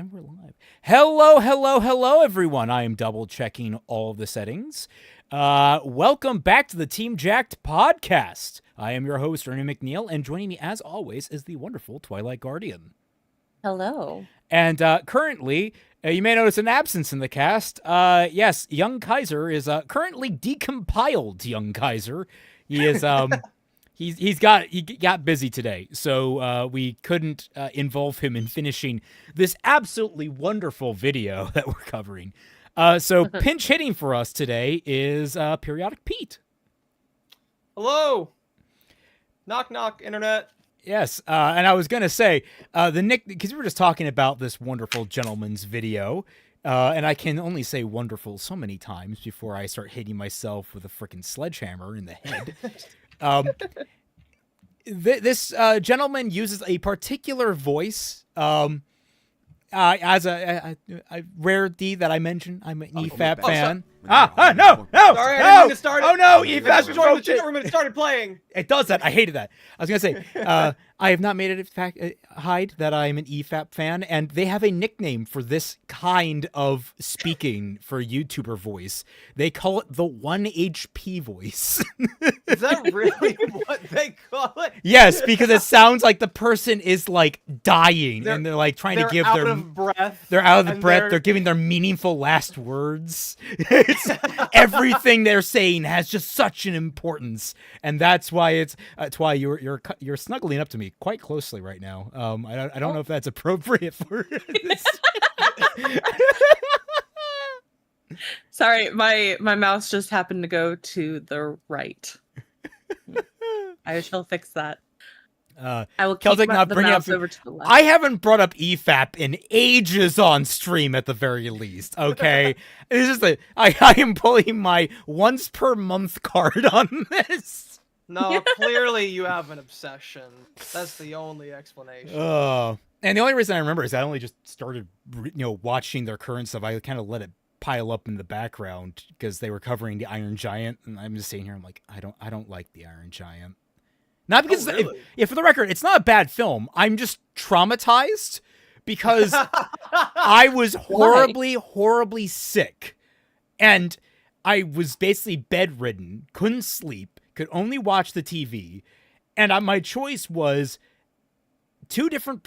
And we're live. Hello, everyone. I am double checking all of the settings. Welcome back to the JYCT podcast. I am your host, Ernie McNeil, and joining me, as always, is the wonderful Twilight Guardian. Hello. And currently, you may notice an absence in the cast. Yes, young Kaiser is currently decompiled. Young Kaiser, he is he got busy today, so we couldn't involve him in finishing this absolutely wonderful video that we're covering. So pinch hitting for us today is Periodic Pete. Hello. Knock knock, internet. Yes, and I was gonna say because we were just talking about this wonderful gentleman's video, and I can only say wonderful so many times before I start hitting myself with a freaking sledgehammer in the head. This gentleman uses a particular voice. As a rarity that I mentioned, I'm an EFAP fan. No! Sorry, I didn't mean to start it. Oh no, I EFAP just joined the revoked chat it. room and it started playing. It does that. I hated that. I was gonna say, I have not made it hide that I'm an EFAP fan, and they have a nickname for this kind of speaking for YouTuber voice. They call it the 1 HP voice. Is that really what they call it? Yes, because it sounds like the person is like dying, and they're like trying to give out of breath. They're out of breath. They're giving their meaningful last words. Everything they're saying has just such an importance, and that's why you're snuggling up to me quite closely right now. I don't know if that's appropriate for this. Sorry, my mouse just happened to go to the right. I shall fix that. I will keep Celtic not the bringing mouse up. over to the left. I haven't brought up EFAP in ages on stream, at the very least. Okay, it's just I am pulling my once per month card on this. No, clearly you have an obsession. That's the only explanation. And the only reason I remember is I only just started, watching their current stuff. I kind of let it pile up in the background because they were covering the Iron Giant, and I'm just sitting here. I'm like, I don't like the Iron Giant. Not because, really? if for the record, it's not a bad film. I'm just traumatized because I was horribly sick, and I was basically bedridden, couldn't sleep, could only watch the TV, and my choice was two different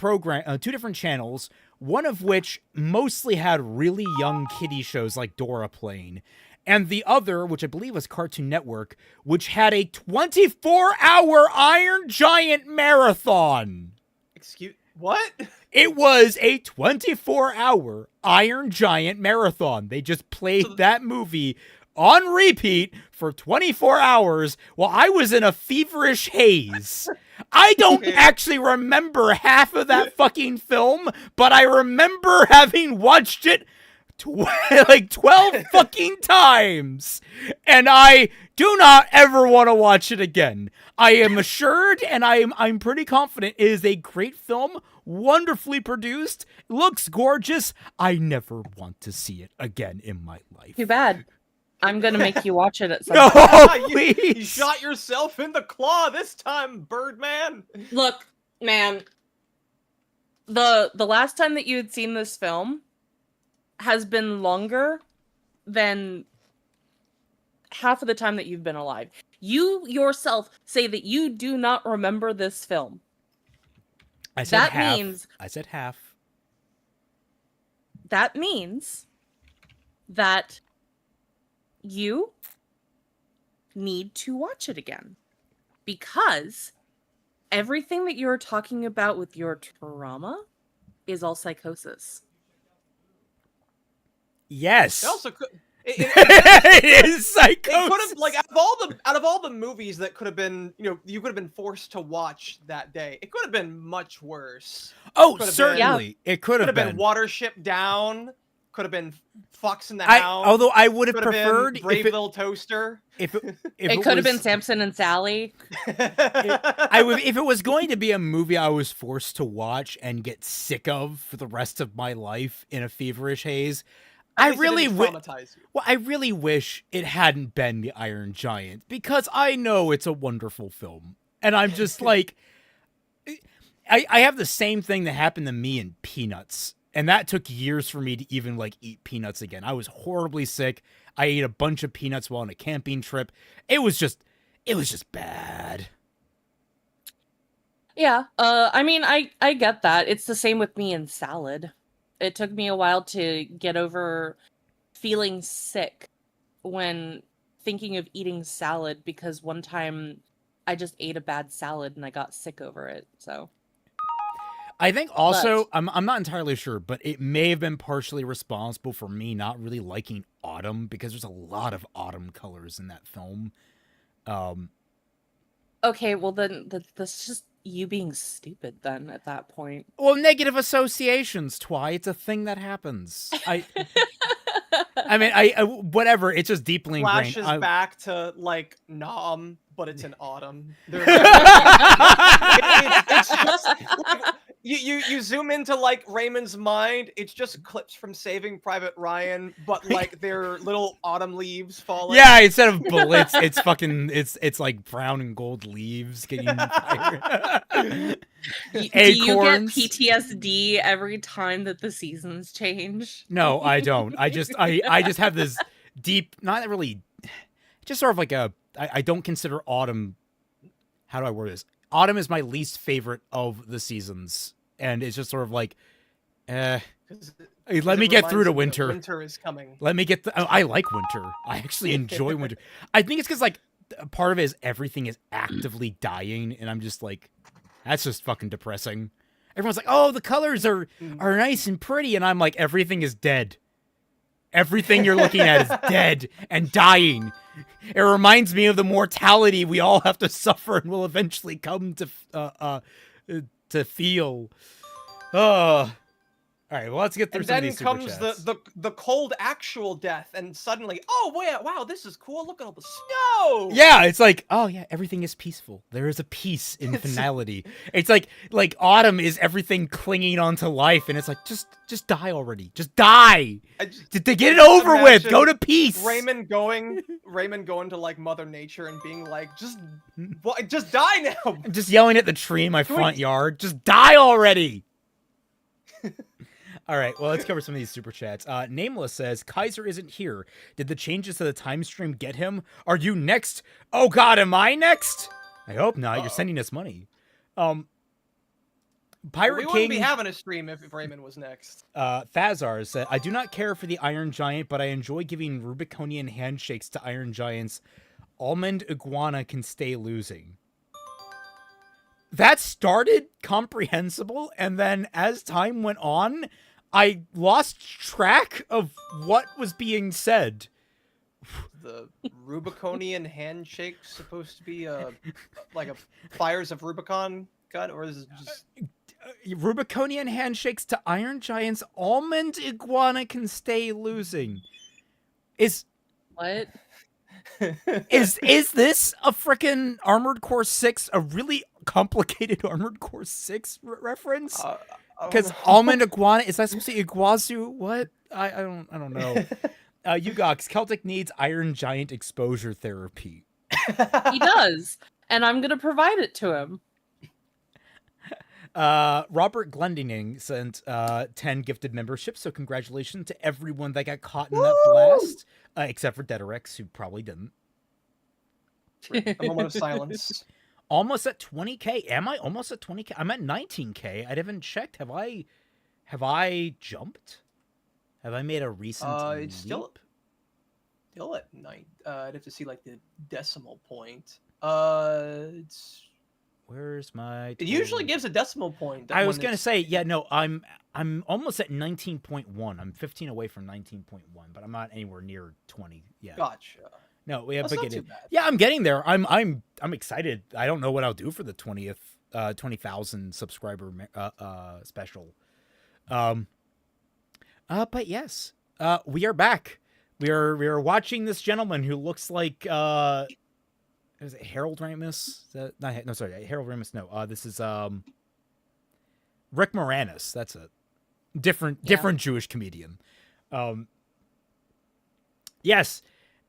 channels, one of which mostly had really young kiddie shows like Dora playing, and the other, which I believe was Cartoon Network, which had a 24-hour Iron Giant marathon. Excuse what? It was a 24-hour Iron Giant marathon. They just played that movie on repeat for 24 hours while I was in a feverish haze. I don't actually remember half of that fucking film, but I remember having watched it like 12 fucking times, and I do not ever want to watch it again. I am assured, and I'm pretty confident it is a great film, wonderfully produced, looks gorgeous. I never want to see it again in my life. Too bad. I'm gonna make you watch it at some No, point. please. You shot yourself in the claw this time, Birdman. Look, man. The last time that you had seen this film has been longer than half of the time that you've been alive. You yourself say that you do not remember this film. I said that half. means I said half. That means that you need to watch it again, because everything that you're talking about with your trauma is all psychosis. Yes. It also could. It is psychosis. It could have, like, out of all the movies that could have been, you could have been forced to watch that day. It could have been much worse. Oh, certainly, it could have been Watership Down. Could have been Fox in the Hound. Although I would have could preferred Brave Little Toaster. If it could have been Samson and Sally. If it was going to be a movie I was forced to watch and get sick of for the rest of my life in a feverish haze, I really wish it hadn't been the Iron Giant, because I know it's a wonderful film, and I'm just like, I have the same thing that happened to me in Peanuts. And that took years for me to even like eat peanuts again. I was horribly sick. I ate a bunch of peanuts while on a camping trip. It was just bad. Yeah. I mean, I get that. It's the same with me and salad. It took me a while to get over feeling sick when thinking of eating salad, because one time I just ate a bad salad and I got sick over it. So I think also, I'm not entirely sure, but it may have been partially responsible for me not really liking autumn, because there's a lot of autumn colors in that film. okay, well then that's just you being stupid then at that point. Well, negative associations, Twi. It's a thing that happens. I mean, I whatever. It's just deeply ingrained. Flashes back to like Nom, but it's in autumn. It's just like, you zoom into like Raymond's mind. It's just clips from Saving Private Ryan, but like they're little autumn leaves falling. Yeah, instead of bullets, it's fucking it's like brown and gold leaves getting fired. Do you get PTSD every time that the seasons change? No, I don't. I just have this deep, not really, just sort of like I don't consider autumn. How do I word this? Autumn is my least favorite of the seasons, and it's just sort of like, let me get through to winter. Winter is coming. Let me get. I like winter. I actually enjoy winter. I think it's because like part of it is everything is actively dying, and I'm just like, that's just fucking depressing. Everyone's like, oh, the colors are nice and pretty, and I'm like, everything is dead. Everything you're looking at is dead and dying. It reminds me of the mortality we all have to suffer and will eventually come to feel. All right, well, let's get through some of these super chats. And then comes the cold actual death, and suddenly, oh, wow, this is cool. Look at all the snow. Yeah, it's like, oh, yeah, everything is peaceful. There is a peace in finality. It's like autumn is everything clinging onto life, and it's like, just die already. Just die. To get it over with. Go to peace. Raymond going to like Mother Nature and being like, just die now. I'm just yelling at the tree in my front yard. Just die already. All right, well, let's cover some of these super chats. Nameless says, Kaiser isn't here. Did the changes to the time stream get him? Are you next? Oh, God, am I next? I hope not. You're sending us money. Pirate we wouldn't be having a stream if Raymond was next. Thazar said, I do not care for the Iron Giant, but I enjoy giving Rubiconian handshakes to Iron Giants. Almond Iguana can stay losing. That started comprehensible, and then as time went on, I lost track of what was being said. The Rubiconian handshake supposed to be like a Fires of Rubicon gun, or is it just Rubiconian handshakes to Iron Giants? Almond Iguana can stay losing. What? Is this a frickin' Armored Core 6? A really complicated Armored Core 6 reference? Because Almond Iguana, is that supposed to be Iguazu? What? I don't know. Ugox, Celtic needs Iron Giant exposure therapy. He does, and I'm gonna provide it to him. Robert Glendinning sent 10 gifted memberships, so congratulations to everyone that got caught in that blast, except for Dederex, who probably didn't. A moment of silence. Almost at 20k. Am I almost at 20k? I'm at 19k. I haven't checked. Have I jumped? Have I made a recent it's leap? Still at 9. I'd have to see like the decimal point. It's Where's my It usually gives a decimal point. I was going to say, yeah, no, I'm almost at 19.1. I'm 15 away from 19.1, but I'm not anywhere near 20 yet. Gotcha. No, we have That's not too bad. Yeah, I'm getting there. I'm excited. I don't know what I'll do for the 20,000 subscriber special. But yes, we are back. We are watching this gentleman who looks like is it Harold Ramis? Harold Ramis. No, this is Rick Moranis. That's it. Different Jewish comedian. Yes.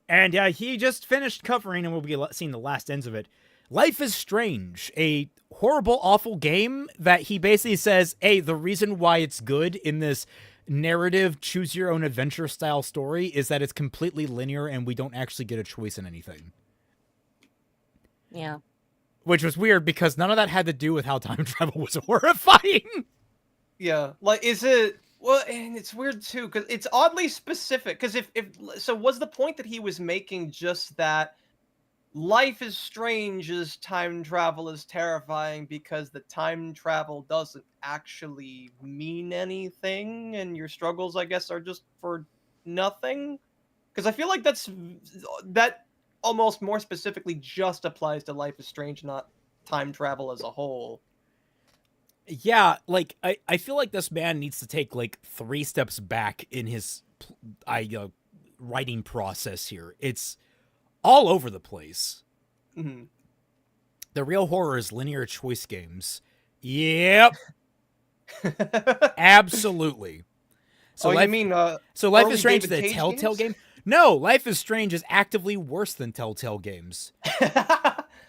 And he just finished covering, and we'll be seeing the last ends of it, Life is Strange, a horrible, awful game that he basically says, hey, the reason why it's good in this narrative, choose your own adventure style story is that it's completely linear and we don't actually get a choice in anything. Yeah. Which was weird because none of that had to do with how time travel was horrifying. Yeah, like, is it... Well, and it's weird, too, because it's oddly specific, because if... So was the point that he was making just that life is strange as time travel is terrifying because the time travel doesn't actually mean anything, and your struggles, I guess, are just for nothing? Because I feel like that almost more specifically just applies to Life is Strange, not time travel as a whole. Yeah, like, I feel like this man needs to take, like, 3 steps back in his writing process here. It's all over the place. Mm-hmm. The real horror is linear choice games. Yep. Absolutely. So you mean so Life early is Strange, David the Cage Telltale games? game? No, Life is Strange is actively worse than Telltale games.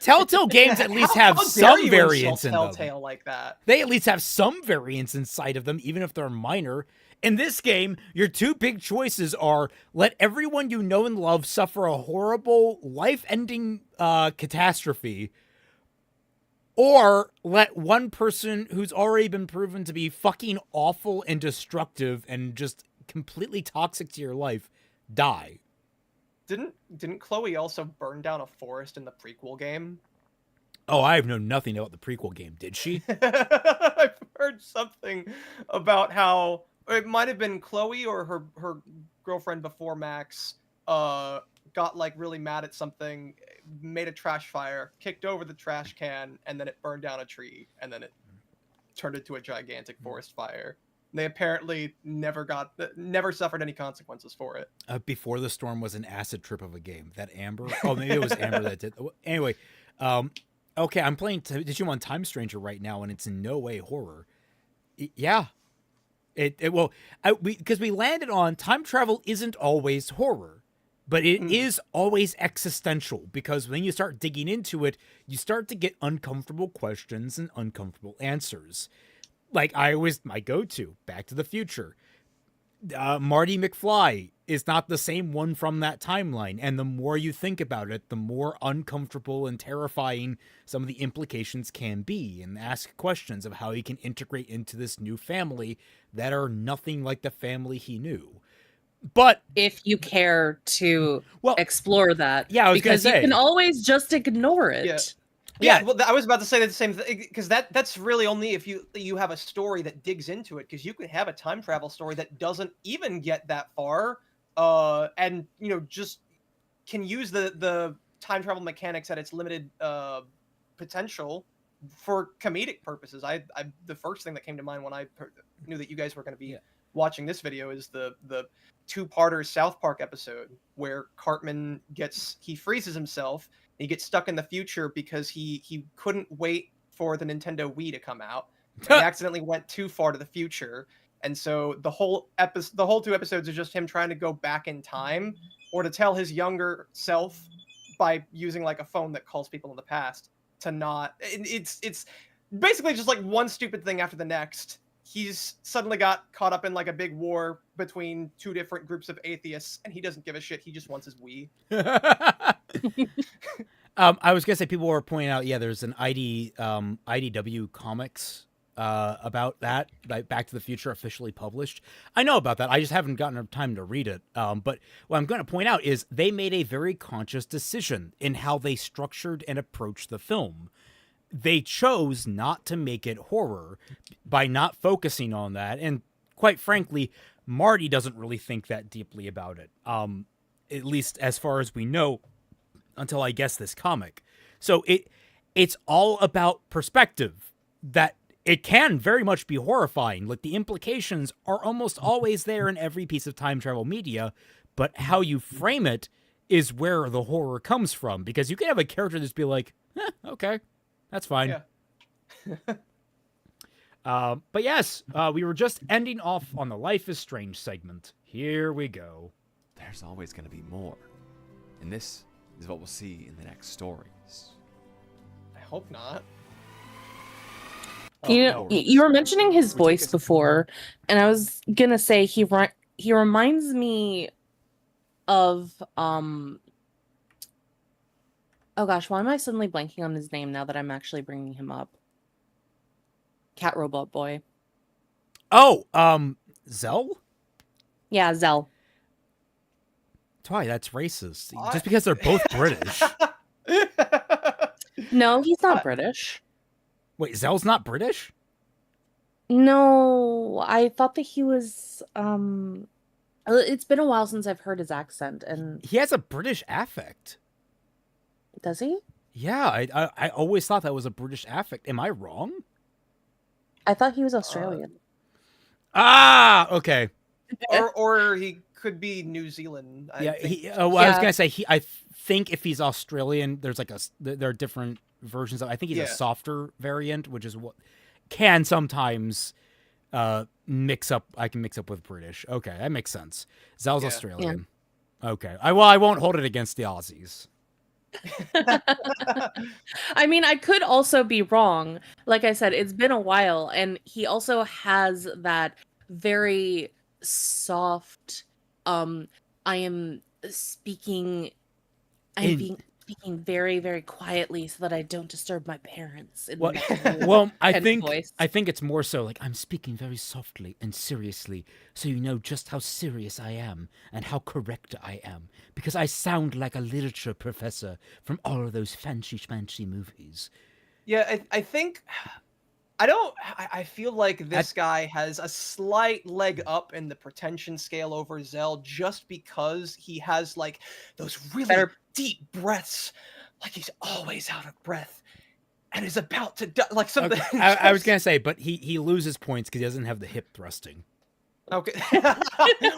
Telltale games at least have How dare some you variance in insult them. Telltale like that? They at least have some variance inside of them, even if they're minor. In this game, your 2 big choices are let everyone you know and love suffer a horrible, life-ending catastrophe, or let one person who's already been proven to be fucking awful and destructive and just completely toxic to your life die. Didn't Chloe also burn down a forest in the prequel game? Oh, I have known nothing about the prequel game, did she? I've heard something about how it might have been Chloe or her girlfriend before Max got like really mad at something, made a trash fire, kicked over the trash can, and then it burned down a tree, and then it turned into a gigantic forest fire. They apparently never suffered any consequences for it. Before the Storm was an acid trip of a game. That Amber? Oh, maybe it was Amber that did. Anyway, okay, I'm playing Digimon Time Stranger right now, and it's in no way horror. Yeah. Because we landed on time travel isn't always horror, but it is always existential, because when you start digging into it, you start to get uncomfortable questions and uncomfortable answers. Like, my go-to, Back to the Future. Marty McFly is not the same one from that timeline, and the more you think about it, the more uncomfortable and terrifying some of the implications can be, and ask questions of how he can integrate into this new family that are nothing like the family he knew. But if you care to well, explore that, yeah, I was gonna because say, you can always just ignore it. Yeah. Yeah. Yeah, well, I was about to say the same thing, because that's really only if you have a story that digs into it, because you could have a time travel story that doesn't even get that far, and just can use the time travel mechanics at its limited potential for comedic purposes. The first thing that came to mind when I knew that you guys were going to be watching this video is the 2-parter South Park episode where Cartman freezes himself. He gets stuck in the future because he couldn't wait for the Nintendo Wii to come out. He accidentally went too far to the future, and so the whole 2 episodes are just him trying to go back in time, or to tell his younger self by using like a phone that calls people in the past to not. It's basically just like one stupid thing after the next. He's suddenly got caught up in like a big war between 2 different groups of atheists, and he doesn't give a shit. He just wants his Wii. I was gonna say, people were pointing out, there's an IDW comics about that, like Back to the Future, officially published. I know about that. I just haven't gotten time to read it. But what I'm going to point out is they made a very conscious decision in how they structured and approached the film. They chose not to make it horror by not focusing on that, and quite frankly, Marty doesn't really think that deeply about it. At least as far as we know, until I guess this comic. So it's all about perspective, that it can very much be horrifying. Like, the implications are almost always there in every piece of time travel media, but how you frame it is where the horror comes from, because you can have a character just be like, okay, that's fine. Yeah. But yes, we were just ending off on the Life is Strange segment. Here we go. There's always going to be more. And this is what we'll see in the next stories. hope not. You no know, worries. you were mentioning his We take voice this- before, and I was gonna say he reminds me of oh gosh, why am I suddenly blanking on his name now that I'm actually bringing him up? Cat Robot Boy. Oh, Zell? Yeah, Zell. Why? That's racist. Just because they're both British. No, he's not I- British. Wait, Zell's not British? No, I thought that he was it's been a while since I've heard his accent, and He has a British affect. does he? Yeah, I always thought that was a British affect. Am I wrong? I thought he was Australian. Ah, okay. or he could be New Zealand. I Yeah, think. I was Yeah. gonna say I think if he's Australian, there's like there are different versions of. I think he's a Yeah. softer variant, which is what can sometimes mix up. I can mix up with British. Okay, that makes sense. Zell's Yeah. Australian. Okay, I won't hold it against the Aussies. I mean, I could also be wrong. Like I said, it's been a while, and he also has that very soft I am speaking speaking very, very quietly so that I don't disturb my parents in the Well, next room well, I kind of think voice. it's more so like I'm speaking very softly and seriously, so you know just how serious I am and how correct I am, because I sound like a literature professor from all of those fancy schmancy movies. Yeah, I think I feel like this guy has a slight leg up in the pretension scale over Zell just because he has like those really Better- deep breaths, like he's always out of breath and is about to die, like something. Okay, I was gonna say, but he loses points because he doesn't have the hip thrusting. Okay.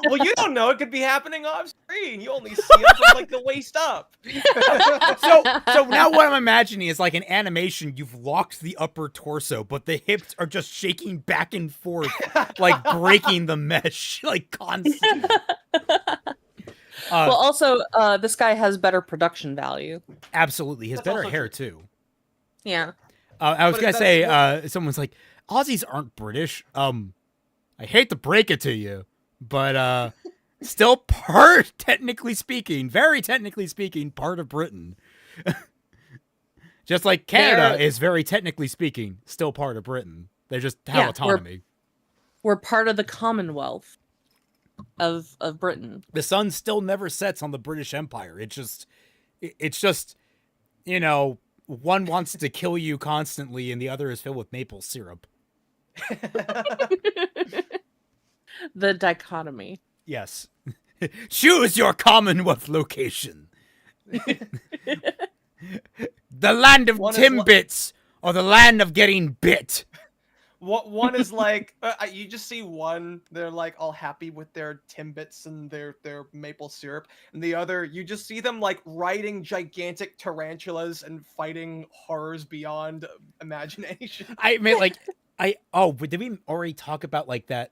Well, you don't know. It could be happening off screen. You only see him from like the waist up. So now what I'm imagining is like an animation. You've locked the upper torso, but the hips are just shaking back and forth, like breaking the mesh, like constantly. Well, also, this guy has better production value. Absolutely, his That's better also hair true. too. Yeah. I was But gonna that's say, someone's like, Aussies aren't British. I hate to break it to you, but still technically speaking, very technically speaking, part of Britain. Just like Canada is very technically speaking still part of Britain. They just have Yeah, autonomy. We're part of the Commonwealth of Britain. The sun still never sets on the British Empire. It's just, you know, one wants to kill you constantly and the other is filled with maple syrup. The dichotomy. Yes. Choose your Commonwealth location. The land of One is Timbits or the land of getting bit. One is like you just see one, they're like all happy with their Timbits and their maple syrup, and the other you just see them like riding gigantic tarantulas and fighting horrors beyond imagination. I mean, like, did we already talk about like that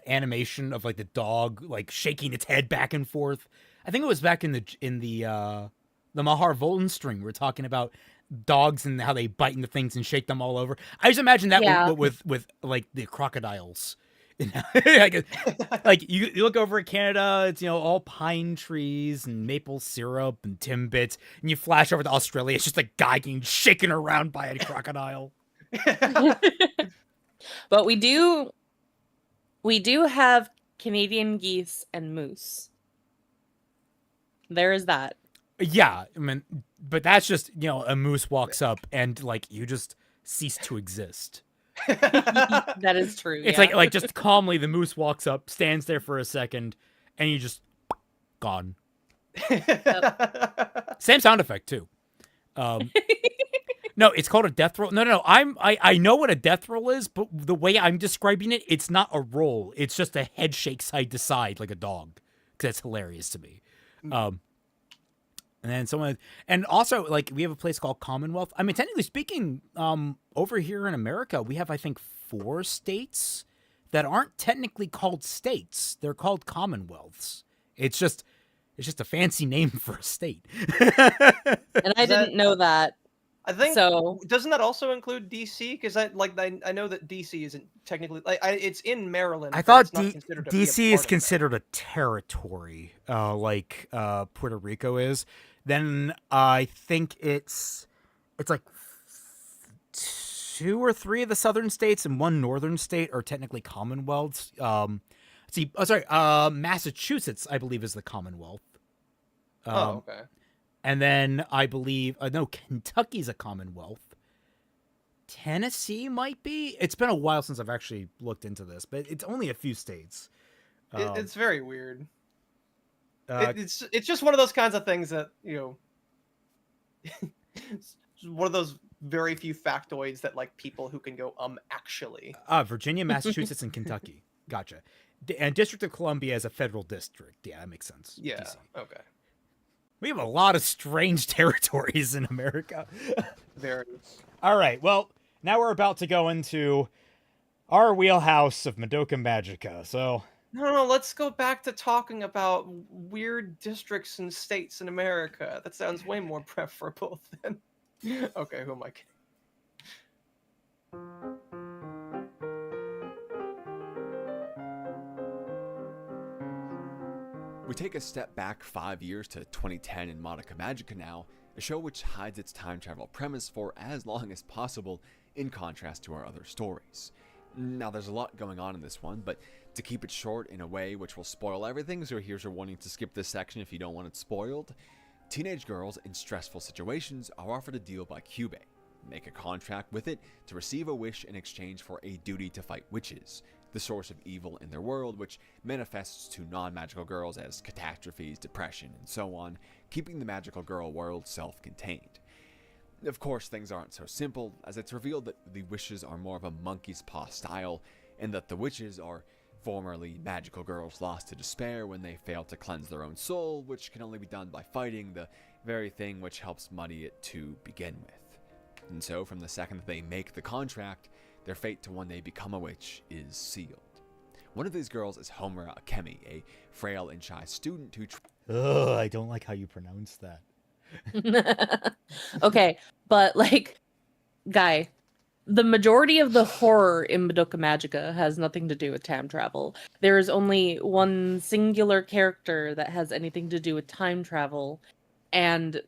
animation of like the dog like shaking its head back and forth? I think it was back in the Mahar Volten string. We're talking about dogs and how they bite into things and shake them all over. I just imagine that Yeah. with like the crocodiles. like you look over at Canada, it's, you know, all pine trees and maple syrup and Timbits, and you flash over to Australia, it's just a guy getting shaken around by a crocodile. But we do have Canadian geese and moose. There is that. Yeah, I mean, but that's just, you know, a moose walks up and like you just cease to exist. That is true. It's yeah. like just calmly the moose walks up, stands there for a second, and you just gone. Same sound effect too. No, it's called a death roll. No. I know what a death roll is, but the way I'm describing it, it's not a roll. It's just a head shake side to side like a dog. 'Cause that's hilarious to me. And then and also like we have a place called Commonwealth. I mean, technically speaking, over here in America, we have I think 4 states that aren't technically called states. They're called commonwealths. It's just a fancy name for a state. And I didn't know that. I think So doesn't that also include DC? Because I know that DC isn't technically it's in Maryland. I but thought it's not considered to be a DC is part of considered a territory, like Puerto Rico is. Then I think it's like 2 or 3 of the southern states and 1 northern state are technically commonwealths. Massachusetts, I believe, is the Commonwealth. Oh, okay. And then I believe no, Kentucky's a Commonwealth. Tennessee might be. It's been a while since I've actually looked into this, but it's only a few states. It's very weird. Uh, It's just one of those kinds of things that it's one of those very few factoids that like people who can go actually. Virginia, Massachusetts, and Kentucky. Gotcha. And District of Columbia is a federal district. Yeah, that makes sense. Yeah. DC. Okay. We have a lot of strange territories in America. Very. All right. Well, now we're about to go into our wheelhouse of Madoka Magica. So No, let's go back to talking about weird districts and states in America. That sounds way more preferable than. Okay, who am I kidding? We take a step back 5 years to 2010 in Madoka Magica now, a show which hides its time travel premise for as long as possible in contrast to our other stories. Now there's a lot going on in this one, but to keep it short in a way which will spoil everything, so here's your warning to skip this section if you don't want it spoiled. Teenage girls in stressful situations are offered a deal by Kyubey. Make a contract with it to receive a wish in exchange for a duty to fight witches, the source of evil in their world, which manifests to non-magical girls as catastrophes, depression, and so on, keeping the magical girl world self-contained. Of course, things aren't so simple, as it's revealed that the wishes are more of a monkey's paw style, and that the witches are formerly magical girls lost to despair when they fail to cleanse their own soul, which can only be done by fighting the very thing which helps muddy it to begin with. And so, from the second that they make the contract, their fate to one day become a witch is sealed. One of these girls is Homura Akemi, a frail and shy student who... Ugh, I don't like how you pronounce that. Okay, but like, guy, the majority of the horror in Madoka Magica has nothing to do with time travel. There is only one singular character that has anything to do with time travel, and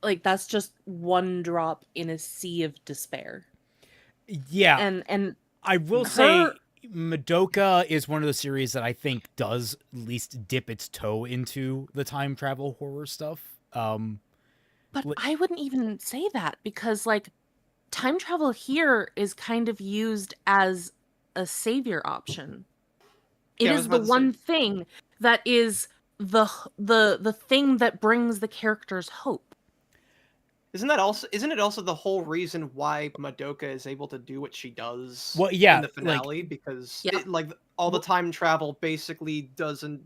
like that's just one drop in a sea of despair. Yeah, And I will say Madoka is one of the series that I think does at least dip its toe into the time travel horror stuff. But I wouldn't even say that because like time travel here is kind of used as a savior option. It Yeah, I was is the about to say- one thing that is the thing that brings the characters hope. Isn't it also the whole reason why Madoka is able to do what she does Well, yeah, in the finale? Because Yeah. all the time travel basically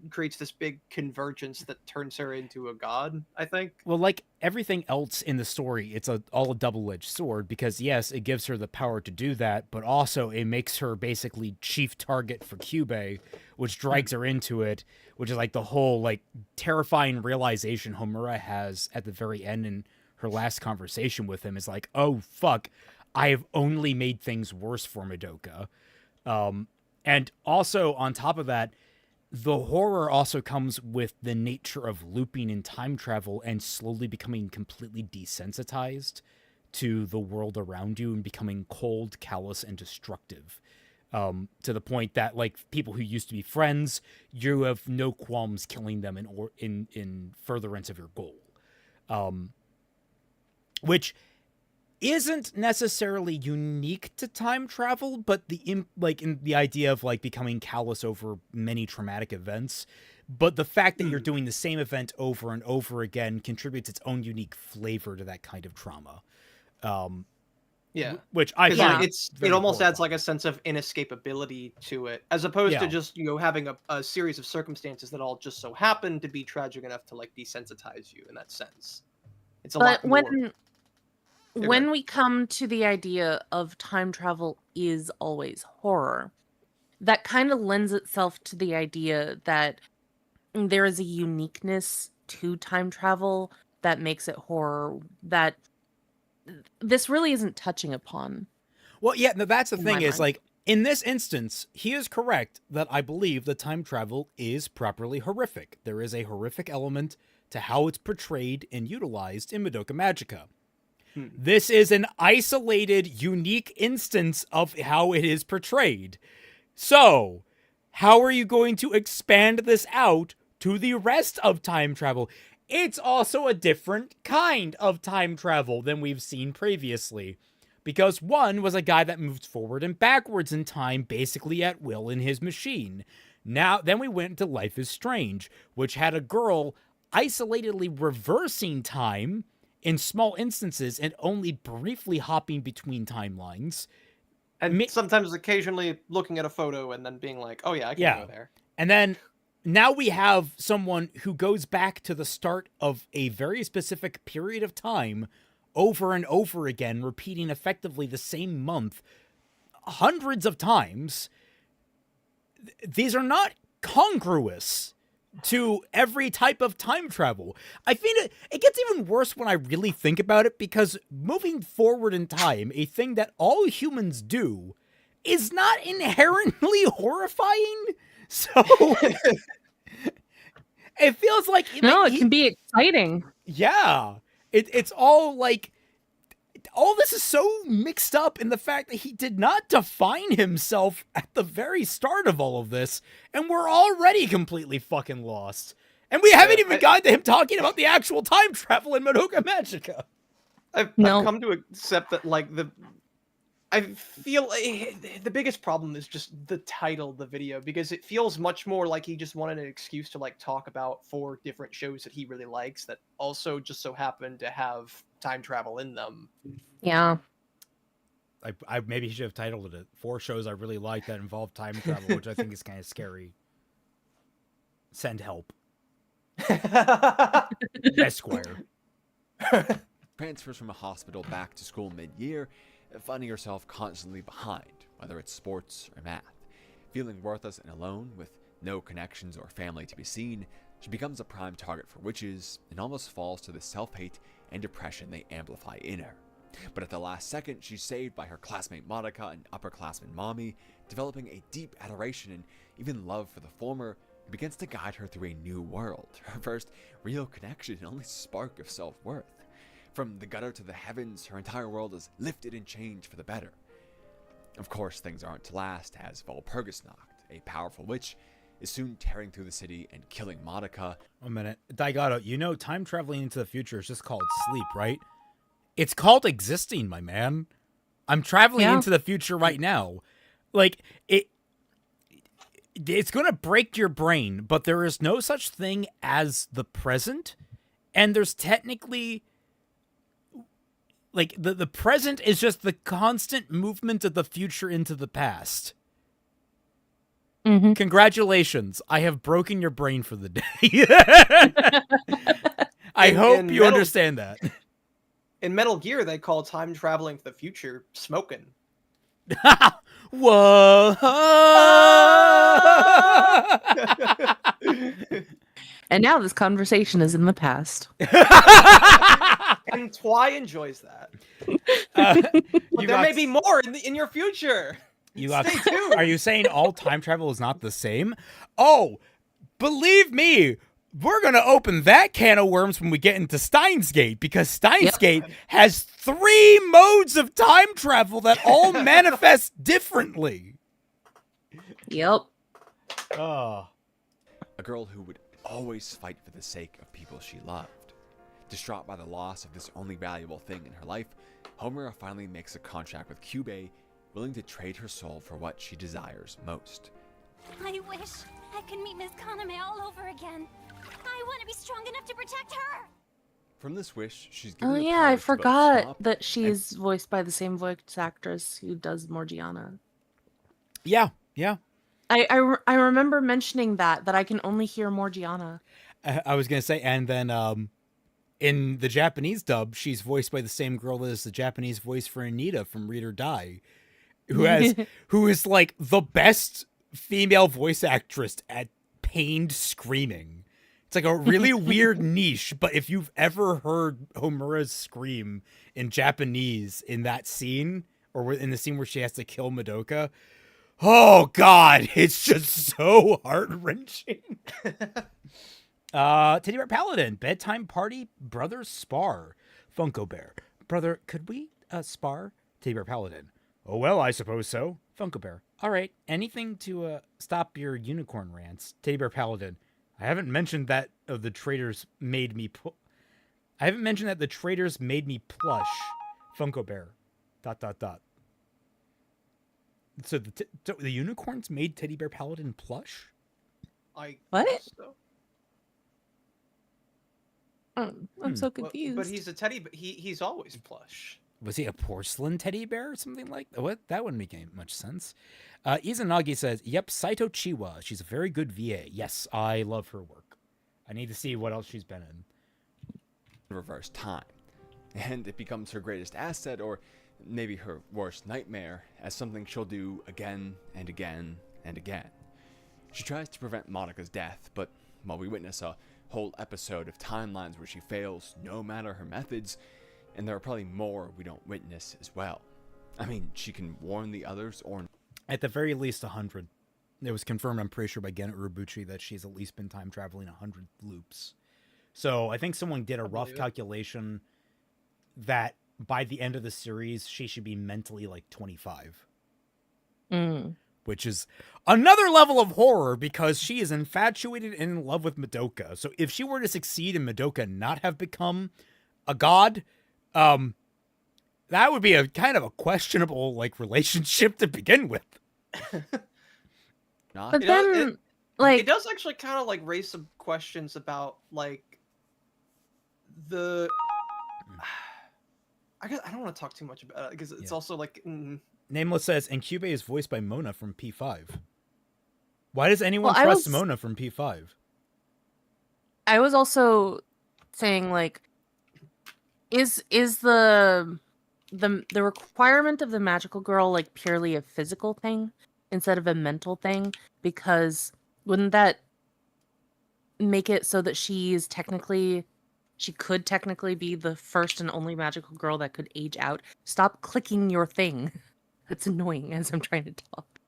creates this big convergence that turns her into a god, I think. Well, like everything else in the story, it's all a double-edged sword because yes, it gives her the power to do that, but also it makes her basically chief target for Kyubey, which drags her into it, which is like the whole like terrifying realization Homura has at the very end in her last conversation with him is like, oh fuck, I have only made things worse for Madoka. And also on top of that, the horror also comes with the nature of looping in time travel and slowly becoming completely desensitized to the world around you and becoming cold, callous, and destructive. To the point that like people who used to be friends, you have no qualms killing them in furtherance of your goal. Which isn't necessarily unique to time travel, but in the idea of like becoming callous over many traumatic events. But the fact that you're doing the same event over and over again contributes its own unique flavor to that kind of trauma. Yeah. Which I 'Cause, find like, it almost adds like a sense of inescapability to it, as opposed to Yeah. just having a series of circumstances that all just so happen to be tragic enough to like desensitize you in that sense. It's a But lot more. when we come to the idea of time travel is always horror, that kind of lends itself to the idea that there is a uniqueness to time travel that makes it horror that this really isn't touching upon. Well, yeah, no, that's the In thing my is, mind. like, in this instance, he is correct that I believe the time travel is properly horrific. There is a horrific element to how it's portrayed and utilized in Madoka Magica. This is an isolated, unique instance of how it is portrayed. So, how are you going to expand this out to the rest of time travel? It's also a different kind of time travel than we've seen previously. Because one was a guy that moved forward and backwards in time basically at will in his machine. Then we went to Life is Strange, which had a girl isolatedly reversing time in small instances and only briefly hopping between timelines. And sometimes occasionally looking at a photo and then being like, oh yeah, I can go there. And then now we have someone who goes back to the start of a very specific period of time over and over again, repeating effectively the same month hundreds of times. These are not congruous to every type of time travel. I think it gets even worse when I really think about it, because moving forward in time, a thing that all humans do, is not inherently horrifying. So it feels like it can be exciting. Yeah. It's all like, all this is so mixed up in the fact that he did not define himself at the very start of all of this, and we're already completely fucking lost. And we haven't even gotten to him talking about the actual time travel in Madoka Magica. I've come to accept that, like, I feel the biggest problem is just the title of the video, because it feels much more like he just wanted an excuse to, like, talk about 4 different shows that he really likes that also just so happen to have time travel in them. Yeah. I maybe he should have titled it 4 shows I really like that involve time travel, which I think is kind of scary. Send help. Esquire. Transfers from a hospital back to school mid-year, finding herself constantly behind, whether it's sports or math. Feeling worthless and alone, with no connections or family to be seen, she becomes a prime target for witches and almost falls to the self-hate and depression they amplify in her. But at the last second, she's saved by her classmate Monica and upperclassman Mommy, developing a deep adoration and even love for the former, who begins to guide her through a new world, her first real connection and only spark of self-worth. From the gutter to the heavens, her entire world is lifted and changed for the better. Of course, things aren't to last, as Walpurgisnacht, a powerful witch, is soon tearing through the city and killing Monica. 1 minute. Daigato, you know time traveling into the future is just called sleep, right? It's called existing, my man. I'm traveling into the future right now. Like, it's going to break your brain, but there is no such thing as the present, and there's technically... Like, the present is just the constant movement of the future into the past. Mm-hmm. Congratulations. I have broken your brain for the day. I hope you understand that. In Metal Gear, they call time traveling to the future smoking. Whoa. And now this conversation is in the past. And Twy enjoys that. But there may be more in your future. Stay tuned. Are you saying all time travel is not the same? Oh, believe me, we're going to open that can of worms when we get into Steins Gate, because Steins Gate has 3 modes of time travel that all manifest differently. Yep. Oh. A girl who would always fight for the sake of people she loved. Distraught by the loss of this only valuable thing in her life, Homura finally makes a contract with Kyubey, willing to trade her soul for what she desires most. I wish I could meet Miss Kaname all over again. I want to be strong enough to protect her. From this wish, she's given Oh the yeah, power I to both forgot stop that she's voiced by the same voice actress who does Morgiana. Yeah. I remember mentioning that I can only hear Morgiana. I was going to say, and then in the Japanese dub, she's voiced by the same girl as the Japanese voice for Anita from Read or Die, who is like the best female voice actress at pained screaming. It's like a really weird niche, but if you've ever heard Homura's scream in Japanese in that scene, or in the scene where she has to kill Madoka, oh god, it's just so heart-wrenching. Teddy Bear Paladin, bedtime party, brothers spar. Funko Bear, brother, could we spar? Teddy Bear Paladin, oh well, I suppose so. Funko Bear, all right, anything to stop your unicorn rants. Teddy Bear Paladin, I haven't mentioned that the traders made me I haven't mentioned that the traders made me plush. Funko Bear, ... So the unicorns made Teddy Bear Paladin plush? I What? guess so. I'm so confused. But he's a teddy. But he's always plush. Was he a porcelain teddy bear or something like that? What? That wouldn't make much sense. Izanagi says, yep, Saito Chiwa. She's a very good VA. Yes, I love her work. I need to see what else she's been in. Reverse time. And it becomes her greatest asset, or maybe her worst nightmare, as something she'll do again and again and again. She tries to prevent Monika's death, but while we witness a whole episode of timelines where she fails no matter her methods, and there are probably more we don't witness as well. I mean, she can warn the others, or At the very least 100. It was confirmed, I'm pretty sure, by Genet Urobuchi that she's at least been time traveling 100 loops. So I think someone did a rough calculation that by the end of the series, she should be mentally like 25. Which is another level of horror because she is infatuated and in love with Madoka. So if she were to succeed and Madoka not have become a god, that would be a kind of a questionable like relationship to begin with. not. But You know, then, like, It does actually kind of like raise some questions about like the. I guess I don't want to talk too much about it because it's also like. Nameless says, and Cube is voiced by Mona from P5. Why does anyone trust Mona from P5? I was also saying, like, is the requirement of the magical girl like purely a physical thing instead of a mental thing? Because wouldn't that make it so that she could technically be the first and only magical girl that could age out? Stop clicking your thing. That's annoying as I'm trying to talk.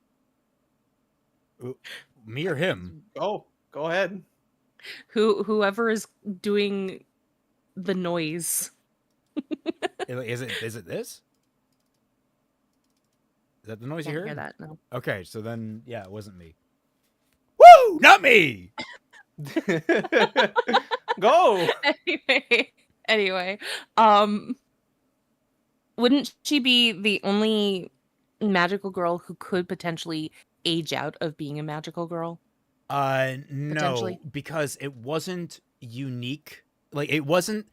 Me or him? Oh, go ahead. Whoever is doing the noise. Is it this? Is that the noise you Can't hear? hear that, no. Okay, so then yeah, it wasn't me. Woo! Not me. Go. Anyway, wouldn't she be the only magical girl who could potentially age out of being a magical girl? No, because it wasn't unique. Like, it wasn't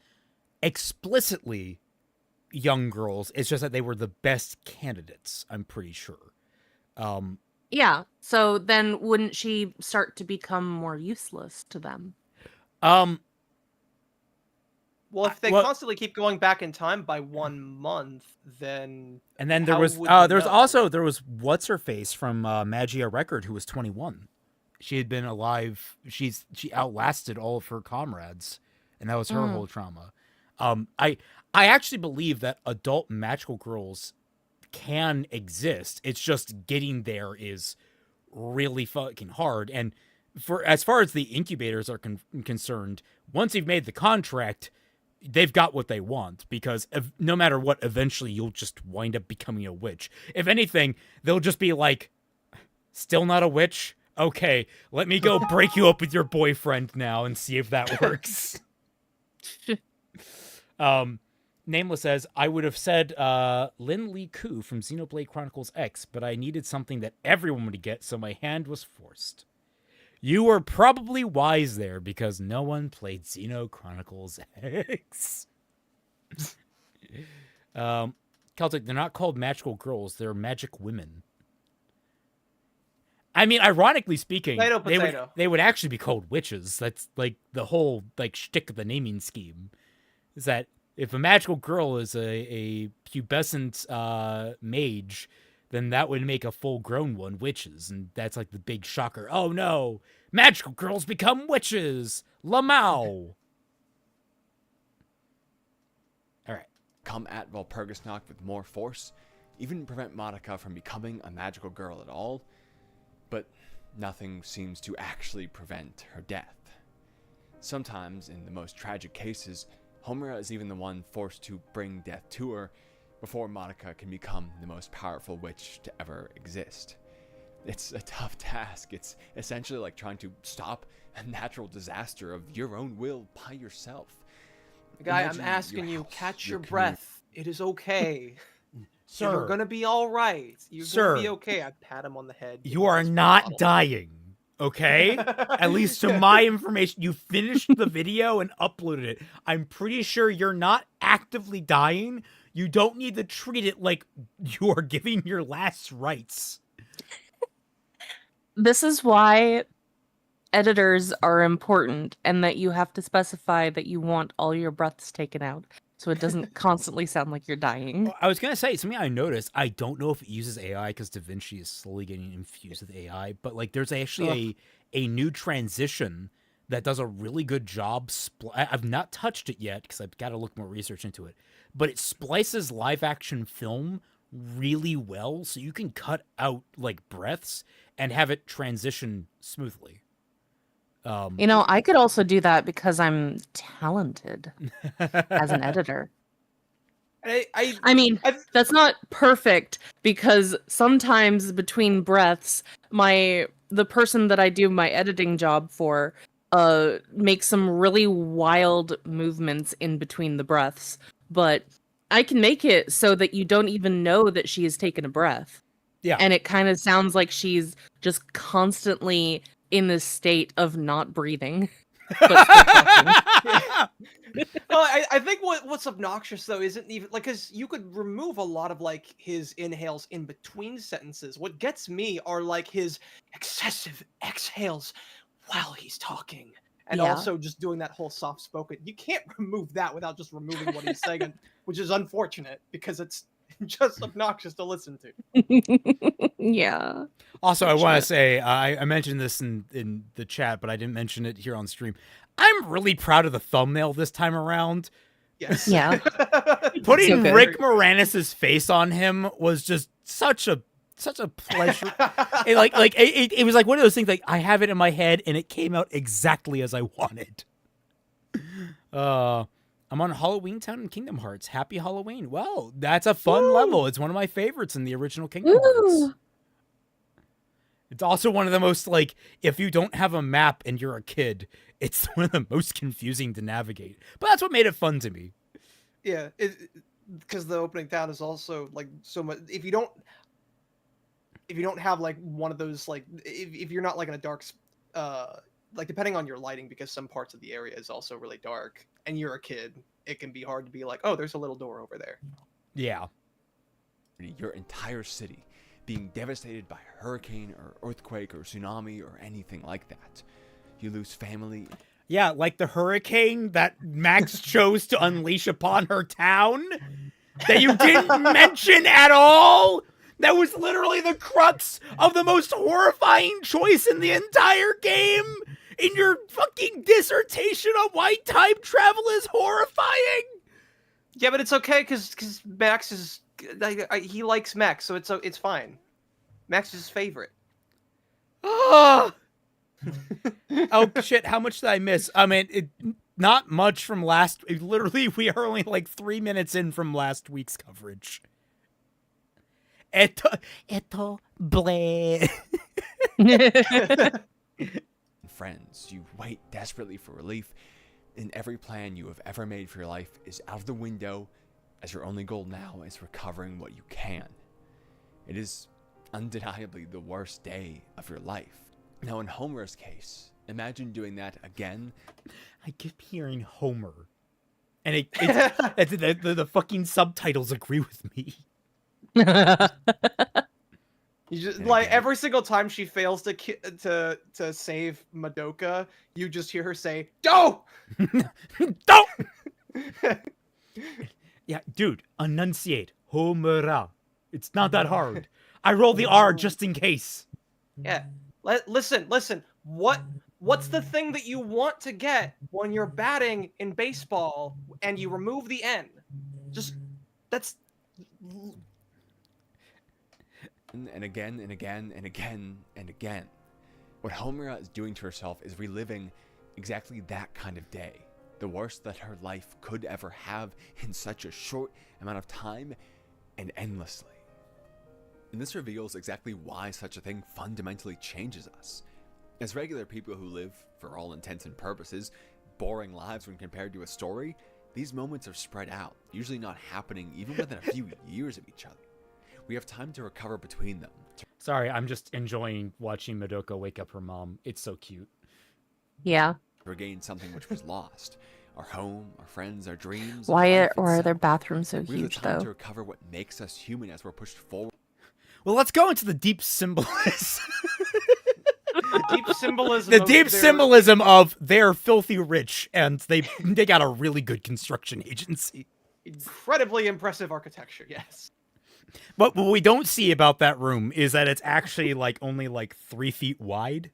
explicitly young girls. It's just that they were the best candidates, I'm pretty sure. Yeah, so then wouldn't she start to become more useless to them? Well, if they constantly keep going back in time by 1 month, then and then there was what's her face from Magia Record who was 21. She had been alive. She outlasted all of her comrades, and that was her whole trauma. I actually believe that adult magical girls can exist. It's just getting there is really fucking hard. And for as far as the incubators are concerned, once you've made the contract, they've got what they want, because no matter what, eventually you'll just wind up becoming a witch. If anything, they'll just be like, still not a witch? Okay, let me go break you up with your boyfriend now and see if that works. Nameless says, I would have said Lin Li Ku from Xenoblade Chronicles X, but I needed something that everyone would get, so my hand was forced. You were probably wise there, because no one played Xeno Chronicles X. Celtic, they're not called magical girls, they're magic women. I mean, ironically speaking, Potato. They would actually be called witches. That's like the whole like shtick of the naming scheme. Is that if a magical girl is a pubescent mage, then that would make a full-grown one witches, and that's like the big shocker. Oh no, magical girls become witches. Lamau. All right. Come at Walpurgisnacht with more force, even prevent Monica from becoming a magical girl at all, but nothing seems to actually prevent her death. Sometimes, in the most tragic cases, Homura is even the one forced to bring death to her before Monica can become the most powerful witch to ever exist. It's a tough task. It's essentially like trying to stop a natural disaster of your own will by yourself. Guy, Imagine I'm asking your you, house, catch your your community. breath. It is okay. Sir, You're gonna be all right. You're Sir. gonna be okay. I pat him on the head. give you him are a spray not bottle. dying, okay? At least to my information, you finished the video and uploaded it. I'm pretty sure you're not actively dying. You don't need to treat it like you are giving your last rites. This is why editors are important, and that you have to specify that you want all your breaths taken out, so it doesn't constantly sound like you're dying. I was going to say, something I noticed, I don't know if it uses AI because DaVinci is slowly getting infused with AI, but like there's actually a new transition that does a really good job. I've not touched it yet because I've got to look more research into it, but it splices live action film really well, so you can cut out like breaths and have it transition smoothly. You know, I could also do that because I'm talented as an editor. I mean, that's not perfect because sometimes between breaths, the person that I do my editing job for makes some really wild movements in between the breaths, but I can make it so that you don't even know that she has taken a breath. Yeah. And it kind of sounds like she's just constantly in this state of not breathing. But still talking. Well, I think what's obnoxious though isn't even like, because you could remove a lot of like his inhales in between sentences. What gets me are like his excessive exhales while he's talking, and Yeah. also just doing that whole soft spoken. You can't remove that without just removing what he's saying, which is unfortunate because it's just obnoxious to listen to. Yeah. Also, I want to say, I mentioned this in the chat, but I didn't mention it here on stream. I'm really proud of the thumbnail this time around. Yes. Yeah. Putting So good. Rick Moranis' face on him was just such a pleasure. It was like one of those things, like I have it in my head and it came out exactly as I wanted. I'm on Halloween Town in Kingdom Hearts. Happy Halloween. Well, that's a fun level. It's one of my favorites in the original Kingdom Hearts. Woo! It's also one of the most, like, if you don't have a map and you're a kid, it's one of the most confusing to navigate. But that's what made it fun to me. Yeah, because the opening town is also like so much. If you don't have like one of those, like if you're not like in a dark, like depending on your lighting, because some parts of the area is also really dark, and you're a kid, it can be hard to be like, oh, there's a little door over there. Yeah. Your entire city being devastated by a hurricane or earthquake or tsunami or anything like that. You lose family. Yeah, like the hurricane that Max chose to unleash upon her town that you didn't mention at all. That was literally the crux of the most horrifying choice in the entire game. In your fucking dissertation on why time travel is horrifying. Yeah, but it's okay because Max is he likes Max, so it's fine. Max is his favorite. Oh, shit, how much did I miss? I mean, not much from literally, we are only like 3 minutes in from last week's coverage. Eto bleh. Friends, you wait desperately for relief, and every plan you have ever made for your life is out of the window, as your only goal now is recovering what you can. It is undeniably the worst day of your life. Now, in Homer's case, imagine doing that again. I keep hearing Homer, and the fucking subtitles agree with me. You just And like again. every single time she fails to save Madoka, you just hear her say, "Go!" Don't. Yeah, dude, enunciate Homera. It's not that hard. I roll the R just in case. Yeah. Listen. What's the thing that you want to get when you're batting in baseball and you remove the N? Just that's. And again and again and again and again. What Homura is doing to herself is reliving exactly that kind of day. The worst that her life could ever have in such a short amount of time and endlessly. And this reveals exactly why such a thing fundamentally changes us. As regular people who live, for all intents and purposes, boring lives when compared to a story, these moments are spread out, usually not happening even within a few years of each other. We have time to recover between them. Sorry, I'm just enjoying watching Madoka wake up her mom. It's so cute. Yeah. Regain something which was lost. Our home, our friends, our dreams. Why life are their itself. bathrooms so We have huge, the time to though? recover what makes us human as we're pushed forward. Well, let's go into the deep symbolism. The deep symbolism. The of deep their- symbolism of they're filthy rich and they got a really good construction agency. Incredibly impressive architecture. Yes. But what we don't see about that room is that it's actually like only like 3 feet wide.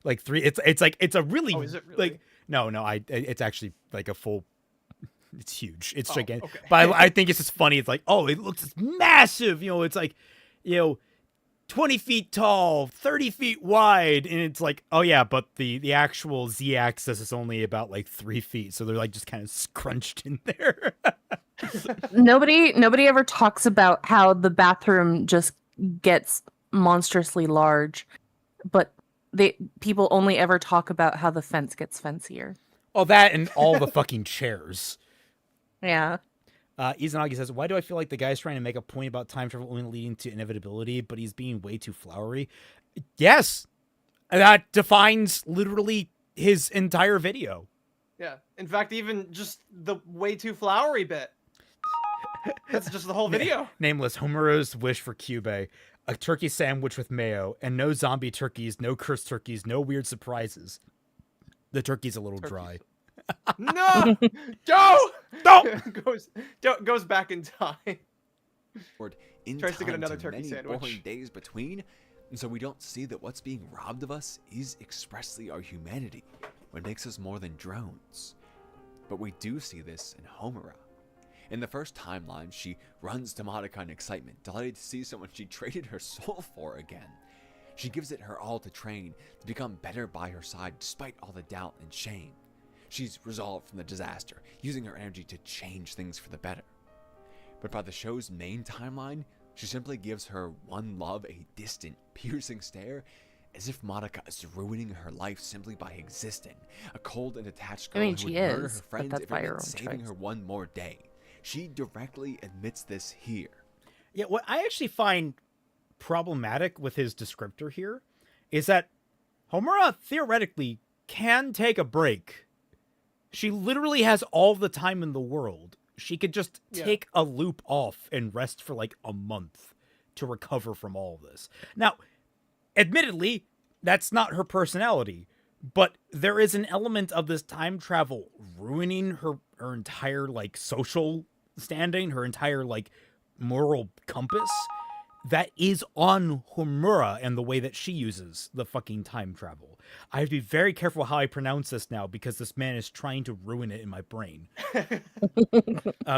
Like three. It's like it's a really, Oh, is it really? like no. It's actually like a full. It's huge. It's Oh, gigantic. okay. But I think it's just funny. It's like, oh, it looks massive. It's like, 20 feet tall, 30 feet wide, and it's like, oh yeah, but the actual z-axis is only about like 3 feet, so they're like just kind of scrunched in there. Nobody ever talks about how the bathroom just gets monstrously large, but people only ever talk about how the fence gets fancier. Oh, that and all the fucking chairs. Yeah. Izanagi says, why do I feel like the guy's trying to make a point about time travel only leading to inevitability, but he's being way too flowery? Yes. That defines literally his entire video. Yeah. In fact, even just the way too flowery bit. That's just the whole video. Nameless, Homura's wish for Cube, a turkey sandwich with mayo, and no zombie turkeys, no cursed turkeys, no weird surprises. The turkey's a little dry. No! Don't! goes back in time. In Tries to get time another turkey many sandwich. boring days between, and so we don't see that what's being robbed of us is expressly our humanity, what makes us more than drones. But we do see this in Homura. In the first timeline, she runs to Madoka in excitement, delighted to see someone she traded her soul for again. She gives it her all to train, to become better by her side despite all the doubt and shame. She's resolved from the disaster, using her energy to change things for the better. But by the show's main timeline, she simply gives her one love a distant, piercing stare, as if Madoka is ruining her life simply by existing. A cold and detached girl who she would murder is, her but friends that's if by it her meant own saving choice. her one more day. She directly admits this here. Yeah, what I actually find problematic with his descriptor here is that Homura theoretically can take a break. She literally has all the time in the world. She could just take a loop off and rest for like a month to recover from all of this. Now, admittedly, that's not her personality, but there is an element of this time travel ruining her entire like social standing, her entire like moral compass that is on Homura and the way that she uses the fucking time travel. I have to be very careful how I pronounce this now because this man is trying to ruin it in my brain.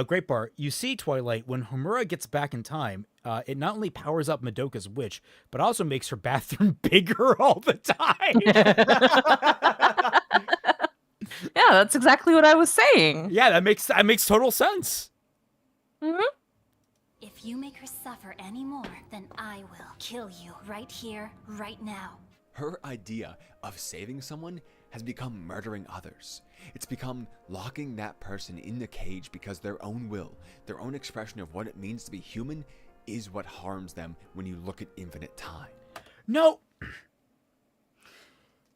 Great bar. You see, Twilight, when Homura gets back in time, it not only powers up Madoka's wish, but also makes her bathroom bigger all the time. Yeah, that's exactly what I was saying. Yeah, that makes total sense. Mm-hmm. If you make her suffer anymore, then I will kill you right here, right now. Her idea of saving someone has become murdering others. It's become locking that person in the cage because their own will, their own expression of what it means to be human, is what harms them when you look at infinite time. No.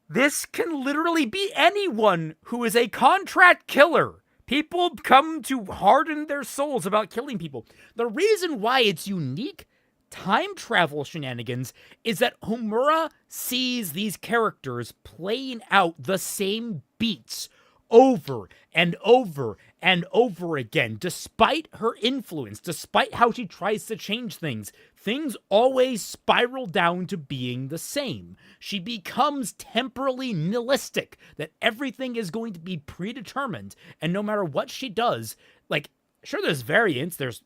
This can literally be anyone who is a contract killer. People come to harden their souls about killing people. The reason why it's unique time travel shenanigans is that Homura sees these characters playing out the same beats over and over and over again, despite her influence, despite how she tries to change things, things always spiral down to being the same. She becomes temporally nihilistic, that everything is going to be predetermined, and no matter what she does, like, sure, there's variants. There's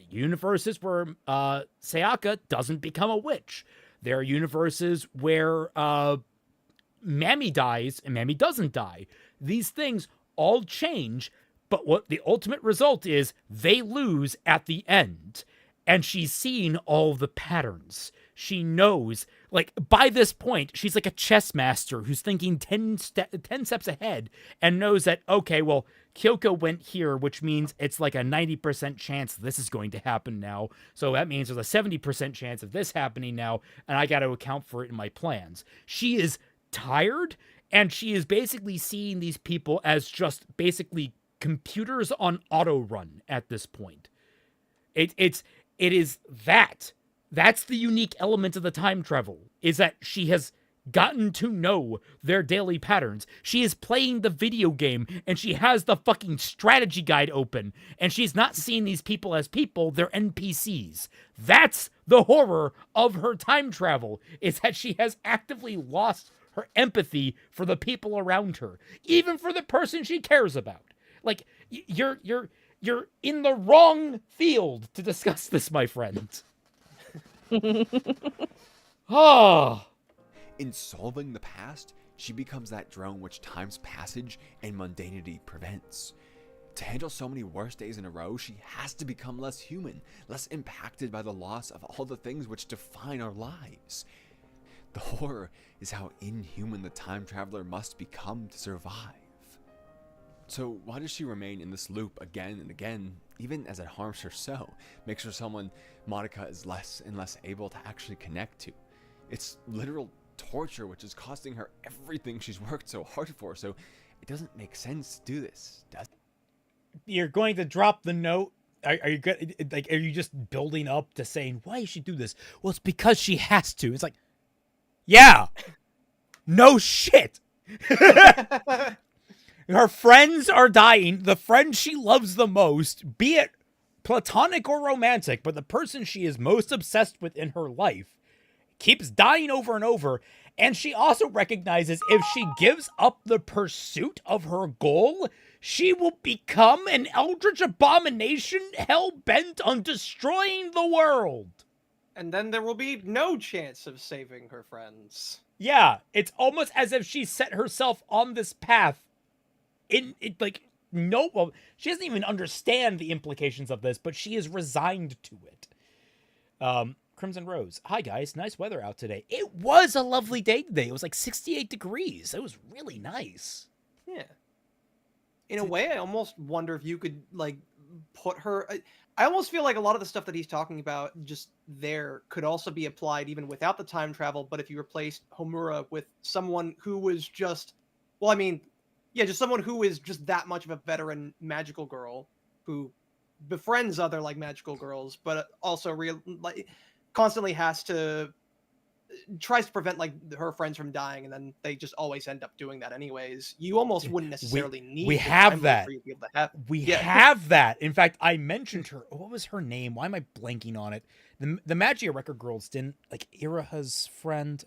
universes where Sayaka doesn't become a witch. There are universes where Mammy dies and Mammy doesn't die. These things all change, but what the ultimate result is, they lose at the end. And she's seen all the patterns. She knows, like, by this point, she's like a chess master who's thinking 10 steps ahead and knows that, okay, well, Kyoko went here, which means it's like a 90% chance this is going to happen now. So that means there's a 70% chance of this happening now, and I got to account for it in my plans. She is tired, and she is basically seeing these people as just basically computers on auto run at this point. It is that. That's the unique element of the time travel, is that she has gotten to know their daily patterns. She is playing the video game, and she has the fucking strategy guide open, and she's not seeing these people as people, they're NPCs. That's the horror of her time travel, is that she has actively lost her empathy for the people around her, even for the person she cares about. Like, you're in the wrong field to discuss this, my friend. Oh. In solving the past, she becomes that drone which time's passage and mundanity prevents. To handle so many worse days in a row, she has to become less human, less impacted by the loss of all the things which define our lives. The horror is how inhuman the time traveler must become to survive. So why does she remain in this loop again and again, even as it harms her so, makes her someone Monica is less and less able to actually connect to? It's literal torture which is costing her everything she's worked so hard for, so it doesn't make sense to do this, does it? You're going to drop the note? Are you good? Like, are you just building up to saying, why does she do this? Well, it's because she has to. It's like, yeah, no shit. Her friends are dying. The friend she loves the most, be it platonic or romantic, but the person she is most obsessed with in her life, keeps dying over and over. And she also recognizes if she gives up the pursuit of her goal, she will become an eldritch abomination hell-bent on destroying the world. And then there will be no chance of saving her friends. Yeah, it's almost as if she set herself on this path. Well, she doesn't even understand the implications of this, but she is resigned to it. Crimson Rose. Hi, guys. Nice weather out today. It was a lovely day today. It was like 68 degrees. It was really nice. Yeah. In a way, I almost wonder if you could, like, put her... I almost feel like a lot of the stuff that he's talking about just there could also be applied even without the time travel, but if you replaced Homura with someone who was just... Well, I mean... Yeah, just someone who is just that much of a veteran magical girl who befriends other, like, magical girls, but also constantly tries to prevent, like, her friends from dying, and then they just always end up doing that anyways. You almost wouldn't necessarily need we the have time loop that. for you to be able to have. We have that. In fact, I mentioned her. What was her name? Why am I blanking on it? The Magia Record Girls didn't, like, Iraha's friend.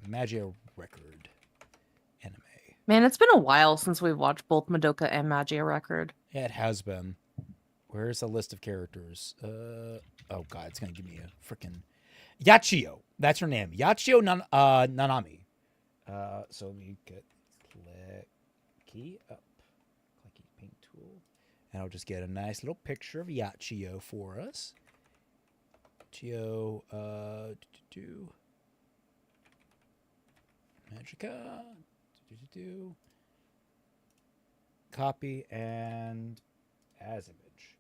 Magia Record anime. Man, it's been a while since we've watched both Madoka and Magia Record. Yeah, it has been. Where's the list of characters? Oh god, it's gonna give me a freaking Yachio. That's her name. Yachio Nanami. So let me get clicky up, clicky paint tool, and I'll just get a nice little picture of Yachio for us. Yachio, Magica, copy and as image.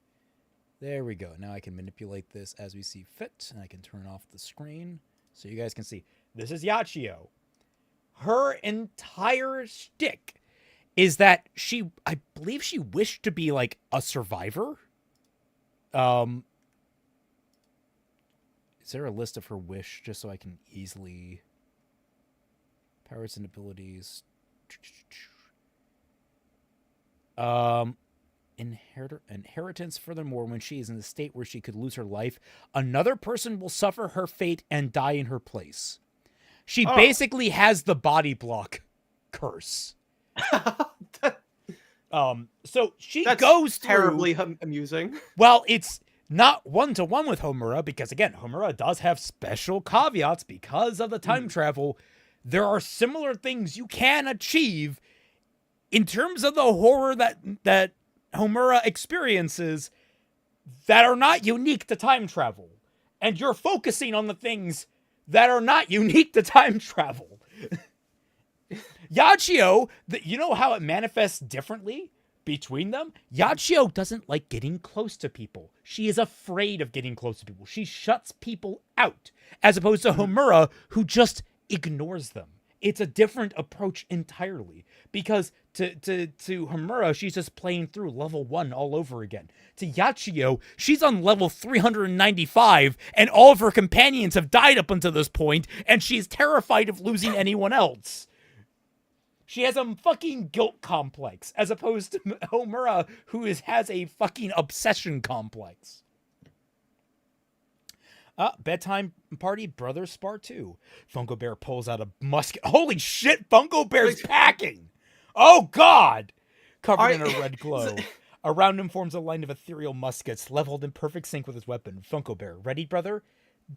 There we go. Now I can manipulate this as we see fit, and I can turn off the screen so you guys can see. This is Yachio. Her entire shtick is that I believe she wished to be like a survivor. Is there a list of her wish just so I can easily... Powers and abilities. Inheritance. Furthermore, when she is in a state where she could lose her life, another person will suffer her fate and die in her place. She basically has the body block curse. So she goes through terribly amusing. Well, it's not one-to-one with Homura because, again, Homura does have special caveats because of the time travel. There are similar things you can achieve in terms of the horror that Homura experiences that are not unique to time travel. And you're focusing on the things that are not unique to time travel. Yachio, you know how it manifests differently between them? Yachio doesn't like getting close to people. She is afraid of getting close to people. She shuts people out, as opposed to Homura, who just ignores them. It's a different approach entirely, because to Homura, she's just playing through level 1 all over again. To Yachio, she's on level 395, and all of her companions have died up until this point, and she's terrified of losing anyone else. She has a fucking guilt complex, as opposed to Homura, who has a fucking obsession complex. Bedtime party, brother spar 2. Funko Bear pulls out a musket. Holy shit, Funko Bear's packing! Oh god! Covered in a red glow. Around him forms a line of ethereal muskets, leveled in perfect sync with his weapon. Funko Bear, ready, brother?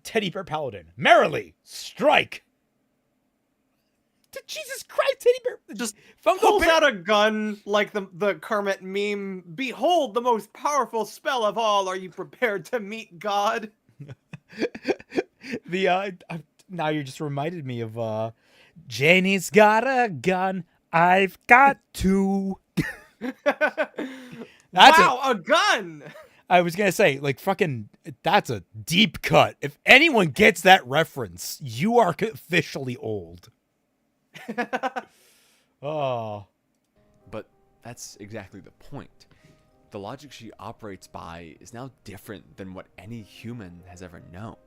Teddy Bear Paladin, merrily, strike! Jesus Christ, Teddy Bear Just Funko pulls Bear out a gun like the Kermit meme. Behold the most powerful spell of all. Are you prepared to meet God? Now you just reminded me of Janie's got a gun, I've got two. Wow, a gun! I was gonna say, like, fucking, that's a deep cut. If anyone gets that reference, you are officially old. Oh. But that's exactly the point. The logic she operates by is now different than what any human has ever known.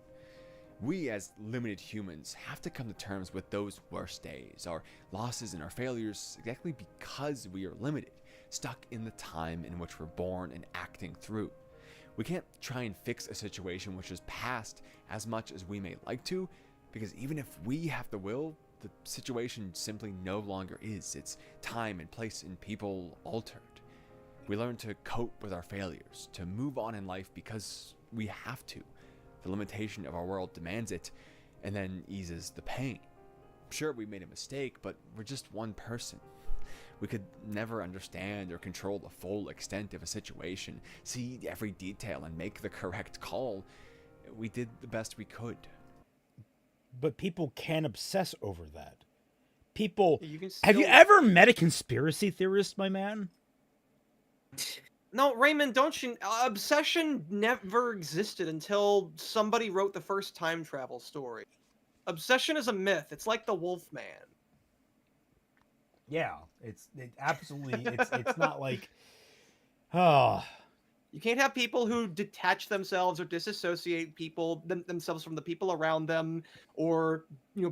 We, as limited humans, have to come to terms with those worst days, our losses and our failures, exactly because we are limited, stuck in the time in which we're born and acting through. We can't try and fix a situation which is past as much as we may like to, because even if we have the will, the situation simply no longer is. Its time and place and people altered. We learn to cope with our failures, to move on in life because we have to. The limitation of our world demands it, and then eases the pain. Sure, we made a mistake, but we're just one person. We could never understand or control the full extent of a situation, see every detail and make the correct call. We did the best we could. But people can obsess over that. People... Have you ever met a conspiracy theorist, my man? No, Raymond, don't you... obsession never existed until somebody wrote the first time travel story. Obsession is a myth. It's like the Wolfman. Yeah, it's not like... Oh... You can't have people who detach themselves or disassociate themselves from the people around them, or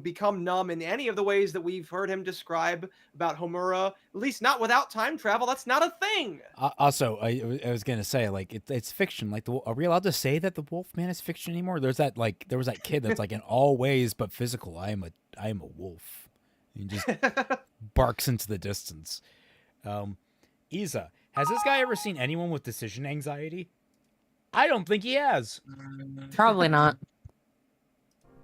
become numb in any of the ways that we've heard him describe about Homura. At least not without time travel. That's not a thing. Also, I was gonna say, like, it's fiction. Like, are we allowed to say that the Wolfman is fiction anymore? There was that kid that's like, in all ways but physical, I am a wolf. He just barks into the distance. Isa, has this guy ever seen anyone with decision anxiety? I don't think he has. Probably not.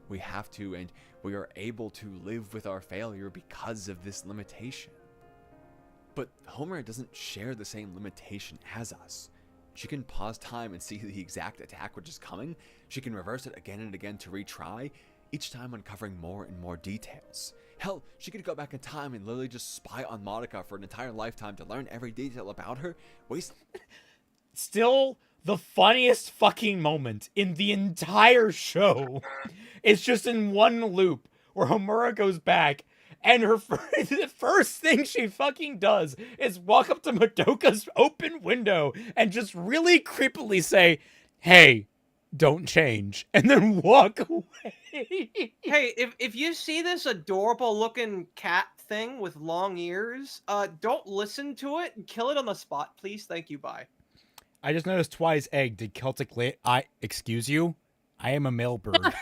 We have to, and we are able to live with our failure because of this limitation. But Homer doesn't share the same limitation as us. She can pause time and see the exact attack which is coming. She can reverse it again and again to retry, each time uncovering more and more details. Hell, she could go back in time and literally just spy on Monica for an entire lifetime to learn every detail about her. Still, the funniest fucking moment in the entire show is just in one loop where Homura goes back and the first thing she fucking does is walk up to Madoka's open window and just really creepily say, "Hey, don't change," and then walk away. Hey, if you see this adorable looking cat thing with long ears. Don't listen to it and kill it on the spot, please. Thank you. Bye. I just noticed Twi's egg. Did Celtic excuse you? I am a male bird.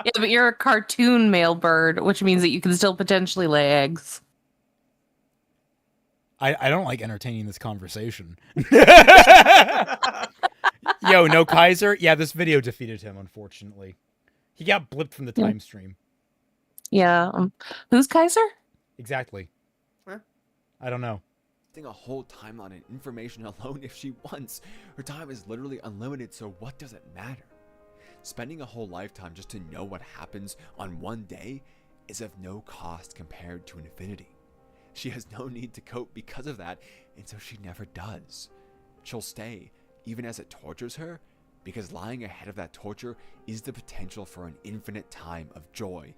Yeah, but you're a cartoon male bird, which means that you can still potentially lay eggs. I don't like entertaining this conversation. Yo, no Kaiser? Yeah, this video defeated him, unfortunately. He got blipped from the time stream. Yeah. Who's Kaiser? Exactly. Huh? I don't know. A whole timeline and information alone if she wants. Her time is literally unlimited, so what does it matter? Spending a whole lifetime just to know what happens on one day is of no cost compared to infinity. She has no need to cope because of that, and so she never does. She'll stay, even as it tortures her, because lying ahead of that torture is the potential for an infinite time of joy.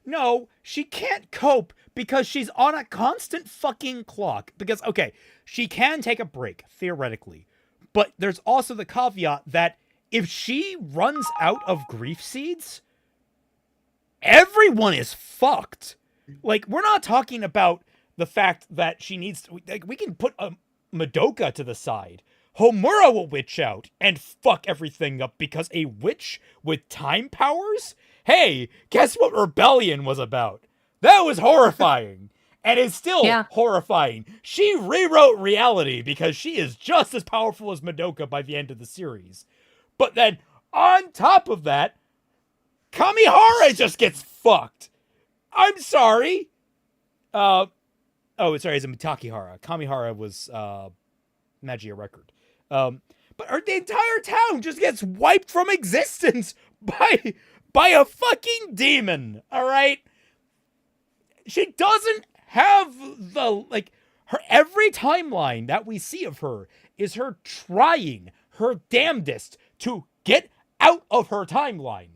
No, she can't cope because she's on a constant fucking clock. Because, okay, she can take a break, theoretically. But there's also the caveat that if she runs out of grief seeds, everyone is fucked. Like, we're not talking about the fact that she needs to, like, we can put a Madoka to the side. Homura will witch out and fuck everything up because a witch with time powers? Hey, guess what Rebellion was about? That was horrifying. And is still horrifying. She rewrote reality because she is just as powerful as Madoka by the end of the series. But then, on top of that, Kamihara just gets fucked. I'm sorry. Sorry, it's a Mitakihara. Kamihara was Magia Record. But the entire town just gets wiped from existence by a fucking demon, all right? She doesn't have her every timeline that we see of her is her trying her damnedest to get out of her timeline.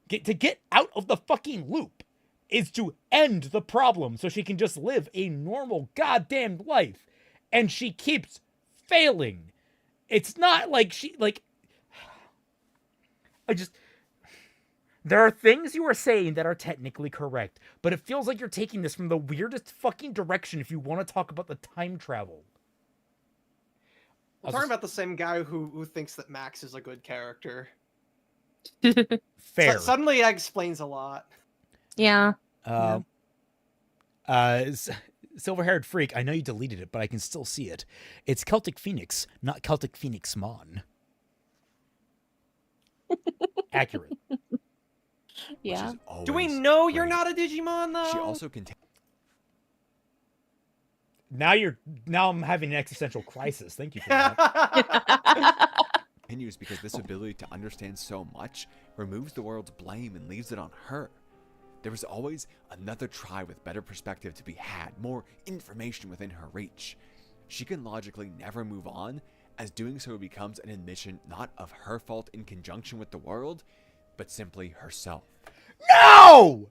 To get out of the fucking loop is to end the problem so she can just live a normal goddamn life. And she keeps failing. It's not like there are things you are saying that are technically correct, but it feels like you're taking this from the weirdest fucking direction if you want to talk about the time travel. We're talking about the same guy who thinks that Max is a good character. Fair. Suddenly that explains a lot. Yeah. Silver-haired freak, I know you deleted it, but I can still see it. It's Celtic Phoenix, not Celtic Phoenix Mon. Accurate. Yeah. Do we know you're not a Digimon though? She also contains. Now I'm having an existential crisis. Thank you for that. Continues because this ability to understand so much removes the world's blame and leaves it on her. There is always another try with better perspective to be had, more information within her reach. She can logically never move on, as doing so becomes an admission not of her fault in conjunction with the world, but simply herself. No!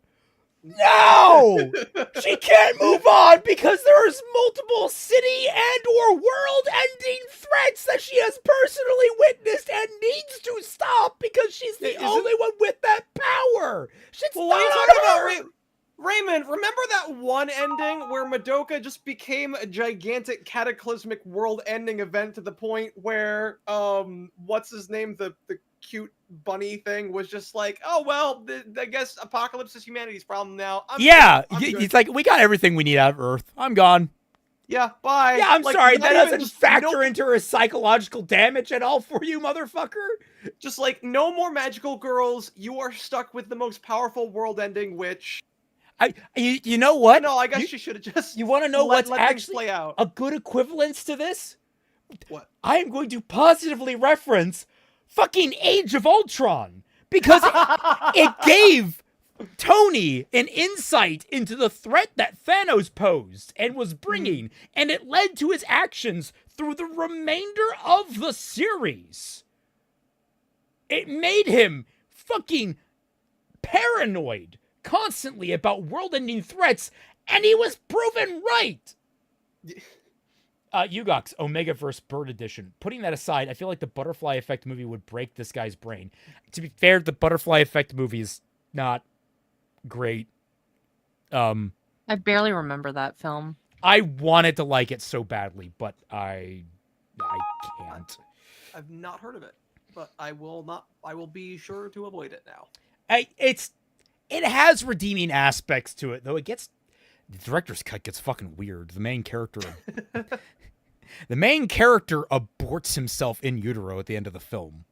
No! She can't move on because there's multiple city and or world-ending threats that she has personally witnessed and needs to stop because she's the only one with that power. Well, what are you talking about, Raymond? Remember that one ending where Madoka just became a gigantic cataclysmic world-ending event to the point where, what's his name, the cute bunny thing was just like, oh well, I guess apocalypse is humanity's problem now. It's like, we got everything we need out of Earth. I'm gone. Yeah, bye. Yeah, I'm sorry. That doesn't factor into her psychological damage at all for you, motherfucker. Just like, no more magical girls. You are stuck with the most powerful world-ending witch. You know what? No, I guess she should have just. You want to know what's actually play out. A good equivalence to this? What? I am going to positively reference fucking Age of Ultron because it gave Tony an insight into the threat that Thanos posed and was bringing, and it led to his actions through the remainder of the series. It made him fucking paranoid constantly about world-ending threats, and he was proven right. Yugox, Omegaverse Bird Edition. Putting that aside, I feel like the Butterfly Effect movie would break this guy's brain. To be fair, the Butterfly Effect movie is not great. I barely remember that film. I wanted to like it so badly, but I can't. I've not heard of it, but I will not. I will be sure to avoid it now. It has redeeming aspects to it, though. The director's cut gets fucking weird. The main character aborts himself in utero at the end of the film.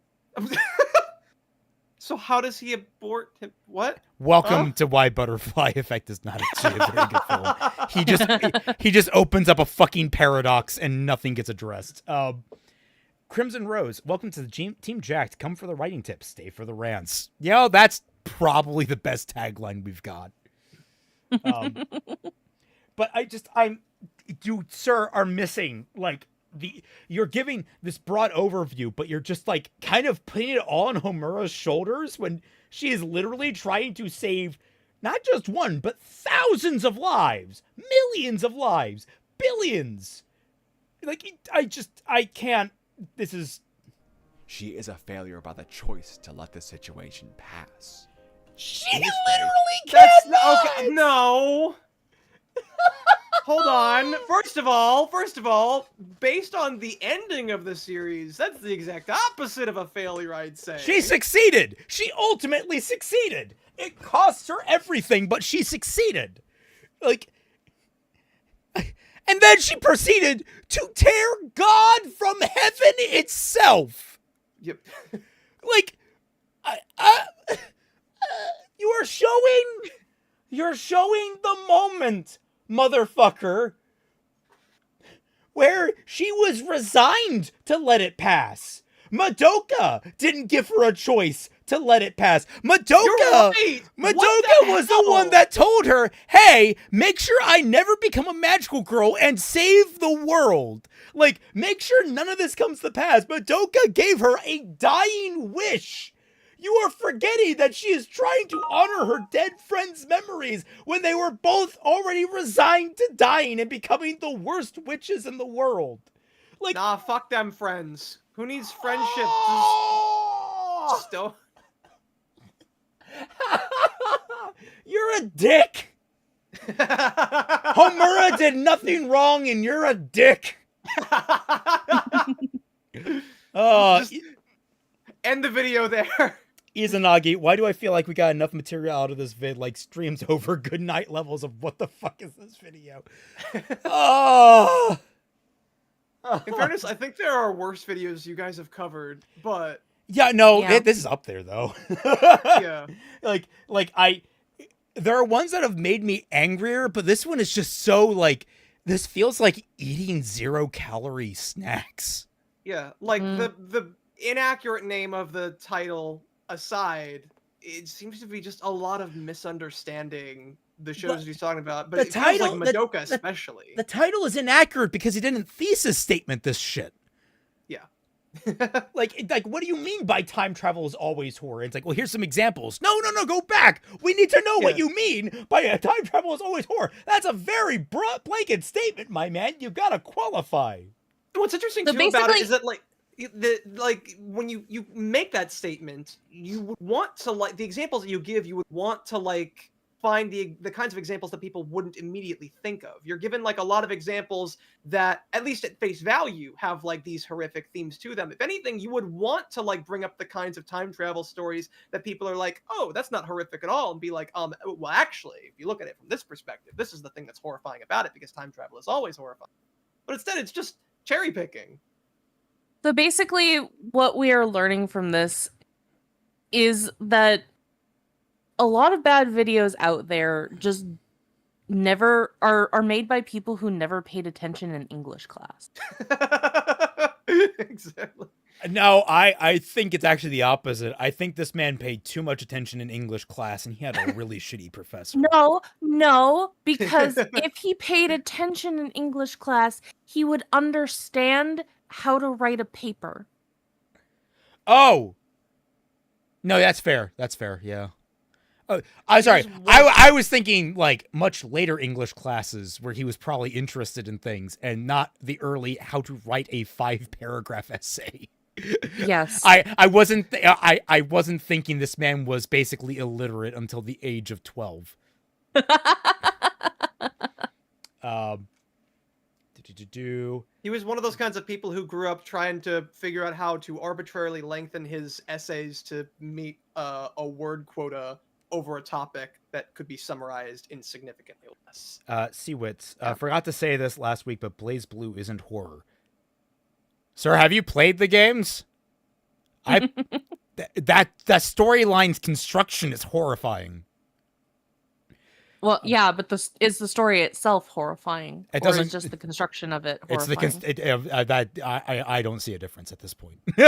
So how does he abort him? What? Welcome to why Butterfly Effect is not actually a very good film. He just opens up a fucking paradox and nothing gets addressed. Crimson Rose, welcome to the Team JYCT. Come for the writing tips, stay for the rants. That's probably the best tagline we've got. But you, sir, are missing you're giving this broad overview, but you're just kind of putting it all on Homura's shoulders when she is literally trying to save not just one, but thousands of lives, millions of lives, billions. I can't. She is a failure by the choice to let the situation pass. She literally cannot! Okay, no! Hold on. First of all, based on the ending of the series, that's the exact opposite of a failure, I'd say. She succeeded! She ultimately succeeded! It cost her everything, but she succeeded! And then she proceeded to tear God from heaven itself! Yep. You're showing the moment, motherfucker, where she was resigned to let it pass. Madoka didn't give her a choice to let it pass. Madoka was the one that told her, hey, make sure I never become a magical girl and save the world. Make sure none of this comes to pass. Madoka gave her a dying wish. You are forgetting that she is trying to honor her dead friends' memories when they were both already resigned to dying and becoming the worst witches in the world. Nah, fuck them friends. Who needs friendship? Just don't. You're a dick. Homura did nothing wrong and you're a dick. Just end the video there. Izanagi, why do I feel like we got enough material out of this vid, streams over good night levels of what the fuck is this video? Oh. In fairness, I think there are worse videos you guys have covered, but yeah, no, this is up there though. yeah, there are ones that have made me angrier, but this one is just so this feels like eating 0-calorie snacks. Yeah, the inaccurate name of the title aside, it seems to be just a lot of misunderstanding the shows he's talking about, but it feels like Madoka especially. The title is inaccurate because he didn't thesis statement this shit. Yeah. What do you mean by time travel is always horror? It's well, here's some examples. No, go back. We need to know what you mean by time travel is always horror. That's a very broad blanket statement, my man. You gotta qualify. What's interesting too about it is that when you make that statement, you would want to the examples that you give, you would want to find the kinds of examples that people wouldn't immediately think of. You're given a lot of examples that, at least at face value, have these horrific themes to them. If anything, you would want to bring up the kinds of time travel stories that people are oh, that's not horrific at all, and be well, actually, if you look at it from this perspective, this is the thing that's horrifying about it, because time travel is always horrifying. But instead, it's just cherry picking. So basically, what we are learning from this is that a lot of bad videos out there just never are made by people who never paid attention in English class. Exactly. No, I think it's actually the opposite. I think this man paid too much attention in English class and he had a really shitty professor. No, because if he paid attention in English class, he would understand how to write a paper. Oh. No, that's fair. Yeah. Oh, I'm sorry. I was thinking much later English classes where he was probably interested in things and not the early how to write a 5-paragraph essay. Yes. I wasn't thinking this man was basically illiterate until the age of 12. He was one of those kinds of people who grew up trying to figure out how to arbitrarily lengthen his essays to meet a word quota over a topic that could be summarized in significantly less. Seawits, forgot to say this last week, but Blaze Blue isn't horror. Sir, have you played the games? That storyline's construction is horrifying. Well, yeah, but is the story itself horrifying? It or doesn't- is just the construction of it It's horrifying? I don't see a difference at this point. Well,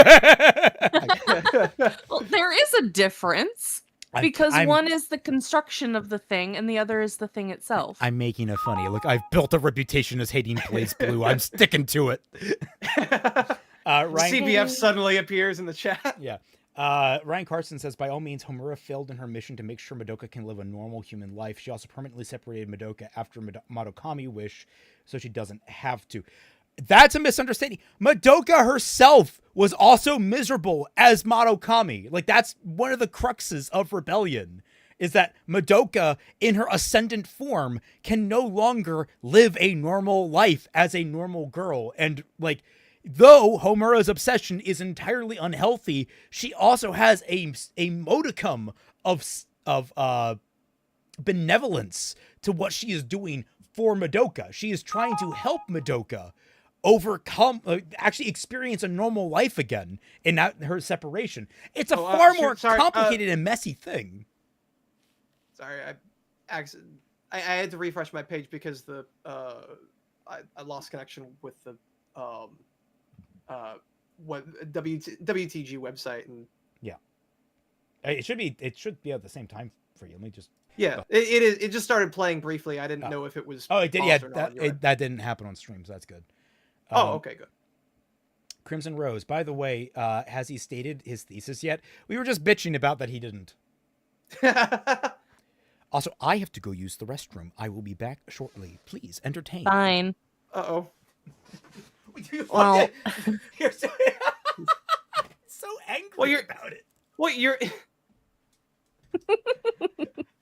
there is a difference because I'm- one is the construction of the thing and the other is the thing itself. I'm making it funny. Look, I've built a reputation as hating Blaze Blue. I'm sticking to it. Ryan, CBF suddenly appears in the chat. yeah. Ryan Carson says, by all means, Homura failed in her mission to make sure Madoka can live a normal human life. She also permanently separated Madoka after Madoka wish, so she doesn't have to. That's a misunderstanding. Madoka herself was also miserable as Madoka. Like, that's one of the cruxes of Rebellion, is that Madoka, in her ascendant form, can no longer live a normal life as a normal girl. And, like, though Homura's obsession is entirely unhealthy, she also has a modicum of benevolence to what she is doing for Madoka. She is trying to help Madoka overcome, actually experience a normal life again in her separation. It's a far more complicated and messy thing. Sorry, I had to refresh my page because I lost connection with the WTG website, and it should be at the same time for you. Let me just it is. It just started playing briefly. I didn't know if it was. Oh, it did. Yeah, that that didn't happen on stream, so that's good. Okay, good. Crimson Rose, by the way, has he stated his thesis yet? We were just bitching about that he didn't. Also, I have to go use the restroom. I will be back shortly. Please entertain. Fine. Uh-oh. Well, You're so, angry about it. What you're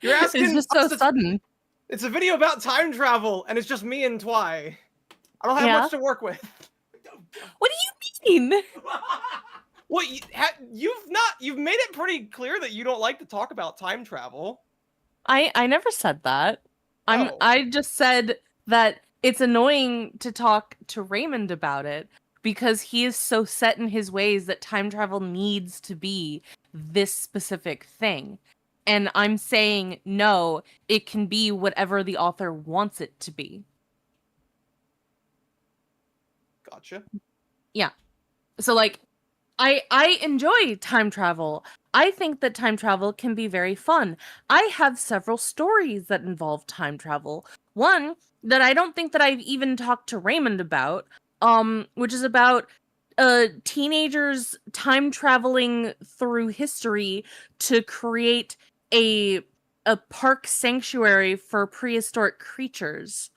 asking? It's just so us to- sudden. It's a video about time travel, and it's just me and Twy. I don't have Yeah? much to work with. What do you mean? What you've made it pretty clear that you don't like to talk about time travel. I never said that. Oh. I just said that it's annoying to talk to Raymond about it because he is so set in his ways that time travel needs to be this specific thing. And I'm saying, no, it can be whatever the author wants it to be. Gotcha. Yeah. So, like, I enjoy time travel. I think that time travel can be very fun. I have several stories that involve time travel. One that I don't think that I've even talked to Raymond about, which is about teenagers time traveling through history to create a park sanctuary for prehistoric creatures.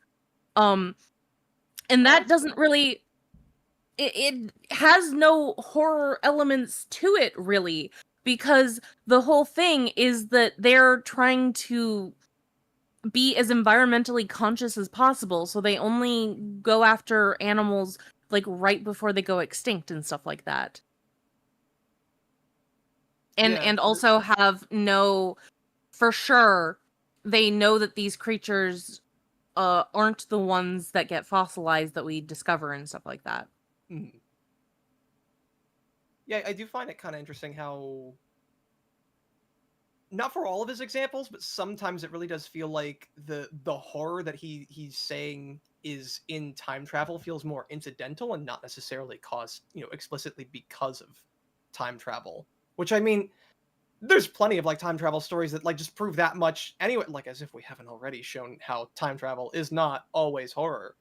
And that doesn't really it has no horror elements to it, really, because the whole thing is that they're trying to be as environmentally conscious as possible, so they only go after animals like right before they go extinct and stuff like that. And also have no, for sure, they know that these creatures aren't the ones that get fossilized that we discover and stuff like that. Mm-hmm. Yeah, I do find it kind of interesting how, not for all of his examples, but sometimes it really does feel like the horror that he's saying is in time travel feels more incidental and not necessarily caused, explicitly because of time travel. Which, I mean, there's plenty of like time travel stories that like just prove that much anyway, like as if we haven't already shown how time travel is not always horror.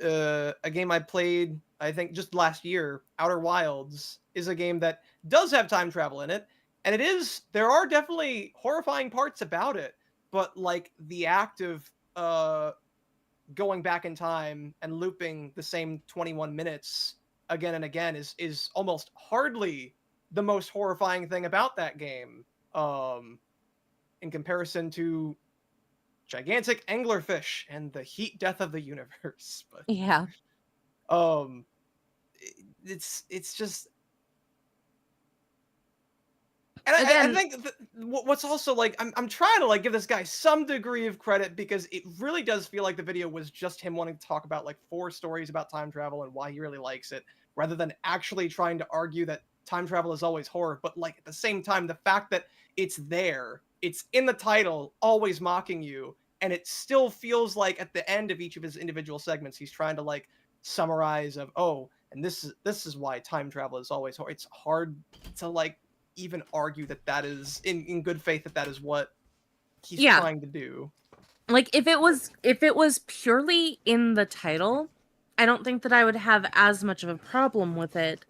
A game I played, I think just last year, Outer Wilds, is a game that does have time travel in it, and there are definitely horrifying parts about it, but like the act of going back in time and looping the same 21 minutes again and again is almost hardly the most horrifying thing about that game, in comparison to gigantic anglerfish and the heat death of the universe. But Yeah. It's just. And I Again, think what's also like, I'm trying to like give this guy some degree of credit because it really does feel like the video was just him wanting to talk about like 4 stories about time travel and why he really likes it, rather than actually trying to argue that time travel is always horror. But like at the same time, the fact that it's there, it's in the title, always mocking you, and it still feels like at the end of each of his individual segments, he's trying to like summarize of, oh, and this is why time travel is always horror. It's hard to like even argue that is in good faith that is what he's trying to do. Like if it was purely in the title, I don't think that I would have as much of a problem with it.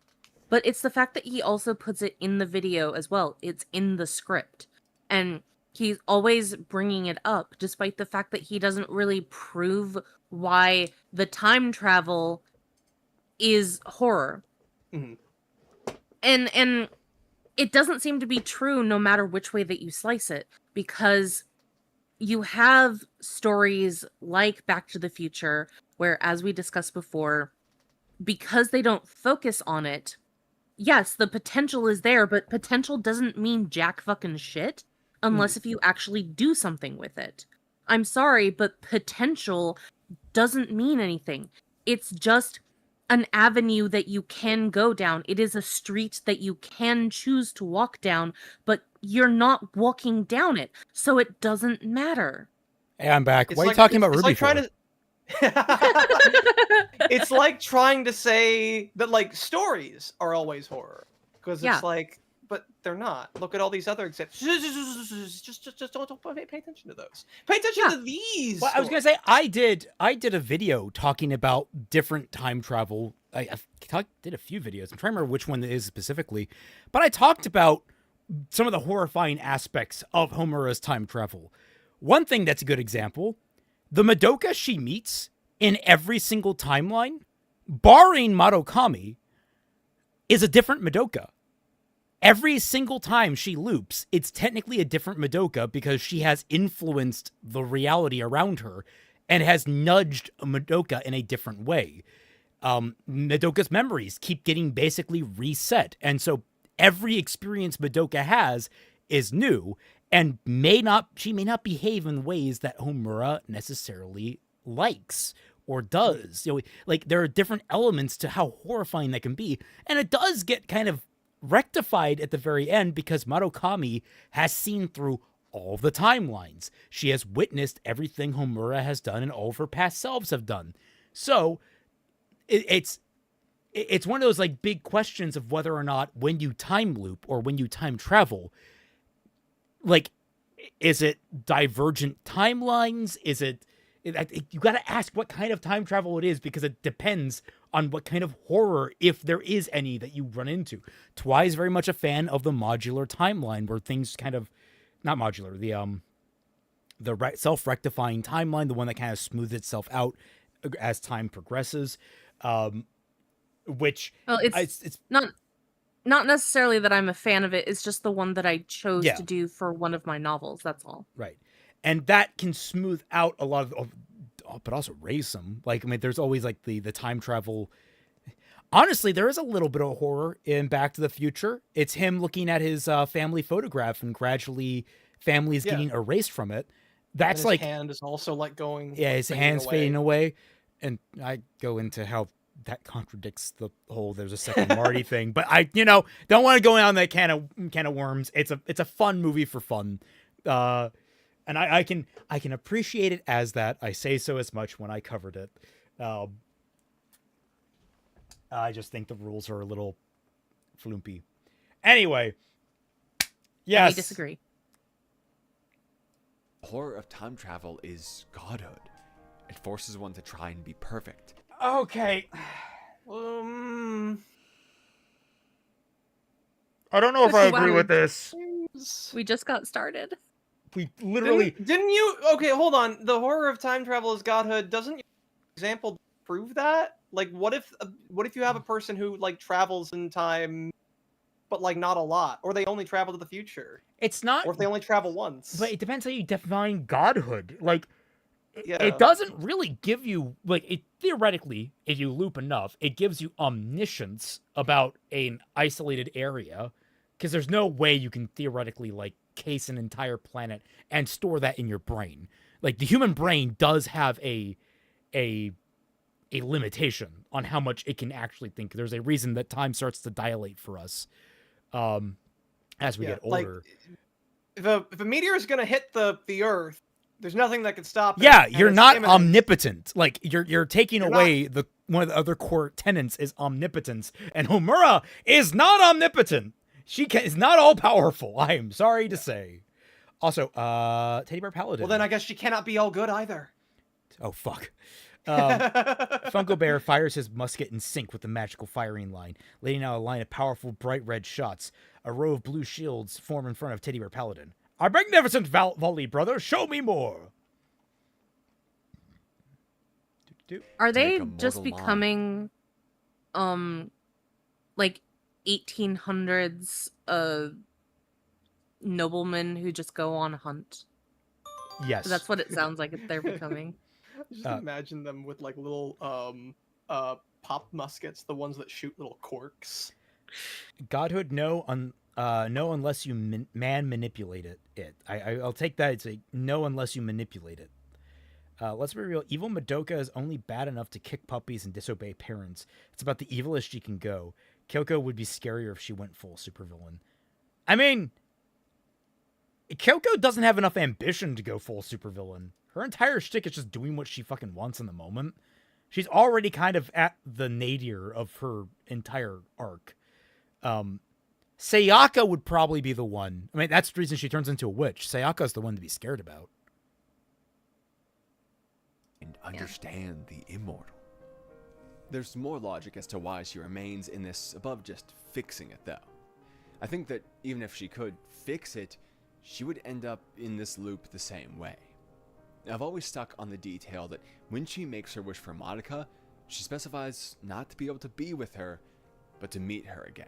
But it's the fact that he also puts it in the video as well. It's in the script. And he's always bringing it up, despite the fact that he doesn't really prove why the time travel is horror. Mm-hmm. And it doesn't seem to be true no matter which way that you slice it, because you have stories like Back to the Future, where, as we discussed before, because they don't focus on it, yes, the potential is there, but potential doesn't mean jack fucking shit unless if you actually do something with it. I'm sorry, but potential doesn't mean anything. It's just an avenue that you can go down. It is a street that you can choose to walk down, but you're not walking down it, so it doesn't matter. Hey, I'm back. Why are you talking about Ruby for? It's like trying to say that like stories are always horror, because it's like, but they're not. Look at all these other examples. Just don't pay attention to those. Pay attention to these. Well, I was gonna say I did a video talking about different time travel. I did a few videos. I'm trying to remember which one it is specifically, but I talked about some of the horrifying aspects of Homura's time travel. One thing that's a good example: the Madoka she meets in every single timeline, barring Marukami, is a different Madoka. Every single time she loops, it's technically a different Madoka because she has influenced the reality around her and has nudged Madoka in a different way. Madoka's memories keep getting basically reset, and so every experience Madoka has is new, and she may not behave in ways that Homura necessarily likes or does. You know, like there are different elements to how horrifying that can be, and it does get kind of rectified at the very end because Marukami has seen through all the timelines. She has witnessed everything Homura has done and all of her past selves have done. So it's one of those like big questions of whether or not when you time loop or when you time travel, like, is it divergent timelines? Is it you got to ask what kind of time travel it is, because it depends on what kind of horror, if there is any, that you run into. Twi is very much a fan of the modular timeline, where things kind of, not modular, the self-rectifying timeline, the one that kind of smooths itself out as time progresses. Which, well, it's not necessarily that I'm a fan of it. It's just the one that I chose to do for one of my novels. That's all. Right. And that can smooth out a lot of, but also raise some. Like, I mean, there's always like the time travel. Honestly, there is a little bit of horror in Back to the Future. It's him looking at his family photograph, and gradually family is getting erased from it. That's and his like hand is also like going. Yeah, his hand's fading away. And I go into how that contradicts the whole there's a second Marty thing. But I, don't want to go down that can of worms. It's a fun movie for fun. And I can appreciate it as that. I say so as much when I covered it. I just think the rules are a little flumpy. Anyway, yes. I disagree. Horror of time travel is godhood. It forces one to try and be perfect. Okay. I don't know if I agree with this. We just got started. We literally didn't you? Okay, hold on. The horror of time travel is godhood. Doesn't your example prove that? Like, what if you have a person who like travels in time but like not a lot, or they only travel to the future, It's not, or if they only travel once. but it depends how you define godhood. Like, Yeah. it doesn't really give you, like, it theoretically, if you loop enough, it gives you omniscience about an isolated area, because there's no way you can theoretically, like, case an entire planet and store that in your brain. Like, the human brain does have a limitation on how much it can actually think. There's a reason that time starts to dilate for us as we get older. Like, if a meteor is gonna hit the Earth, there's nothing that can stop it. Yeah, and you're it's not imminent. omnipotent. Like, you're taking You're away one of the other core tenets is omnipotence, and Homura is not omnipotent. She is not all powerful. I am sorry to say. Also, Teddy Bear Paladin. Well, then I guess she cannot be all good either. Oh fuck. Funko Bear fires his musket in sync with the magical firing line, letting out a line of powerful bright red shots. A row of blue shields form in front of Teddy Bear Paladin. A magnificent volley, brother. Show me more. Are they Make a just mortal line. becoming, like 1800s noblemen who just go on a hunt? Yes. That's what it sounds like they're becoming. Just imagine them with like little pop muskets, the ones that shoot little corks. Godhood, no, no unless you man manipulate it. I'll take that. It's a no unless you manipulate it. Let's be real. Evil Madoka is only bad enough to kick puppies and disobey parents. It's about the evilest she can go. Kyoko would be scarier if she went full supervillain. I mean, Kyoko doesn't have enough ambition to go full supervillain. Her entire shtick is just doing what she fucking wants in the moment. She's already kind of at the nadir of her entire arc. Sayaka would probably be the one. I mean, that's the reason she turns into a witch. Sayaka's the one to be scared about. And understand the immortal. There's more logic as to why she remains in this above just fixing it, though. I think that even if she could fix it, she would end up in this loop the same way. I've always stuck on the detail that when she makes her wish for Madoka, she specifies not to be able to be with her, but to meet her again.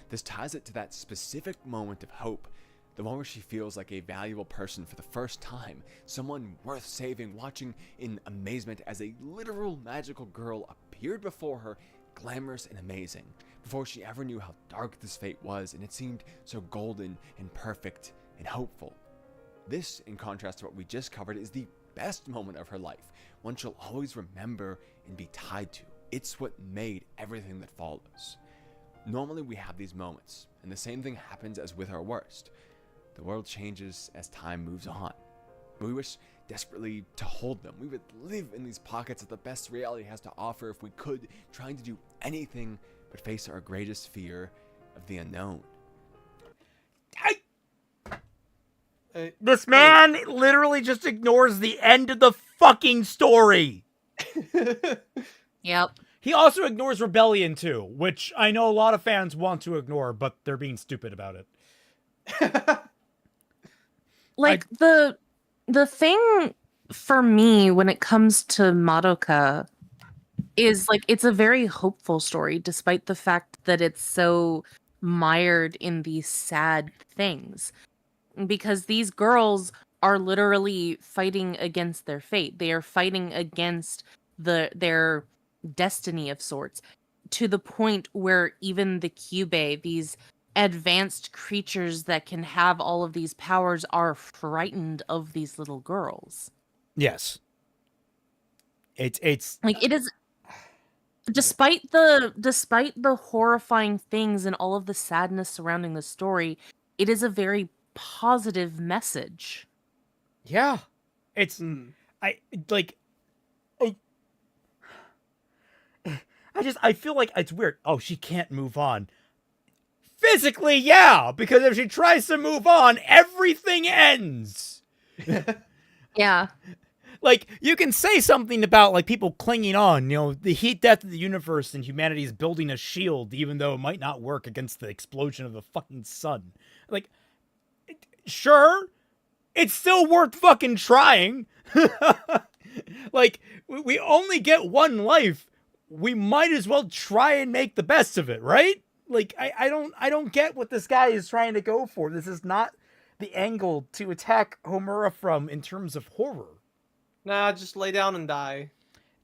This ties it to that specific moment of hope, the one where she feels like a valuable person for the first time, someone worth saving, watching in amazement as a literal magical girl appeared before her, glamorous and amazing, before she ever knew how dark this fate was, and it seemed so golden and perfect and hopeful. This, in contrast to what we just covered, is the best moment of her life, one she'll always remember and be tied to. It's what made everything that follows. Normally we have these moments, and the same thing happens as with our worst. The world changes as time moves on. We wish desperately to hold them. We would live in these pockets that the best reality has to offer if we could, trying to do anything but face our greatest fear of the unknown. This man literally just ignores the end of the fucking story. Yep. He also ignores Rebellion too, which I know a lot of fans want to ignore, but they're being stupid about it. Like the thing for me when it comes to Madoka is like it's a very hopeful story despite the fact that it's so mired in these sad things. Because these girls are literally fighting against their fate. They are fighting against their destiny of sorts, to the point where even the Kyubey, these advanced creatures that can have all of these powers, are frightened of these little girls. Yes. It's like it is, despite the horrifying things and all of the sadness surrounding the story, it is a very positive message. yeah. It's I feel like it's weird. Oh, she can't move on. Physically, yeah, because if she tries to move on, everything ends. Yeah. Like, you can say something about, like, people clinging on, you know, the heat death of the universe and humanity's building a shield, even though it might not work against the explosion of the fucking sun. Like, sure, it's still worth fucking trying. Like, we only get one life. We might as well try and make the best of it, right? Like, I don't get what this guy is trying to go for. This is not the angle to attack Homura from in terms of horror. Nah, just lay down and die.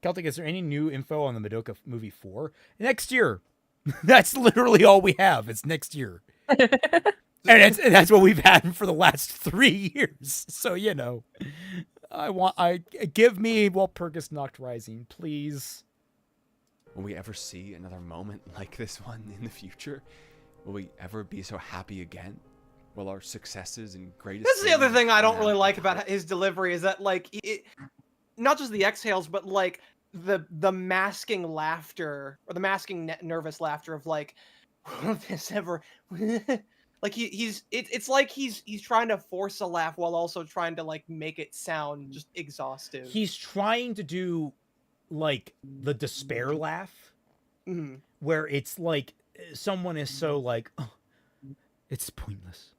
Celtic, is there any new info on the Madoka movie 4? Next year. That's literally all we have. It's next year. And that's what we've had for the last 3 years. So, you know, give me Walpurgis Nacht Rising, please. Will we ever see another moment like this one in the future? Will we ever be so happy again? Will our successes and greatest... This is the other thing I don't really like happen? about his delivery is that, like, not just the exhales, but, like, the masking laughter, or the masking nervous laughter of, like, will this ever... Like, it's like he's trying to force a laugh while also trying to, like, make it sound just exhaustive. He's trying to do, like, the despair laugh, where it's like someone is so like, oh, it's pointless.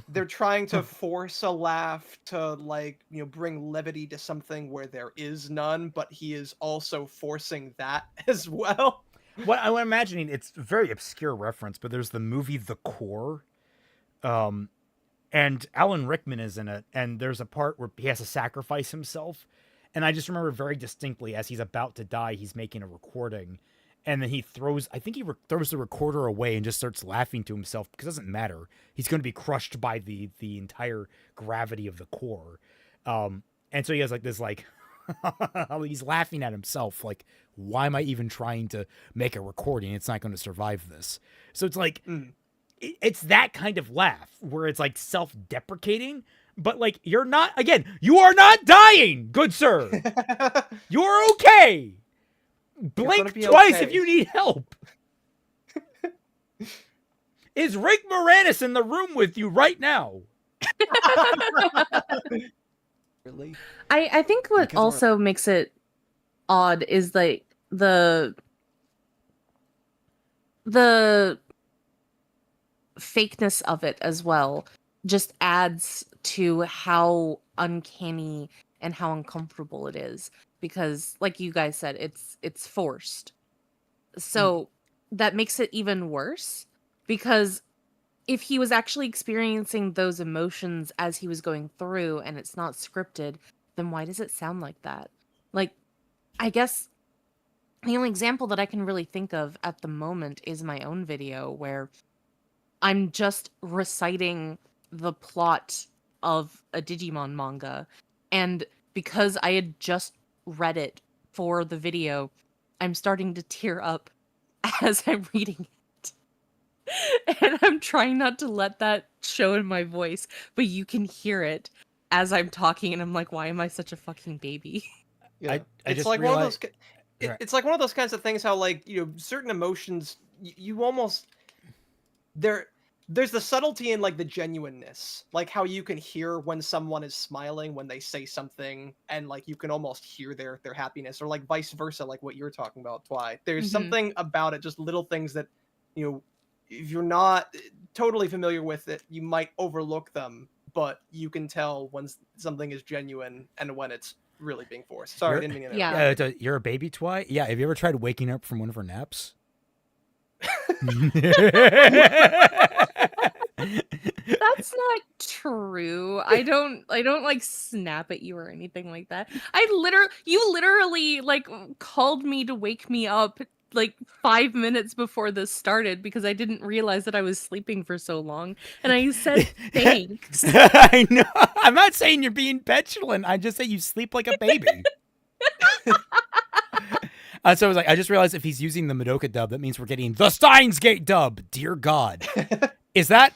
They're trying to force a laugh to, like, you know, bring levity to something where there is none, but he is also forcing that as well. What I'm imagining, it's a very obscure reference, but there's the movie The Core, and Alan Rickman is in it, and there's a part where he has to sacrifice himself, and I just remember very distinctly as he's about to die, he's making a recording, and then he throws, I think he throws the recorder away and just starts laughing to himself because it doesn't matter. He's going to be crushed by the entire gravity of the core. And so he has like this, like, he's laughing at himself. Like, why am I even trying to make a recording? It's not going to survive this. So it's like, it's that kind of laugh where it's like self-deprecating, but like, you are not dying, good sir. You're okay. Blink twice if you need help. Is Rick Moranis in the room with you right now? Really? I think what Because also makes it odd is like the fakeness of it as well just adds to how uncanny and how uncomfortable it is, because like you guys said, it's forced. So that makes it even worse, because if he was actually experiencing those emotions as he was going through and it's not scripted, then why does it sound like that? Like, I guess the only example that I can really think of at the moment is my own video where I'm just reciting the plot of a Digimon manga, and because I had just read it for the video, I'm starting to tear up as I'm reading it. And I'm trying not to let that show in my voice, but you can hear it as I'm talking, and I'm like, why am I such a fucking baby? Yeah. I It's just like one of those. Right. It's like one of those kinds of things. How, like, you know, certain emotions, you almost there's the subtlety in, like, the genuineness, like how you can hear when someone is smiling when they say something, and like you can almost hear their happiness, or like vice versa, like what you're talking about, Twy. There's something about it, just little things that, you know, if you're not totally familiar with it, you might overlook them, but you can tell when something is genuine and when it's really being forced. Sorry, I didn't mean to interrupt. Yeah. You're a baby, Twy? Yeah, have you ever tried waking up from one of her naps? That's not true. I don't like snap at you or anything like that. You literally like called me to wake me up like 5 minutes before this started because I didn't realize that I was sleeping for so long, and I said thanks. I know. I'm not saying you're being petulant. I just say you sleep like a baby. So I was like, I just realized if he's using the Madoka dub, that means we're getting the Steins Gate dub. Dear God. Is that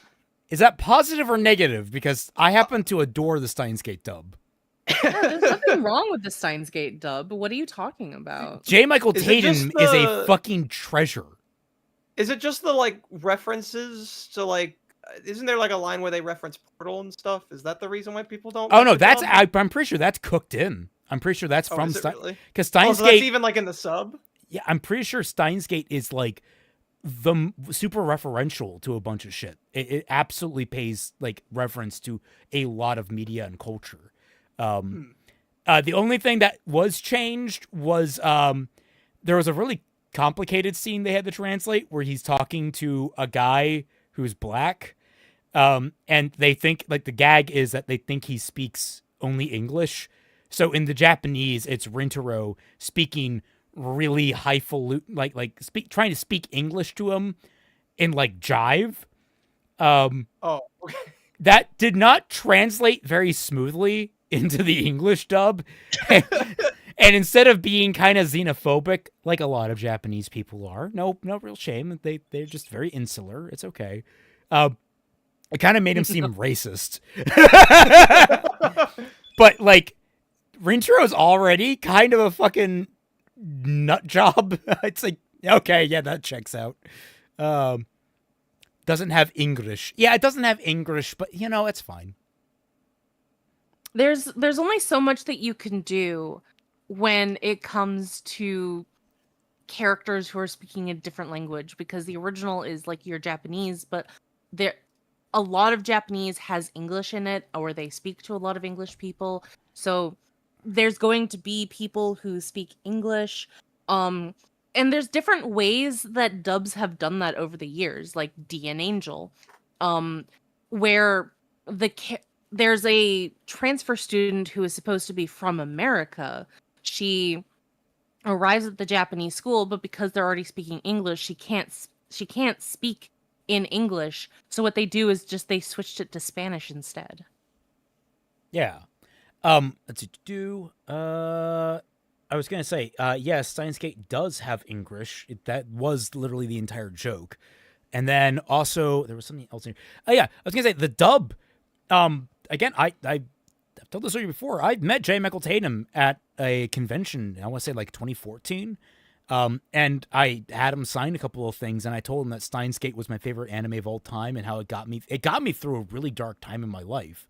positive or negative? Because I happen to adore the Steins Gate dub. Yeah, there's nothing wrong with the Steins Gate dub. What are you talking about? J. Michael Is it Tatum just is a the- fucking treasure. Is it just the, like, references to, like, isn't there like a line where they reference Portal and stuff? Is that the reason why people don't? Oh like no, the that's dub? I'm pretty sure that's cooked in. I'm pretty sure that's Oh, from is it really? because Oh, Steins so that's Gate. even like in the sub. Yeah, I'm pretty sure Steins Gate is like the super referential to a bunch of shit. It absolutely pays like reference to a lot of media and culture. The only thing that was changed was there was a really complicated scene they had to translate where he's talking to a guy who's black. And they think, like, the gag is that they think he speaks only English. So in the Japanese, it's Rintaro speaking really highfalutin, trying to speak English to him in like jive. Oh, okay. That did not translate very smoothly into the English dub. And instead of being kind of xenophobic, like a lot of Japanese people are, no real shame. They're just very insular. It's okay. It kind of made him seem racist. But like, Rintaro's already kind of a fucking nut job. It's like, okay, yeah, that checks out. Doesn't have English. Yeah, it doesn't have English, but you know, it's fine. There's only so much that you can do when it comes to characters who are speaking a different language, because the original is like your Japanese, but a lot of Japanese has English in it, or they speak to a lot of English people. So there's going to be people who speak English. And there's different ways that dubs have done that over the years, like D and Angel, where there's a transfer student who is supposed to be from America. She arrives at the Japanese school, but because they're already speaking English, she can't speak in English. So what they do is just they switched it to Spanish instead. Yeah. Let's do. I was gonna say, yes, Steins Gate does have English. That was literally the entire joke. And then also there was something else. Oh yeah, I was gonna say the dub. Again, I've told this story before. I met J. Michael Tatum at a convention. I want to say like 2014. And I had him sign a couple of things, and I told him that Steins Gate was my favorite anime of all time, and how it got me through a really dark time in my life.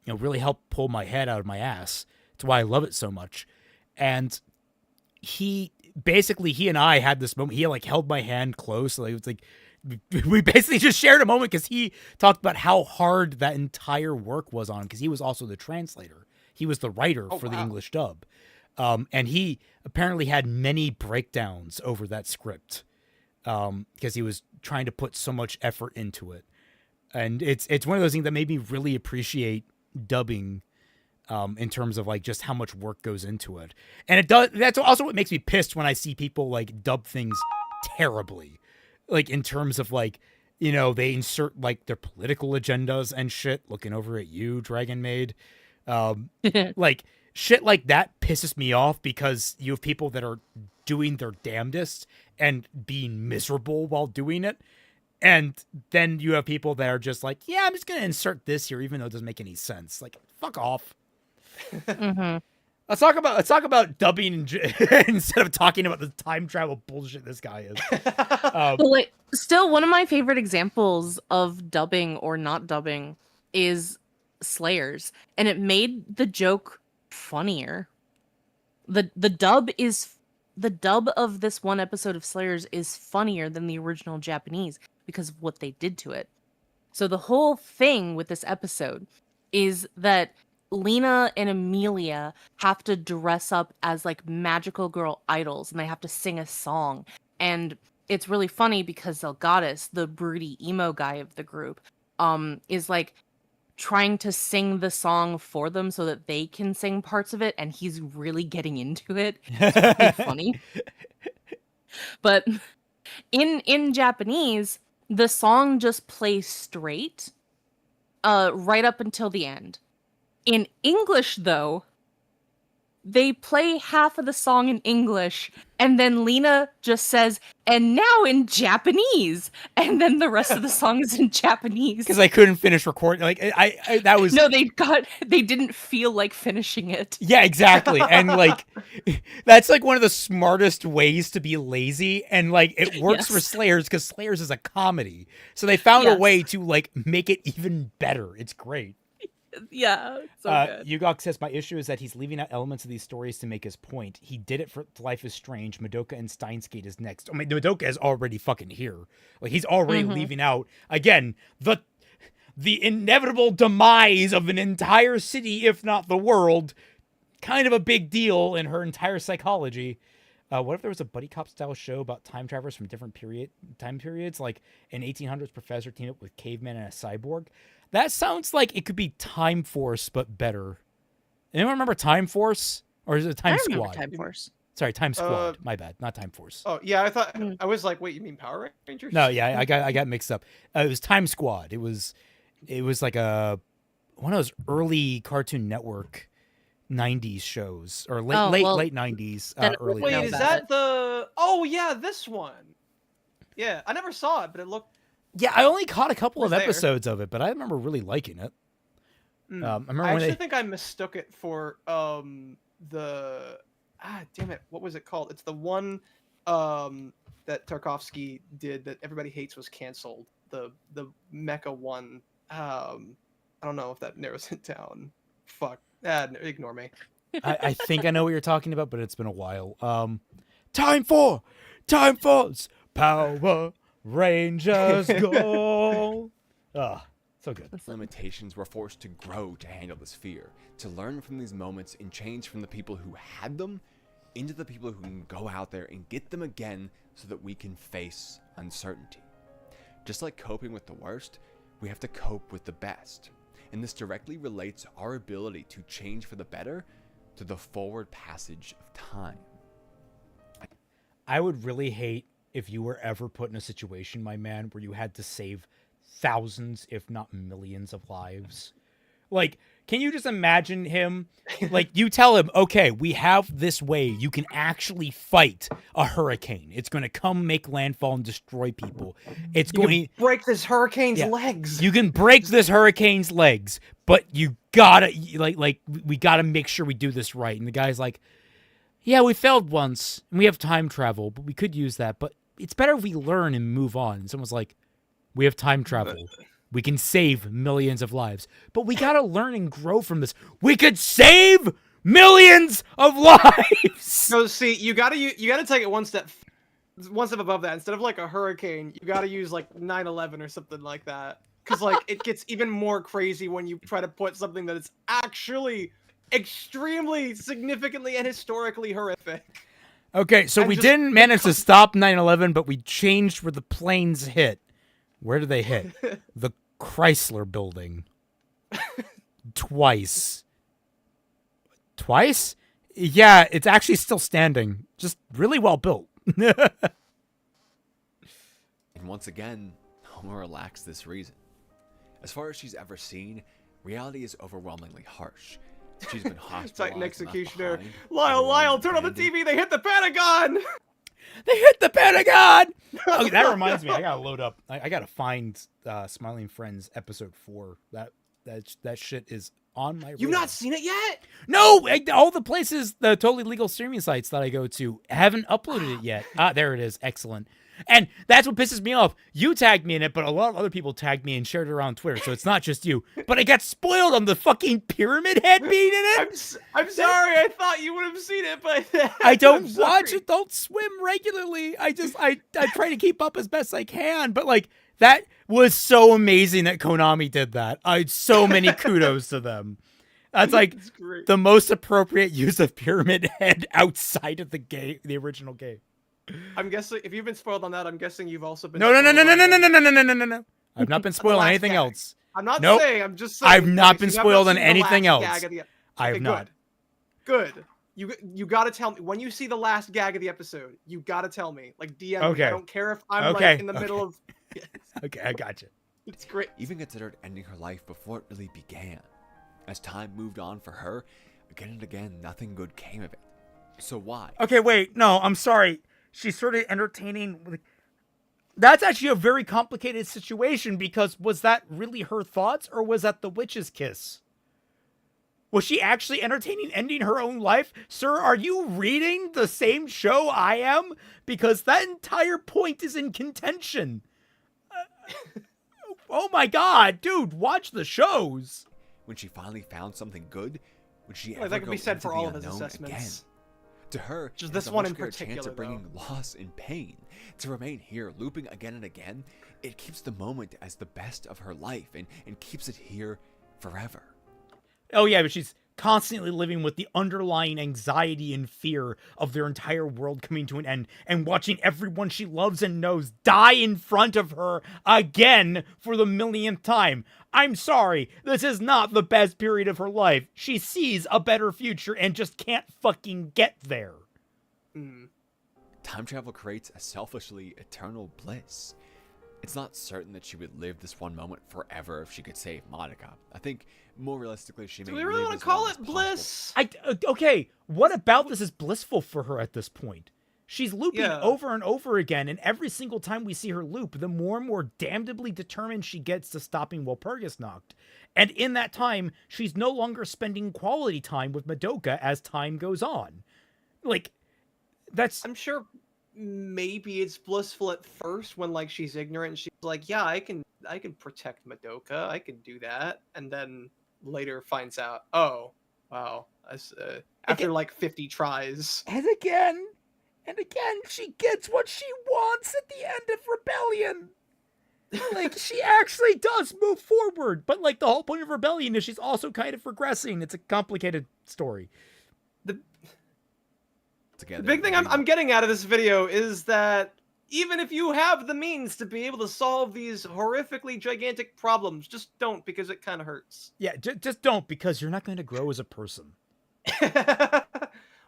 Really helped pull my head out of my ass. It's why I love it so much. And he and I had this moment. He like held my hand close. Like, it was like, we basically just shared a moment, because he talked about how hard that entire work was on him, because he was also the translator. He was the writer for the English dub. And he apparently had many breakdowns over that script, because he was trying to put so much effort into it. And it's one of those things that made me really appreciate dubbing, in terms of like just how much work goes into it. And it does. That's also what makes me pissed when I see people like dub things terribly, like in terms of like, they insert like their political agendas and shit. Looking over at you, Dragon Maid, like. Shit like that pisses me off, because you have people that are doing their damnedest and being miserable while doing it. And then you have people that are just like, yeah, I'm just going to insert this here, even though it doesn't make any sense. Like, fuck off. Mm-hmm. Let's talk about dubbing instead of talking about the time travel bullshit this guy is. Well, still, one of my favorite examples of dubbing or not dubbing is Slayers. And it made the joke funnier. The dub of this one episode of Slayers is funnier than the original Japanese, because of what they did to it. So the whole thing with this episode is that Lena and Amelia have to dress up as like magical girl idols, and they have to sing a song. And it's really funny because Zelgadis, the broody emo guy of the group, is like trying to sing the song for them so that they can sing parts of it, and he's really getting into it. It's really funny. But in Japanese, the song just plays straight right up until the end. In English, though, they play half of the song in English, and then Lena just says, "and now in Japanese," and then the rest of the song is in Japanese. Because I couldn't finish recording. Like, I that was... No, they didn't feel like finishing it. Yeah, exactly. And like, that's like one of the smartest ways to be lazy, and like it works for Slayers, because Slayers is a comedy, so they found a way to like make it even better. It's great. Yeah, so good. Yugok says, my issue is that he's leaving out elements of these stories to make his point. He did it for Life is Strange. Madoka and Steins Gate is next. I mean, Madoka is already fucking here. Like, he's already leaving out, again, the inevitable demise of an entire city, if not the world. Kind of a big deal in her entire psychology. What if there was a buddy cop style show about time travelers from different time periods, like an 1800s professor teamed up with caveman and a cyborg? That sounds like it could be Time Force, but better. Anyone remember Time Force? Or is it Time I Squad? remember Time Force. Sorry, Time Squad. My bad, not Time Force. Oh yeah, I thought I was like, wait, you mean Power Rangers? No, yeah, I got mixed up. It was Time Squad. It was like one of those early Cartoon Network 90s shows, or late 90s, early. Wait, 90s. is that the? Oh yeah, this one. Yeah, I never saw it, but it looked. Yeah, I only caught a couple of there. episodes of it, but I remember really liking it. I remember I when actually they... think I mistook it for the damn it, what was it called? It's the one that Tarkovsky did that everybody hates was canceled. The mecha one. I don't know if that narrows it down. Fuck. Ignore me. I think I know what you're talking about, but it's been a while. Time Force, Power Rangers go. So good. Limitations were forced to grow to handle this fear, to learn from these moments and change from the people who had them into the people who can go out there and get them again so that we can face uncertainty. Just like coping with the worst, we have to cope with the best. And this directly relates our ability to change for the better to the forward passage of time. I would really hate if you were ever put in a situation, my man, where you had to save thousands, if not millions of lives. Like, can you just imagine him? Like, you tell him, okay, we have this way. You can actually fight a hurricane. It's going to come make landfall and destroy people. It's going to break this hurricane's legs. You can break this hurricane's legs, but you gotta, like, we gotta make sure we do this right. And the guy's like, yeah, we failed once, and we have time travel, but we could use that. But it's better if we learn and move on. And someone's like, we have time travel. We can save millions of lives, but we gotta learn and grow from this. We could save millions of lives. No, see, you gotta take it one step above that. Instead of like a hurricane, you gotta use like 9/11 or something like that. Because like it gets even more crazy when you try to put something that is actually extremely significantly and historically horrific. Okay, so we didn't manage to stop 9/11, but we changed where the planes hit. Where did they hit? The Chrysler building. Twice? Yeah, it's actually still standing. Just really well built. And once again, Homer lacks this reason. As far as she's ever seen, reality is overwhelmingly harsh. She's been hospitalized. Titan executioner. Lyle, turn on the TV. They hit the Pentagon. They hit the Pentagon! Okay, that reminds me. I gotta load up. I gotta find Smiling Friends episode 4. That shit is on my radar. You've not seen it yet? No! All the places, the totally legal streaming sites that I go to, haven't uploaded it yet. There it is. Excellent. And that's what pisses me off. You tagged me in it, but a lot of other people tagged me and shared it around Twitter, so it's not just you. But I got spoiled on the fucking pyramid head being in it. I'm sorry. I thought you would have seen it, but I don't watch it. Don't swim regularly. I try to keep up as best I can. But like, that was so amazing that Konami did that. So many kudos to them. That's like the most appropriate use of pyramid head outside of the game, the original game. I'm guessing if you've been spoiled on that, I'm guessing you've also been. No. I've not been spoiled on anything else. I'm not Nope. saying. I'm just saying. I've not been spoiled on anything else. I have Okay, not. Good. You gotta tell me when you see the last gag of the episode. You gotta tell me. Like DM me. Okay. I don't care if I'm like in the middle of. Okay, I got you. It's great. Even considered ending her life before it really began. As time moved on for her, again and again, nothing good came of it. So why? Okay, wait. No, I'm sorry. She's sort of entertaining. That's actually a very complicated situation because was that really her thoughts or was that the witch's kiss? Was she actually entertaining ending her own life? Sir, are you reading the same show I am? Because that entire point is in contention. Oh my god, dude, watch the shows. When she finally found something good, would she Well, ever that could go be said into for the all of his unknown assessments. again? To her, Just it this has a one much in greater chance particular, of bringing loss and pain. To remain here, looping again and again, it keeps the moment as the best of her life and keeps it here forever. Oh yeah, but she's constantly living with the underlying anxiety and fear of their entire world coming to an end and watching everyone she loves and knows die in front of her again for the millionth time. I'm sorry, this is not the best period of her life. She sees a better future and just can't fucking get there. Time travel creates a selfishly eternal bliss. It's not certain that she would live this one moment forever if she could save Monica. I think, more realistically, she may Do we really live want as to call long it as bliss? Okay, what about this is blissful for her at this point? She's looping Yeah. over and over again, and every single time we see her loop, the more and more damnably determined she gets to stopping Walpurgis Nacht. And in that time, she's no longer spending quality time with Madoka as time goes on. Like, that's... I'm sure maybe it's blissful at first when like she's ignorant and she's like, yeah, I can protect Madoka, I can do that, and then later finds out, oh wow, after like 50 tries. And again, she gets what she wants at the end of Rebellion. Like, she actually does move forward, but like the whole point of Rebellion is she's also kind of regressing. It's a complicated story. The together. big thing I'm getting out of this video is that even if you have the means to be able to solve these horrifically gigantic problems, just don't, because it kind of hurts. Yeah, just don't, because you're not going to grow as a person.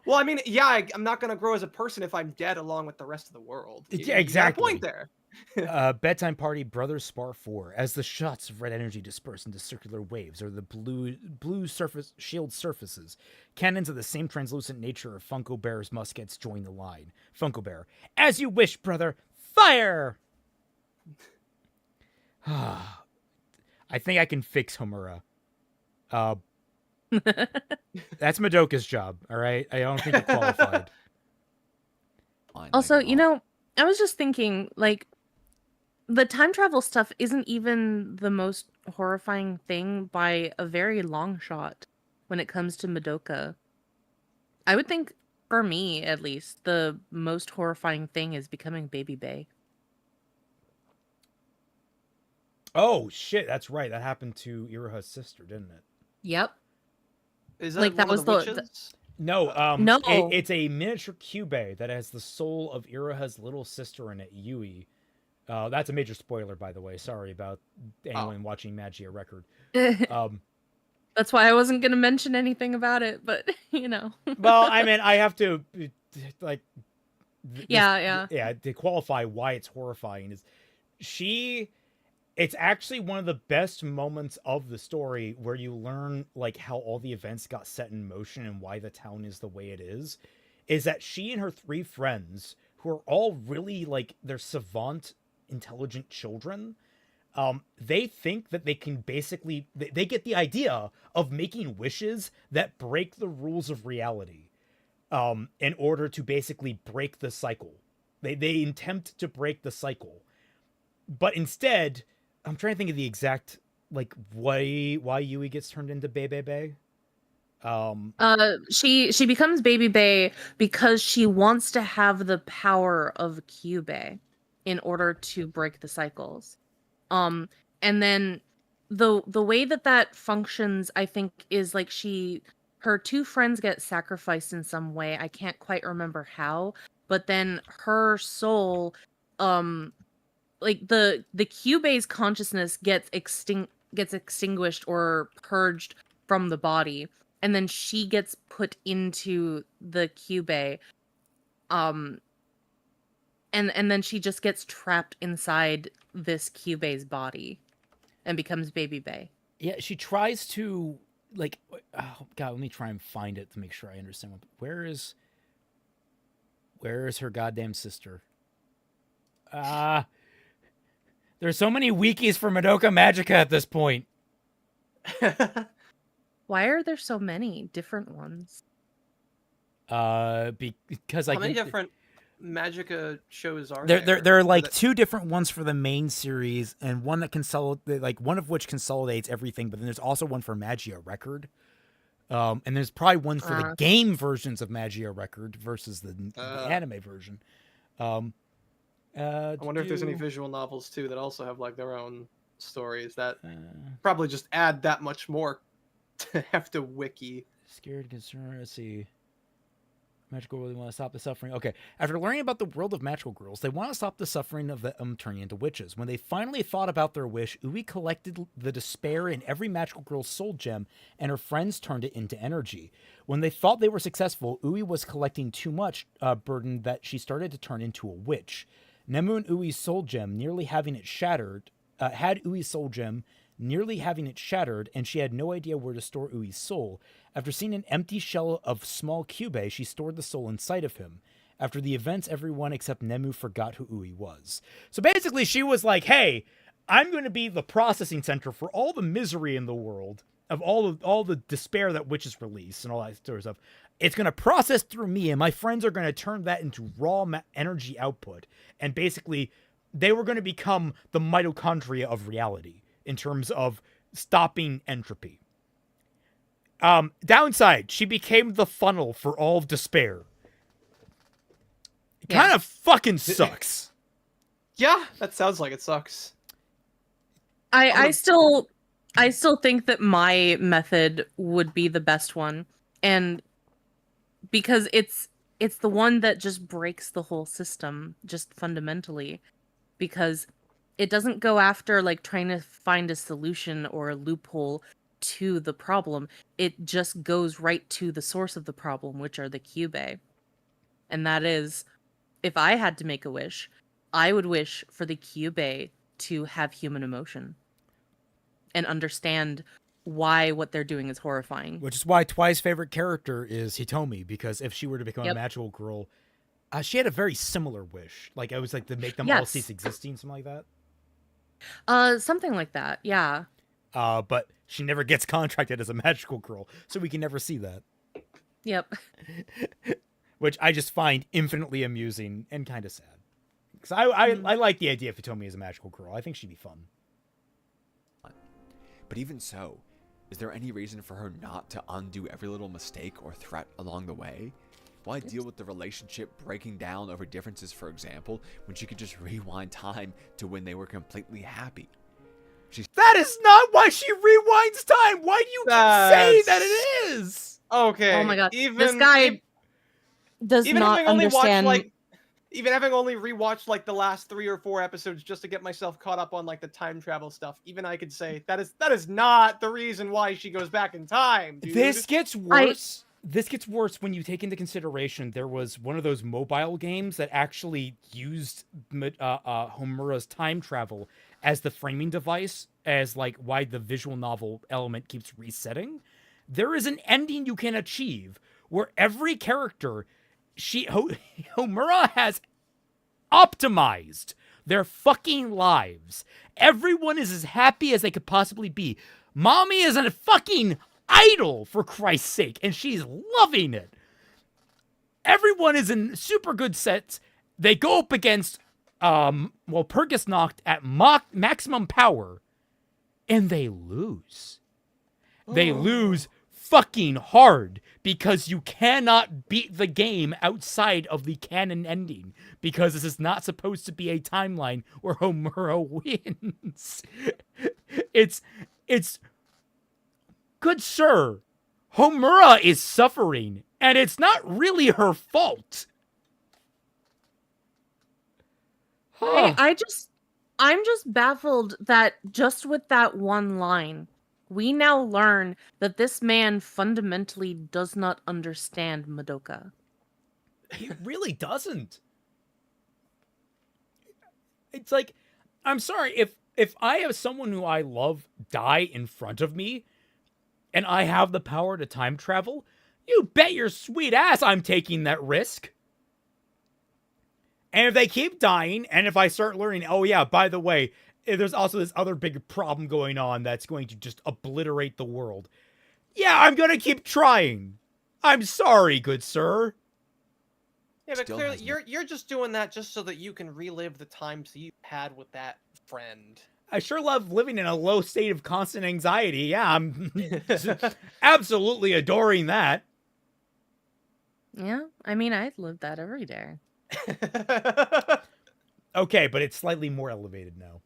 Well, I mean, yeah, I'm not going to grow as a person if I'm dead along with the rest of the world. Yeah, exactly. You got a point there. Bedtime Party Brothers Spar 4. As the shots of red energy disperse into circular waves or the blue surface shield surfaces, cannons of the same translucent nature of Funko Bear's muskets join the line. Funko Bear, as you wish, brother. Fire! I think I can fix Homura. That's Madoka's job, all right? I don't think you're qualified. Also, you know, I was just thinking, like, the time travel stuff isn't even the most horrifying thing by a very long shot when it comes to Madoka. I would think, for me at least, the most horrifying thing is becoming Baby Bae. Oh, shit, that's right. That happened to Iruha's sister, didn't it? Yep. Is that Like, that one was of the the- witches? No, No. it's a miniature cube that has the soul of Iruha's little sister in it, Yui. That's a major spoiler, by the way. Sorry about anyone watching Magia Record. That's why I wasn't going to mention anything about it, but, you know. Well, I mean, I have to, like... Yeah. To qualify why it's horrifying is it's actually one of the best moments of the story where you learn like how all the events got set in motion and why the town is the way it is that she and her three friends, who are all really like they're savant, intelligent children, they think that they can basically they get the idea of making wishes that break the rules of reality in order to basically break the cycle. They attempt to break the cycle, but instead, I'm trying to think of the exact like why Yui gets turned into Bebe. She becomes Baby Bae because she wants to have the power of Kyubey in order to break the cycles. And then the way that functions, I think, is like her two friends get sacrificed in some way. I can't quite remember how, but then her soul, like the Kyubey's consciousness gets extinguished or purged from the body, and then she gets put into the Kyubey, and then she just gets trapped inside this Kyubey's body and becomes Baby Bae. Yeah, she tries to like, oh god, let me try and find it to make sure I understand where is her goddamn sister? There's so many wikis for Madoka Magica at this point. Why are there so many different ones? Because How many different Magica shows are there are like two different ones for the main series, and one that one of which consolidates everything, but then there's also one for Magia Record. And there's probably one for the game versions of Magia Record versus the anime version. I wonder if there's any visual novels too that also have like their own stories that probably just add that much more to have to wiki. Scared, concerned. Let's see. Magical really want to stop the suffering. Okay. After learning about the world of magical girls, they want to stop the suffering of them turning into witches. When they finally thought about their wish, Ui collected the despair in every magical girl's soul gem, and her friends turned it into energy. When they thought they were successful, Ui was collecting too much burden that she started to turn into a witch. Nemu and Ui's soul gem nearly having it shattered, had Ui's soul gem nearly having it shattered, and she had no idea where to store Ui's soul. After seeing an empty shell of small Cube, she stored the soul inside of him. After the events, everyone except Nemu forgot who Ui was. So basically, she was like, hey, I'm going to be the processing center for all the misery in the world, of all the despair that witches release and all that sort of stuff. It's going to process through me, and my friends are going to turn that into raw energy output. And basically, they were going to become the mitochondria of reality in terms of stopping entropy. Downside, she became the funnel for all of despair. It kind of fucking sucks. Yeah, that sounds like it sucks. I still think that my method would be the best one, and because it's the one that just breaks the whole system just fundamentally, because it doesn't go after like trying to find a solution or a loophole to the problem. It just goes right to the source of the problem, which are the Cube. And that is, if I had to make a wish, I would wish for the Cube to have human emotion and understand why what they're doing is horrifying. Which is why Twi's favorite character is Hitomi, because if she were to become a magical girl, she had a very similar wish. Like, it was like to make them all cease existing, something like that. Something like that, yeah. But she never gets contracted as a magical girl, so we can never see that. Yep. Which I just find infinitely amusing and kind of sad. Because I like the idea of Hitomi as a magical girl. I think she'd be fun. But even so, is there any reason for her not to undo every little mistake or threat along the way? Why deal with the relationship breaking down over differences, for example, when she could just rewind time to when they were completely happy? That is not why she rewinds time! Why do you keep saying that it is? Okay. Oh my god, this guy does not understand... Even having only rewatched like the last 3 or 4 episodes just to get myself caught up on like the time travel stuff, even I could say that is not the reason why she goes back in time, dude. This gets worse. This gets worse when you take into consideration there was one of those mobile games that actually used Homura's time travel as the framing device, as like why the visual novel element keeps resetting. There is an ending you can achieve where every character Homura has optimized their fucking lives. Everyone is as happy as they could possibly be. Mommy is a fucking idol, for Christ's sake, and she's loving it. Everyone is in super good sets. They go up against Perkusnocht at maximum power, and they lose. They lose fucking hard, because you cannot beat the game outside of the canon ending, because this is not supposed to be a timeline where Homura wins. It's good sir, Homura is suffering, and it's not really her fault. I'm just baffled that just with that one line, we now learn that this man fundamentally does not understand Madoka. He really doesn't. It's like, I'm sorry, if I have someone who I love die in front of me, and I have the power to time travel, you bet your sweet ass I'm taking that risk. And if they keep dying, and if I start learning, oh yeah, by the way, there's also this other big problem going on that's going to just obliterate the world. Yeah, I'm going to keep trying. I'm sorry, good sir. Yeah, but clearly you're just doing that just so that you can relive the times you had with that friend. I sure love living in a low state of constant anxiety. Yeah, I'm absolutely adoring that. Yeah, I mean, I'd live that every day. Okay, but it's slightly more elevated now.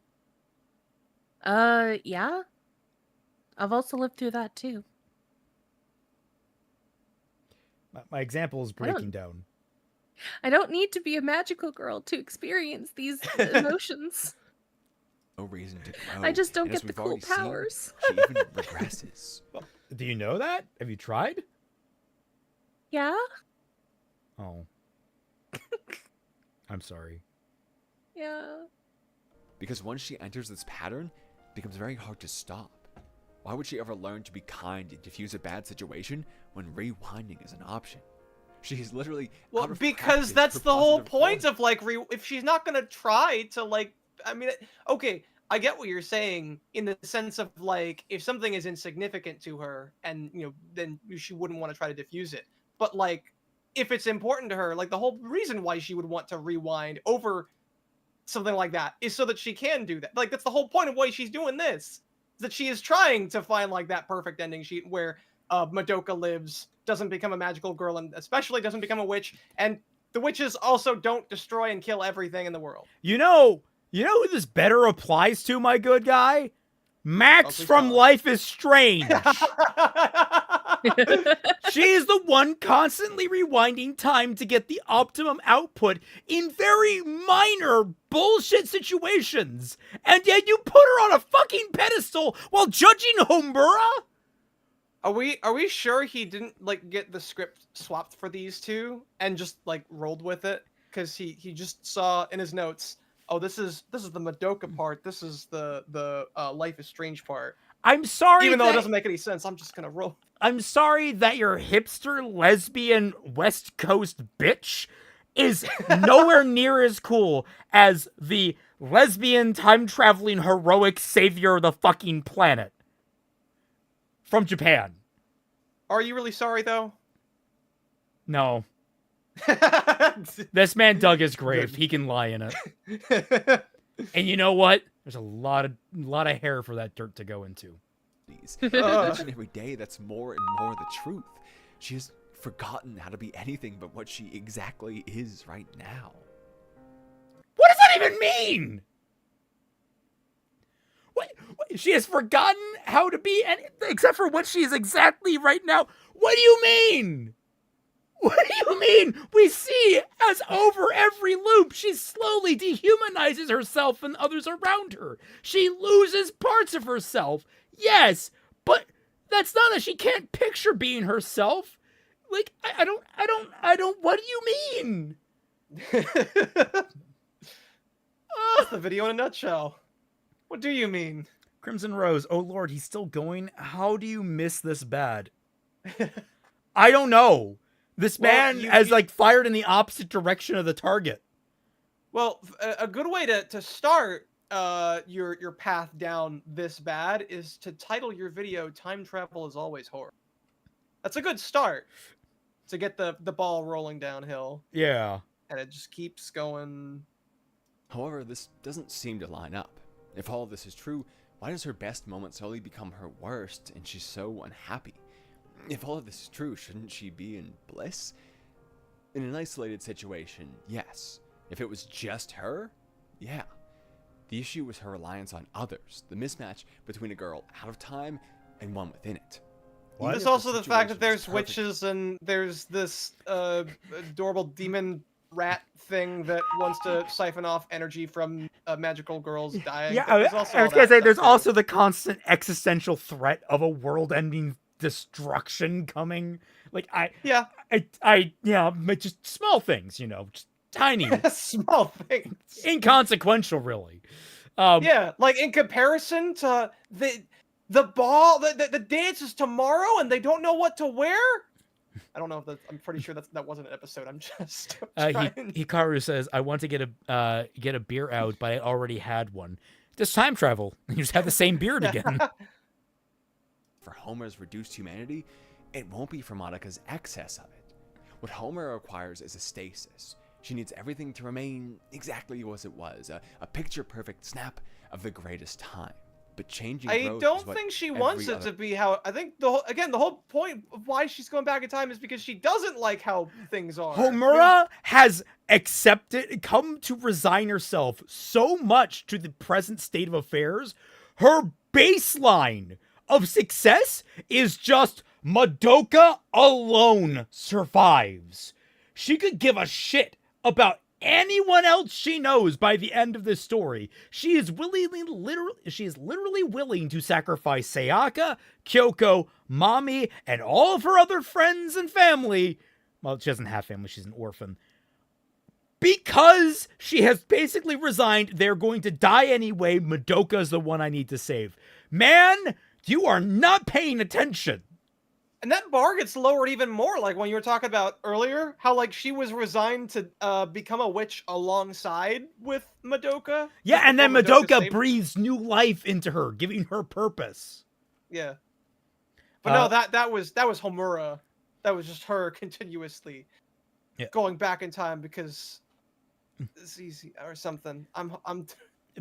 Yeah. I've also lived through that too. My example is breaking down. I don't need to be a magical girl to experience these emotions. No reason to grow. I just don't and as get the we've cool already seen, powers. she even regresses. Do you know that? Have you tried? Yeah? Oh. I'm sorry. Yeah. Because once she enters this pattern, it becomes very hard to stop. Why would she ever learn to be kind and diffuse a bad situation when rewinding is an option? She's literally Well, out of because practice that's for the whole positive point force. of like if she's not gonna try to like, I mean, okay, I get what you're saying in the sense of like if something is insignificant to her and then she wouldn't want to try to diffuse it. But like if it's important to her, like the whole reason why she would want to rewind over something like that is so that she can do that. Like that's the whole point of why she's doing this. Is that she is trying to find like that perfect ending sheet where Madoka lives, doesn't become a magical girl, and especially doesn't become a witch, and the witches also don't destroy and kill everything in the world. You know who this better applies to, my good guy? Max please from tell us. Life is Strange. She's the one constantly rewinding time to get the optimum output in very minor bullshit situations. And yet you put her on a fucking pedestal while judging Homura? Are we sure he didn't like get the script swapped for these two and just like rolled with it? Because he just saw in his notes, oh, this is the Madoka part. This is the Life is Strange part. I'm sorry Even though it doesn't make any sense, I'm just gonna roll. I'm sorry that your hipster lesbian West Coast bitch is nowhere near as cool as the lesbian time-traveling heroic savior of the fucking planet from Japan. Are you really sorry though? No. This man dug his grave. He can lie in it. And you know what? There's a lot of hair for that dirt to go into. Each and every day, that's more and more the truth. She has forgotten how to be anything but what she exactly is right now. What does that even mean? What? She has forgotten how to be anything except for what she is exactly right now. What do you mean? What do you mean? We see as over every loop, she slowly dehumanizes herself and others around her. She loses parts of herself. Yes, but that's not that she can't picture being herself. Like, I don't, what do you mean? That's the video in a nutshell. What do you mean? Crimson Rose, oh Lord, he's still going? How do you miss this bad? I don't know. This man has like fired in the opposite direction of the target. Well, a good way to start your path down this bad is to title your video "Time Travel is Always Horror." That's a good start to get the ball rolling downhill. Yeah. And it just keeps going. However, this doesn't seem to line up. If all of this is true, why does her best moment slowly become her worst and she's so unhappy? If all of this is true, shouldn't she be in bliss? In an isolated situation, yes. If it was just her, yeah. The issue was her reliance on others, the mismatch between a girl out of time and one within it. There's also the fact that there's witches and there's this adorable demon rat thing that wants to siphon off energy from magical girls dying. Yeah, I was gonna say there's also the constant existential threat of a world-ending destruction coming. Like just small things, just tiny, small things, inconsequential, really. Like in comparison to the ball, the dance is tomorrow, and they don't know what to wear. I don't know if I'm pretty sure that wasn't an episode. I'm just Hikaru says, I want to get a beer out, but I already had one. Just time travel. You just have the same beard again. For Homer's reduced humanity, it won't be for Monika's excess of it. What Homer requires is a stasis. She needs everything to remain exactly as it was, a picture-perfect snap of the greatest time. But changing I growth don't is what think she wants it other... to be how. I think the whole point of why she's going back in time is because she doesn't like how things are. Homura has come to resign herself so much to the present state of affairs. Her baseline of success is just Madoka alone survives. She could give a shit about anyone else she knows by the end of this story. She is literally willing to sacrifice Sayaka, Kyoko, Mami, and all of her other friends and family. Well, she doesn't have family, she's an orphan. Because she has basically resigned, they're going to die anyway. Madoka's the one I need to save. Man, you are not paying attention. And that bar gets lowered even more, like when you were talking about earlier, how like she was resigned to become a witch alongside with Madoka. Yeah, just and then before Madoka saved- breathes new life into her, giving her purpose. Yeah. But no, that was Homura. That was just her continuously going back in time because it's easy or something. I'm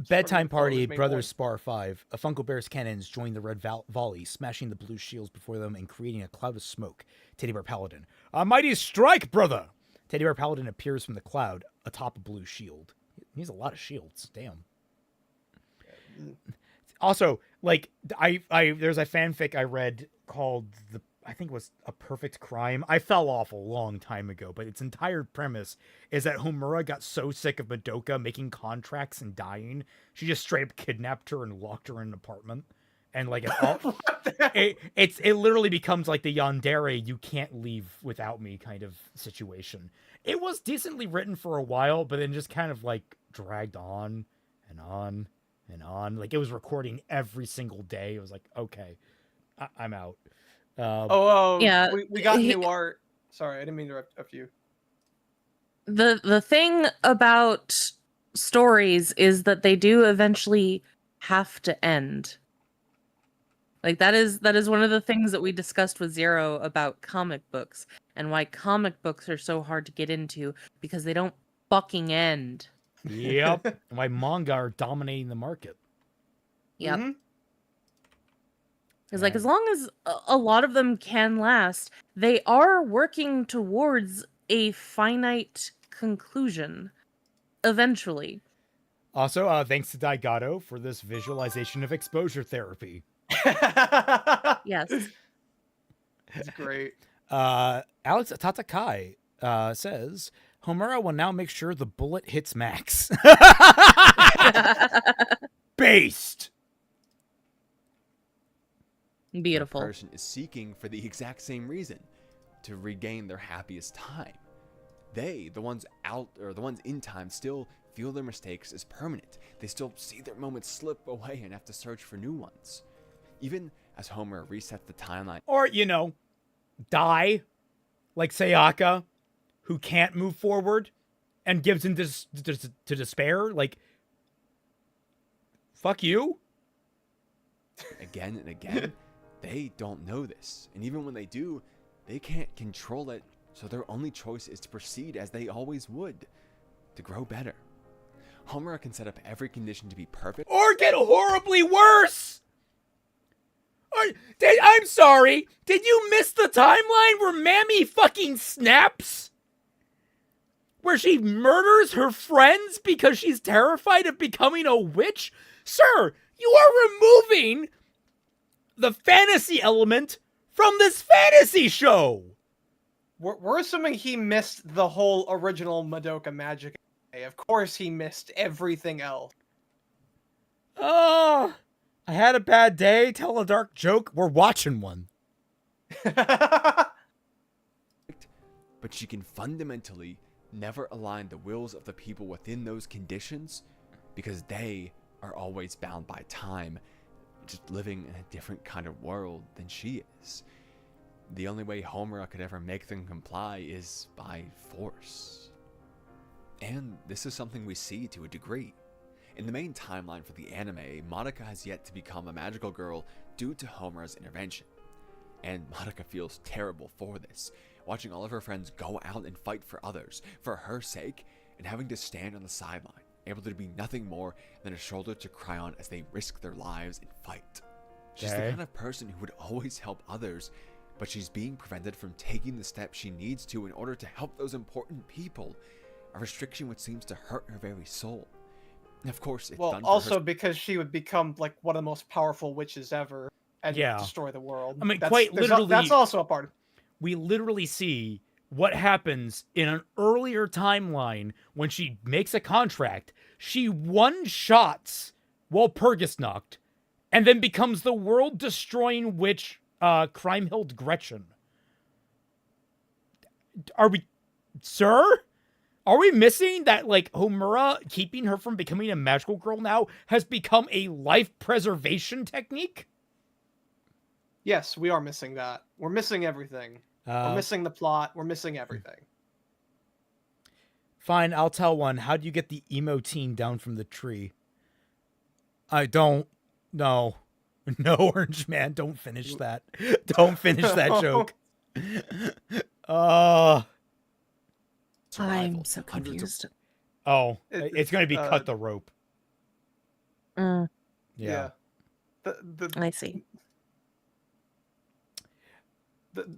Bedtime party, Main Brothers point. Spar 5. A Funko Bear's cannons join the red volley, smashing the blue shields before them and creating a cloud of smoke. Teddy Bear Paladin. A mighty strike, brother! Teddy Bear Paladin appears from the cloud atop a blue shield. He has a lot of shields. Damn. Also, like, I there's a fanfic I read called I think it was A Perfect Crime. I fell off a long time ago, but its entire premise is that Homura got so sick of Madoka making contracts and dying, she just straight up kidnapped her and locked her in an apartment. And like it literally becomes like the yandere, you can't leave without me kind of situation. It was decently written for a while, but then just kind of like dragged on and on and on. Like it was recording every single day. It was like, okay, I'm out. Yeah, we got new art. Sorry, I didn't mean to interrupt you. The thing about stories is that they do eventually have to end. Like that is one of the things that we discussed with Zero about comic books and why comic books are so hard to get into because they don't fucking end. Yep. Why manga are dominating the market. Yep. Mm-hmm. Because like as long as a lot of them can last, they are working towards a finite conclusion eventually. Also, thanks to Daigato for this visualization of exposure therapy. Yes. It's great. Alex Tatakai says, Homura will now make sure the bullet hits Max. Based. Beautiful. The person is seeking for the exact same reason, to regain their happiest time. They, the ones out or the ones in time, still feel their mistakes as permanent. They still see their moments slip away and have to search for new ones. Even as Homer resets the timeline, Or, die, like Sayaka, who can't move forward and gives in to despair. Like, fuck you. again and again, they don't know this. And even when they do, they can't control it, so their only choice is to proceed as they always would, to grow better. Homura can set up every condition to be perfect, Or get horribly worse. I'm sorry. Did you miss the timeline where Mammy fucking snaps? Where she murders her friends because she's terrified of becoming a witch? Sir, you are removing the fantasy element from this fantasy show. We're assuming he missed the whole original Madoka magic. Of course he missed everything else. Oh, I had a bad day. Tell a dark joke. We're watching one. but she can fundamentally never align the wills of the people within those conditions because they are always bound by time, just living in a different kind of world than she is. The only way Homura could ever make them comply is by force. And this is something we see to a degree. In the main timeline for the anime, Madoka has yet to become a magical girl due to Homura's intervention. And Madoka feels terrible for this, watching all of her friends go out and fight for others, for her sake, and having to stand on the sideline, able to be nothing more than a shoulder to cry on as they risk their lives and fight. She's the kind of person who would always help others, but she's being prevented from taking the steps she needs to in order to help those important people, a restriction which seems to hurt her very soul. And of course, it's Well, done for also her... because she would become like one of the most powerful witches ever. and Yeah. destroy the world. I mean, that's, quite literally, that's also a part of we literally see what happens in an earlier timeline when she makes a contract. She one-shots Walpurgisnacht and then becomes the world-destroying witch, Kriemhild Gretchen. Are we... Sir? Are we missing that, like, Homura keeping her from becoming a magical girl now has become a life preservation technique? Yes, we are missing that. We're missing everything. We're missing the plot. We're missing everything. Fine, I'll tell one. How do you get the emo teen down from the tree? I don't know. No, Orange Man, don't finish that. Don't finish that joke. I'm so Hundreds of- confused. Oh, it's going to be cut the rope. Yeah. The I see.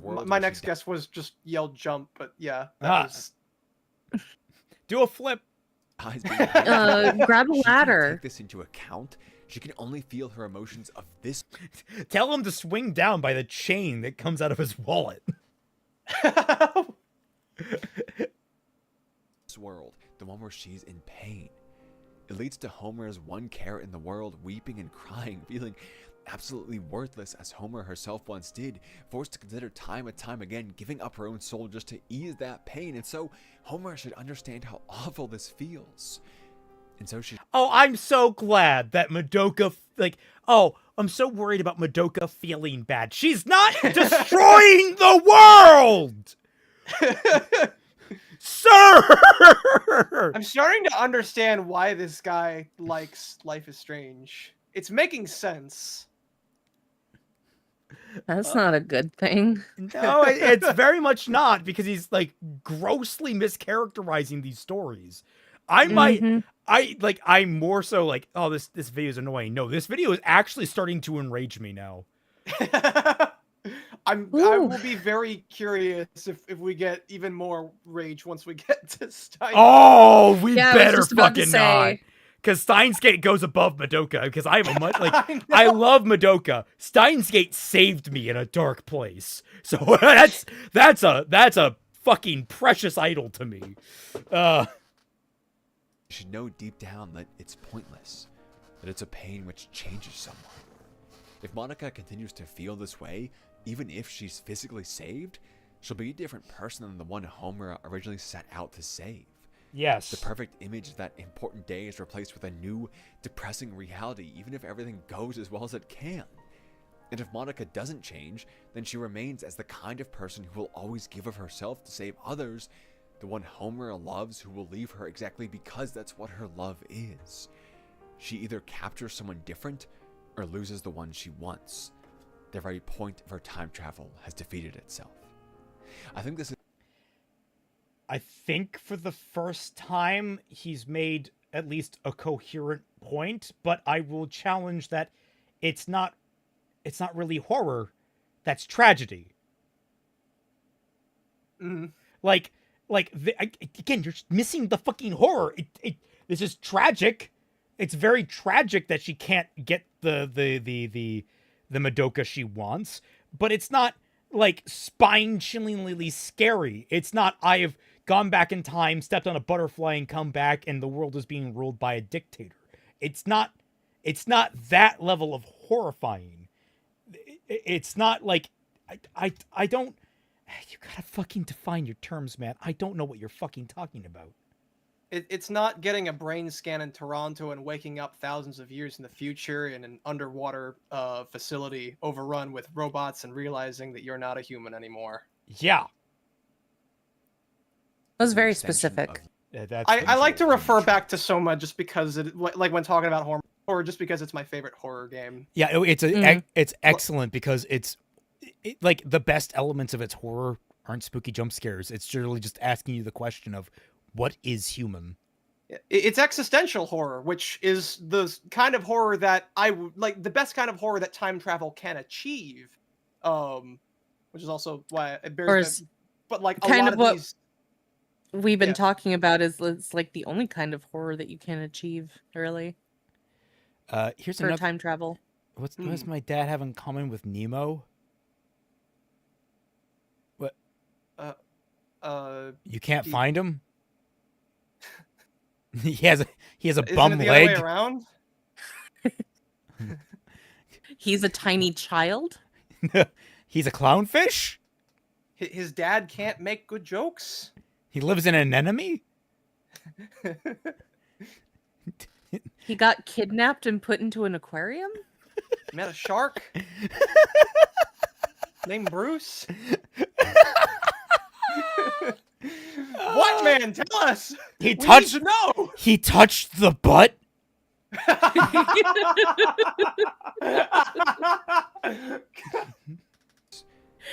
World my where next she guess was just yell jump, but yeah, that Ah. was Do a flip. dies being Grab a She can't ladder. take this into account. She can only feel her emotions of this Tell him to swing down by the chain that comes out of his wallet. world, the one where she's in pain. It leads to Homer's one care in the world weeping and crying, feeling absolutely worthless as Homer herself once did, forced to consider time and time again giving up her own soul just to ease that pain, and so Homer should understand how awful this feels. And so she... Oh, I'm so glad that Madoka, I'm so worried about Madoka feeling bad. She's not destroying the world! Sir! I'm starting to understand why this guy likes Life is Strange. It's making sense. That's not a good thing. No, it's very much not, because he's, like, grossly mischaracterizing these stories. I might... I'm more so like, oh, this video is annoying. No, this video is actually starting to enrage me now. I will be very curious if we get even more rage once we get to Stein. Oh, we Yeah, I was better just about to fucking not. say. Because Steins Gate goes above Madoka. Because I have a much like I know. I love Madoka. Steins Gate saved me in a dark place. So that's a fucking precious idol to me. You should know deep down that it's pointless, that it's a pain which changes someone. If Monica continues to feel this way, even if she's physically saved, she'll be a different person than the one Homer originally set out to save. Yes. The perfect image of that important day is replaced with a new, depressing reality, even if everything goes as well as it can. And if Monica doesn't change, then she remains as the kind of person who will always give of herself to save others, the one Homer loves who will leave her exactly because that's what her love is. She either captures someone different or loses the one she wants. The very point of her time travel has defeated itself. I think for the first time he's made at least a coherent point, but I will challenge that it's not really horror, that's tragedy. Mhm. Again, you're missing the fucking horror. This is tragic. It's very tragic that she can't get the Madoka she wants, but it's not like spine-chillingly scary. It's not I have gone back in time, stepped on a butterfly, and come back, and the world is being ruled by a dictator. It's not that level of horrifying. It's not like I don't. You gotta fucking define your terms, man. I don't know what you're fucking talking about. It's not getting a brain scan in Toronto and waking up thousands of years in the future in an underwater facility overrun with robots and realizing that you're not a human anymore. Yeah. That was very extension specific. That's I like to refer back to Soma just because it, like when talking about horror, just because it's my favorite horror game. Yeah, it's excellent because it's like the best elements of its horror aren't spooky jump scares. It's generally just asking you the question of what is human. It's existential horror, which is the kind of horror that like the best kind of horror that time travel can achieve. Which is also why it bears. But like a kind lot of what these, we've been talking about is it's like the only kind of horror that you can achieve, really. Here's for another time travel. What does my dad have in common with Nemo? What? You can't find him? he has a Isn't bum it the leg. other way around? He's a tiny child. He's a clownfish? His dad can't make good jokes. He lives in an anemone? He got kidnapped and put into an aquarium. Met a shark named Bruce. What, man? Tell us. He We touched need to know. He touched the butt?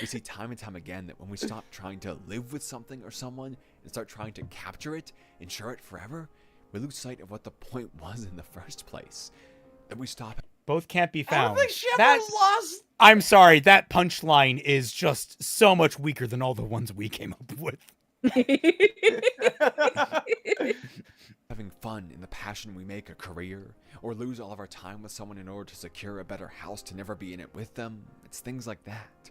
We see time and time again that when we stop trying to live with something or someone and start trying to capture it, ensure it forever, we lose sight of what the point was in the first place. That we stop. Both can't be I don't found. think she ever That- lost. I'm sorry, that punchline is just so much weaker than all the ones we came up with. Having fun in the passion we make a career, or lose all of our time with someone in order to secure a better house to never be in it with them. It's things like that.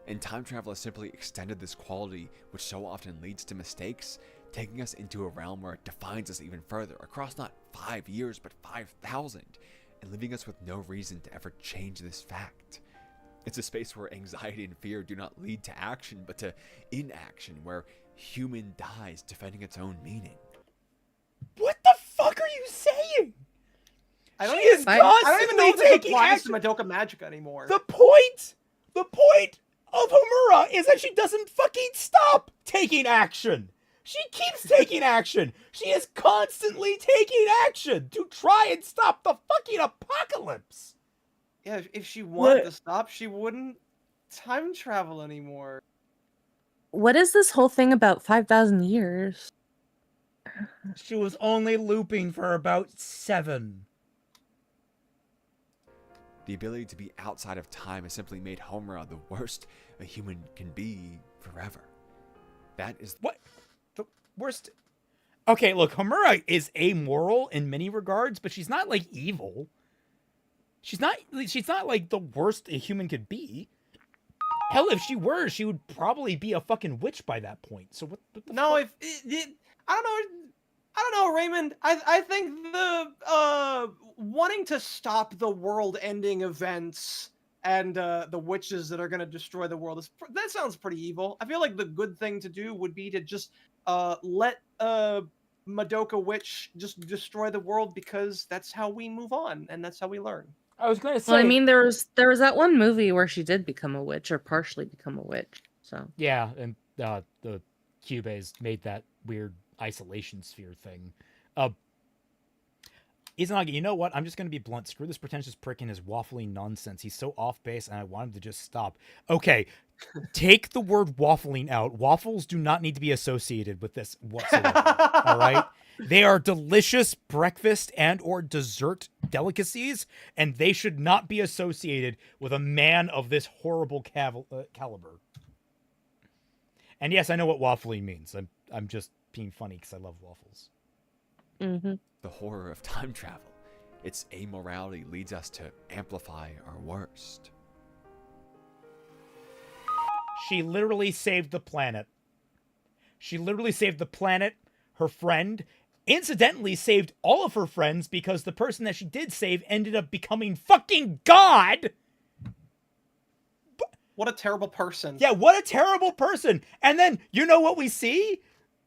And time travel has simply extended this quality, which so often leads to mistakes, taking us into a realm where it defines us even further, across not 5 years, but 5,000, and leaving us with no reason to ever change this fact. It's a space where anxiety and fear do not lead to action, but to inaction, where human dies defending its own meaning. What the fuck are you saying? I don't She even, is I don't even know if this taking applies action. to Madoka Magica anymore. The point of Homura is that she doesn't fucking stop taking action. She keeps taking action. She is constantly taking action to try and stop the fucking apocalypse. Yeah, if she wanted to stop, she wouldn't time travel anymore. What is this whole thing about 5,000 years? She was only looping for about 7. The ability to be outside of time has simply made Homura the worst a human can be forever. That is What? The worst? Okay, look, Homura is amoral in many regards, but she's not like evil. She's not like the worst a human could be. Hell, if she were, she would probably be a fucking witch by that point. So what the No, fuck? I don't know, Raymond. I think the wanting to stop the world-ending events and the witches that are going to destroy the world that sounds pretty evil. I feel like the good thing to do would be to just let Madoka Witch just destroy the world, because that's how we move on and that's how we learn. I was gonna say. Well, I mean, there was that one movie where she did become a witch, or partially become a witch. So Yeah, and the Cubase made that weird isolation sphere thing. Izanagi, you know what? I'm just going to be blunt. Screw this pretentious prick and his waffling nonsense. He's so off base, and I want him to just stop. Okay, take the word waffling out. Waffles do not need to be associated with this whatsoever. All right? They are delicious breakfast and or dessert delicacies, and they should not be associated with a man of this horrible caliber. And yes, I know what waffling means. I'm just being funny because I love waffles. mm-hmm. the horror of time travel. Its amorality leads us to amplify our worst. She literally saved the planet. She literally saved the planet, her friend, incidentally saved all of her friends because the person that she did save ended up becoming fucking God. What a terrible person. Yeah, what a terrible person. And then, you know what we see?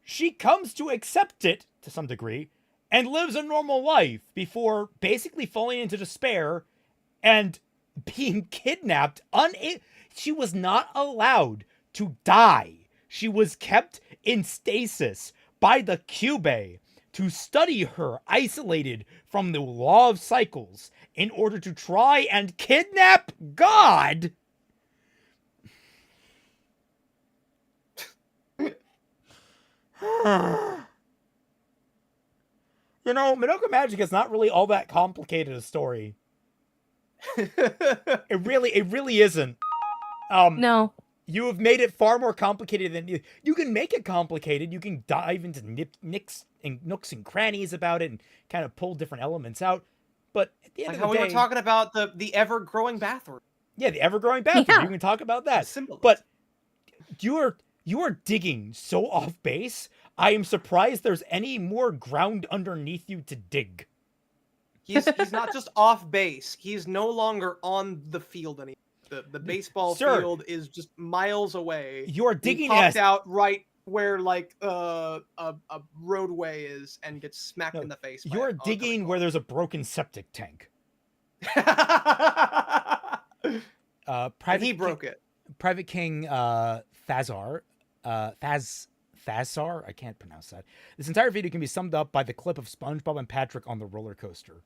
She comes to accept it, to some degree, and lives a normal life before basically falling into despair and being kidnapped. She was not allowed to die. She was kept in stasis by the Cube to study her isolated from the law of cycles in order to try and kidnap God. You know, Madoka Magic is not really all that complicated a story. It really isn't. No. You have made it far more complicated than you can make it complicated. You can dive into nooks and crannies about it and kind of pull different elements out. But at the end Like of how the we day, were talking about the ever-growing bathroom. yeah, the ever-growing bathroom. Yeah. You can talk about The that. symbolism. But you are digging so off base. I am surprised there's any more ground underneath you to dig. He's not just off base. He's no longer on the field anymore. The baseball Sir, field is just miles away. You're And he digging popped as out right where like a roadway is and gets smacked No, in the face. by you're an oncoming digging where there's a broken septic tank. car. And Private he broke it. Private King Thazar, Thazar, I can't pronounce that. This entire video can be summed up by the clip of SpongeBob and Patrick on the roller coaster.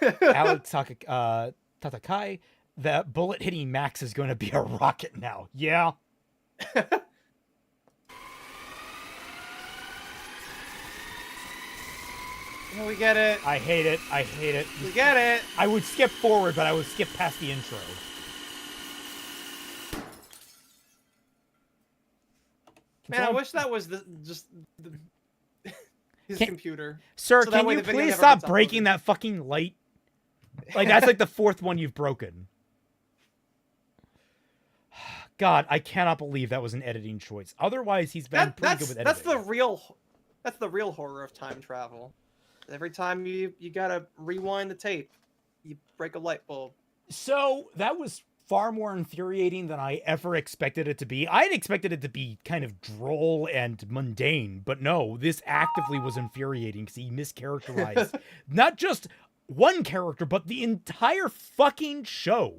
Alex Tatakai, the bullet hitting Max is going to be a rocket now. Yeah. Yeah, we get it. I hate it. I hate it. We get it. I would skip forward, but I would skip past the intro. Man, I wish that was his Can- computer. Sir, So that can way you the video please never stop gets breaking uploaded. that fucking light? Like, that's like the fourth one you've broken. God, I cannot believe that was an editing choice. Otherwise, he's been pretty good with editing. That's the real horror of time travel. Every time you gotta rewind the tape, you break a light bulb. So that was far more infuriating than I ever expected it to be. I had expected it to be kind of droll and mundane, but no, this actively was infuriating because he mischaracterized not just one character, but the entire fucking show.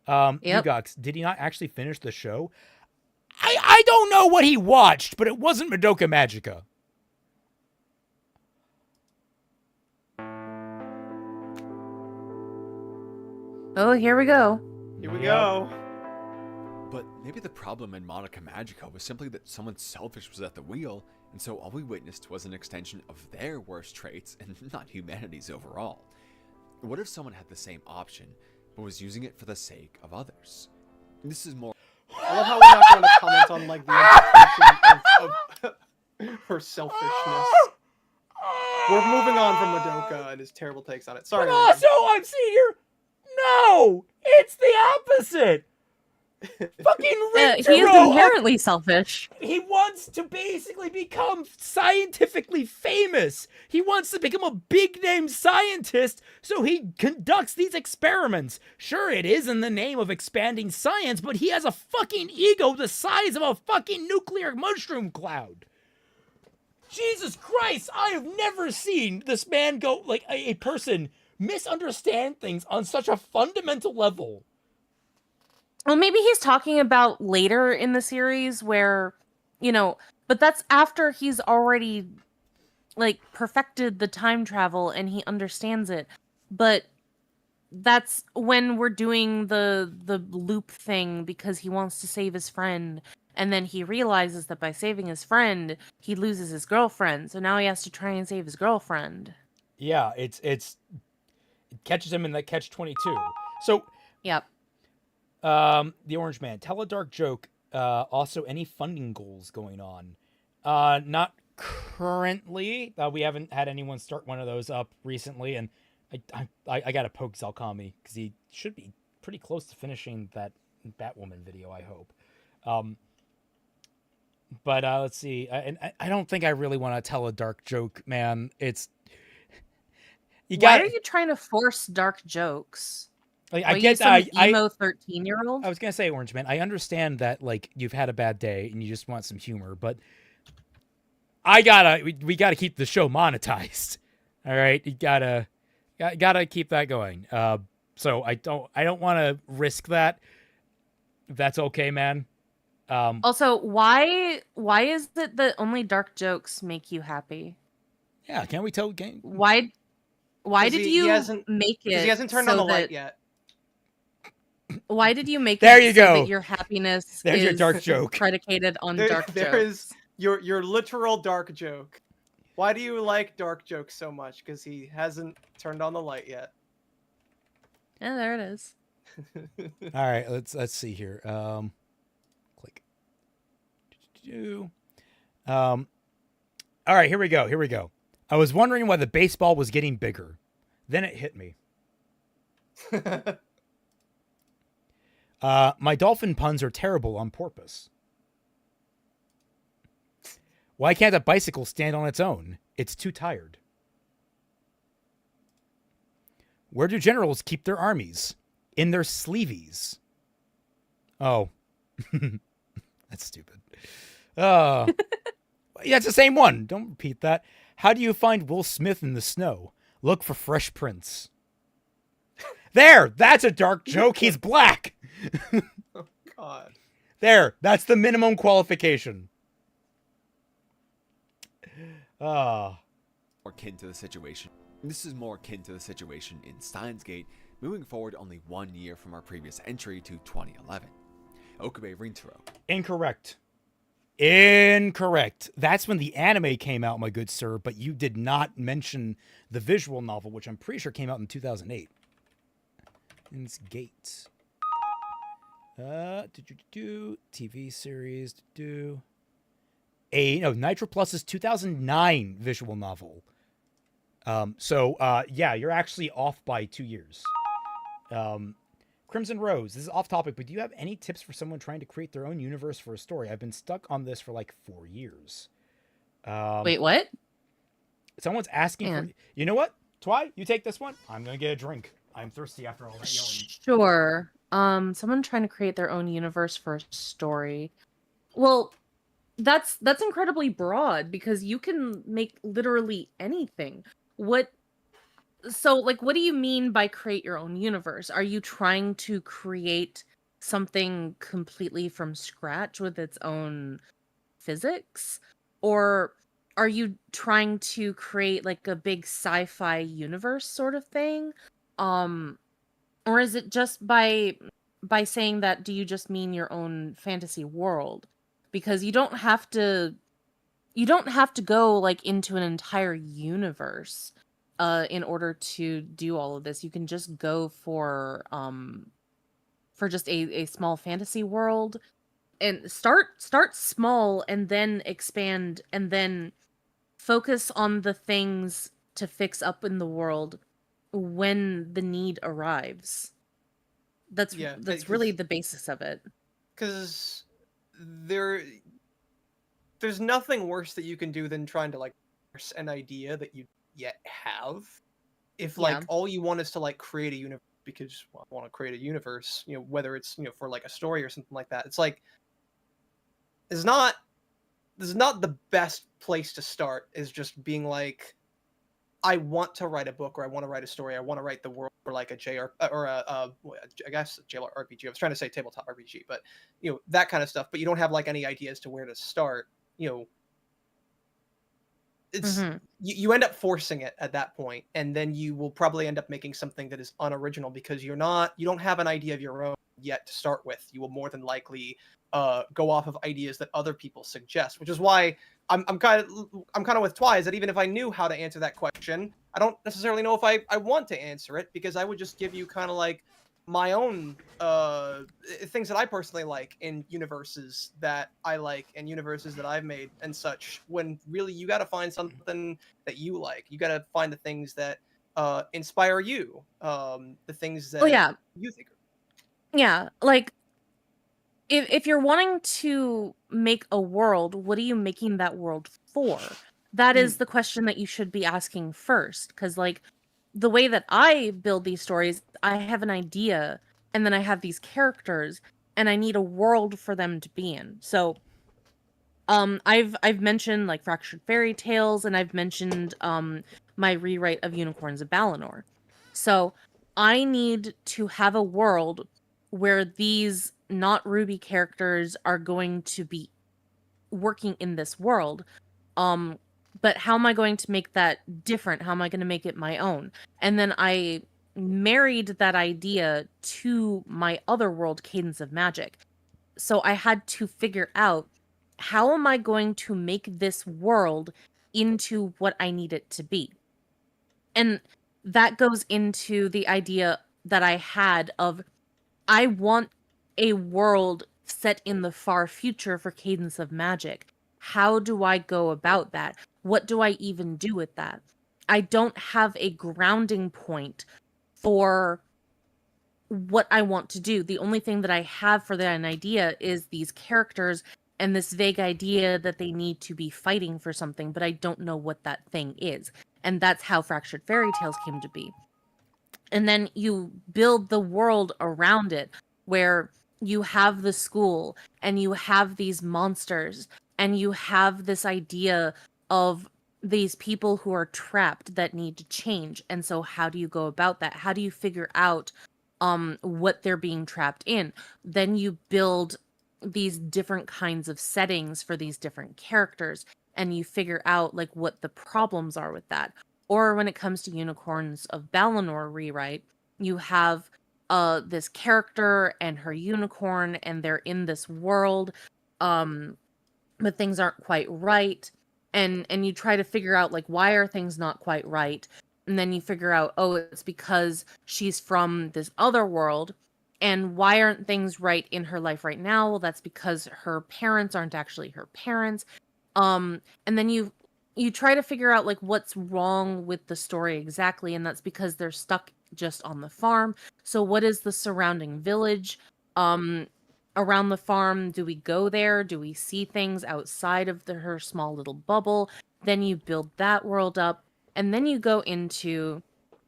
Yep. Ugox, did he not actually finish the show? I don't know what he watched, but it wasn't Madoka Magica. Oh, here we go. Here we Yep. go. But maybe the problem in Monica Magica was simply that someone selfish was at the wheel, and so all we witnessed was an extension of their worst traits and not humanity's overall. What if someone had the same option, but was using it for the sake of others? This is more I love how we're not going to comment on like the implication of her selfishness. We're moving on from Madoka and his terrible takes on it. Sorry. But Logan. also, I'm seeing here. No, it's the opposite. Fucking He is Rintaro, inherently selfish. he wants to basically become scientifically famous. He wants to become a big name scientist, so he conducts these experiments. Sure, it is in the name of expanding science, but he has a fucking ego the size of a fucking nuclear mushroom cloud. Jesus Christ, I have never seen this man go, like, a person misunderstand things on such a fundamental level. Well, maybe he's talking about later in the series where, but that's after he's already, like, perfected the time travel and he understands it. But that's when we're doing the loop thing because he wants to save his friend. And then he realizes that by saving his friend, he loses his girlfriend. So now he has to try and save his girlfriend. Yeah, it catches him in that catch-22. So, Yep. the Orange Man, tell a dark joke. Also, any funding goals going on? Not currently. We haven't had anyone start one of those up recently, and I gotta poke Zalkami because he should be pretty close to finishing that Batwoman video. I hope. But let's see. I don't think I really want to tell a dark joke, man. It's Why are you trying to force dark jokes? Like, Are I get you some I emo 13-year-old? I was gonna say, Orange Man, I understand that, like, you've had a bad day and you just want some humor, but we gotta keep the show monetized. All right, you gotta keep that going. So I don't want to risk that. If that's okay, man. Also, why is it that only dark jokes make you happy? Yeah, can't we tell? Why 'Cause did he you hasn't- make it? Because he hasn't turned so on the light that- yet. Why did you make There it you so go. that your happiness There's is your dark joke. predicated on dark There jokes? is your literal dark joke. Why do you like dark jokes so much? Because he hasn't turned on the light yet. Yeah, there it is. All right, let's see here. Click. All right, here we go. Here we go. I was wondering why the baseball was getting bigger. Then it hit me. My dolphin puns are terrible on porpoise. Why can't a bicycle stand on its own? It's too tired. Where do generals keep their armies? In their sleeveys. Oh. That's stupid. Yeah, it's the same one. Don't repeat that. How do you find Will Smith in the snow? Look for Fresh Prince. There! That's a dark joke. He's black. Oh, God. There. That's the minimum qualification. More akin to the situation. This is more akin to the situation in Steins Gate, moving forward only 1 year from our previous entry to 2011. Okabe Rintaro. Incorrect. Incorrect. That's when the anime came out, my good sir, but you did not mention the visual novel, which I'm pretty sure came out in 2008. Steins Gate. TV series. Nitro Plus's 2009 visual novel. Yeah, you're actually off by 2 years. Crimson Rose, this is off topic, but do you have any tips for someone trying to create their own universe for a story? I've been stuck on this for like 4 years. Wait, what? Someone's asking for... You know what? Twy, you take this one. I'm going to get a drink. I'm thirsty after all that yelling. Sure. Someone trying to create their own universe for a story. Well, that's incredibly broad because you can make literally anything. What do you mean by create your own universe? Are you trying to create something completely from scratch with its own physics? Or are you trying to create like a big sci-fi universe sort of thing? Or is it just by saying that, do you just mean your own fantasy world? Because you don't have to go like into an entire universe in order to do all of this. You can just go for just a small fantasy world and start small and then expand and then focus on the things to fix up in the world when the need arrives. That's really the basis of it. Because there's nothing worse that you can do than trying to like force an idea that you yet have. If like all you want is to like create a universe because I want to create a universe, whether it's for like a story or something like that, it's like this is not the best place to start. Is just being like, I want to write a book or I want to write a story. I want to write the world for like a JR or I guess JRPG. I was trying to say tabletop RPG, but that kind of stuff. But you don't have like any ideas to where to start. It's you end up forcing it at that point, and then you will probably end up making something that is unoriginal because you don't have an idea of your own yet to start with. You will more than likely go off of ideas that other people suggest, which is why I'm kind of with Twy, is that even if I knew how to answer that question, I don't necessarily know if I want to answer it, because I would just give you kind of like my own things that I personally like in universes that I like and universes that I've made and such, when really you got to find something that you like. You got to find the things that inspire you, the things that you think. Yeah, like if you're wanting to make a world, what are you making that world for? That is the question that you should be asking first, because like the way that I build these stories, I have an idea and then I have these characters and I need a world for them to be in. So I've mentioned like Fractured Fairy Tales, and I've mentioned my rewrite of Unicorns of Balinor. So I need to have a world where these not Ruby characters are going to be working in this world. But how am I going to make that different? How am I going to make it my own? And then I married that idea to my other world, Cadence of Magic. So I had to figure out, how am I going to make this world into what I need it to be? And that goes into the idea that I had of, I want a world set in the far future for Cadence of Magic. How do I go about that? what do I even do with that? I don't have a grounding point for what I want to do. The only thing that I have for an idea is these characters and this vague idea that they need to be fighting for something, but I don't know what that thing is. And that's how Fractured Fairy Tales came to be. And then you build the world around it, where you have the school and you have these monsters and you have this idea of these people who are trapped that need to change. And so how do you go about that? How do you figure out what they're being trapped in? Then you build these different kinds of settings for these different characters, and you figure out like what the problems are with that. Or when it comes to Unicorns of Balinor rewrite, you have this character and her unicorn, and they're in this world, but things aren't quite right. And you try to figure out like, why are things not quite right? And then you figure out, oh, it's because she's from this other world. And why aren't things right in her life right now? Well, that's because her parents aren't actually her parents. And then you try to figure out like what's wrong with the story exactly, and that's because they're stuck just on the farm. So what is the surrounding village around the farm? Do we go there? Do we see things outside of her small little bubble? Then you build that world up, and then you go into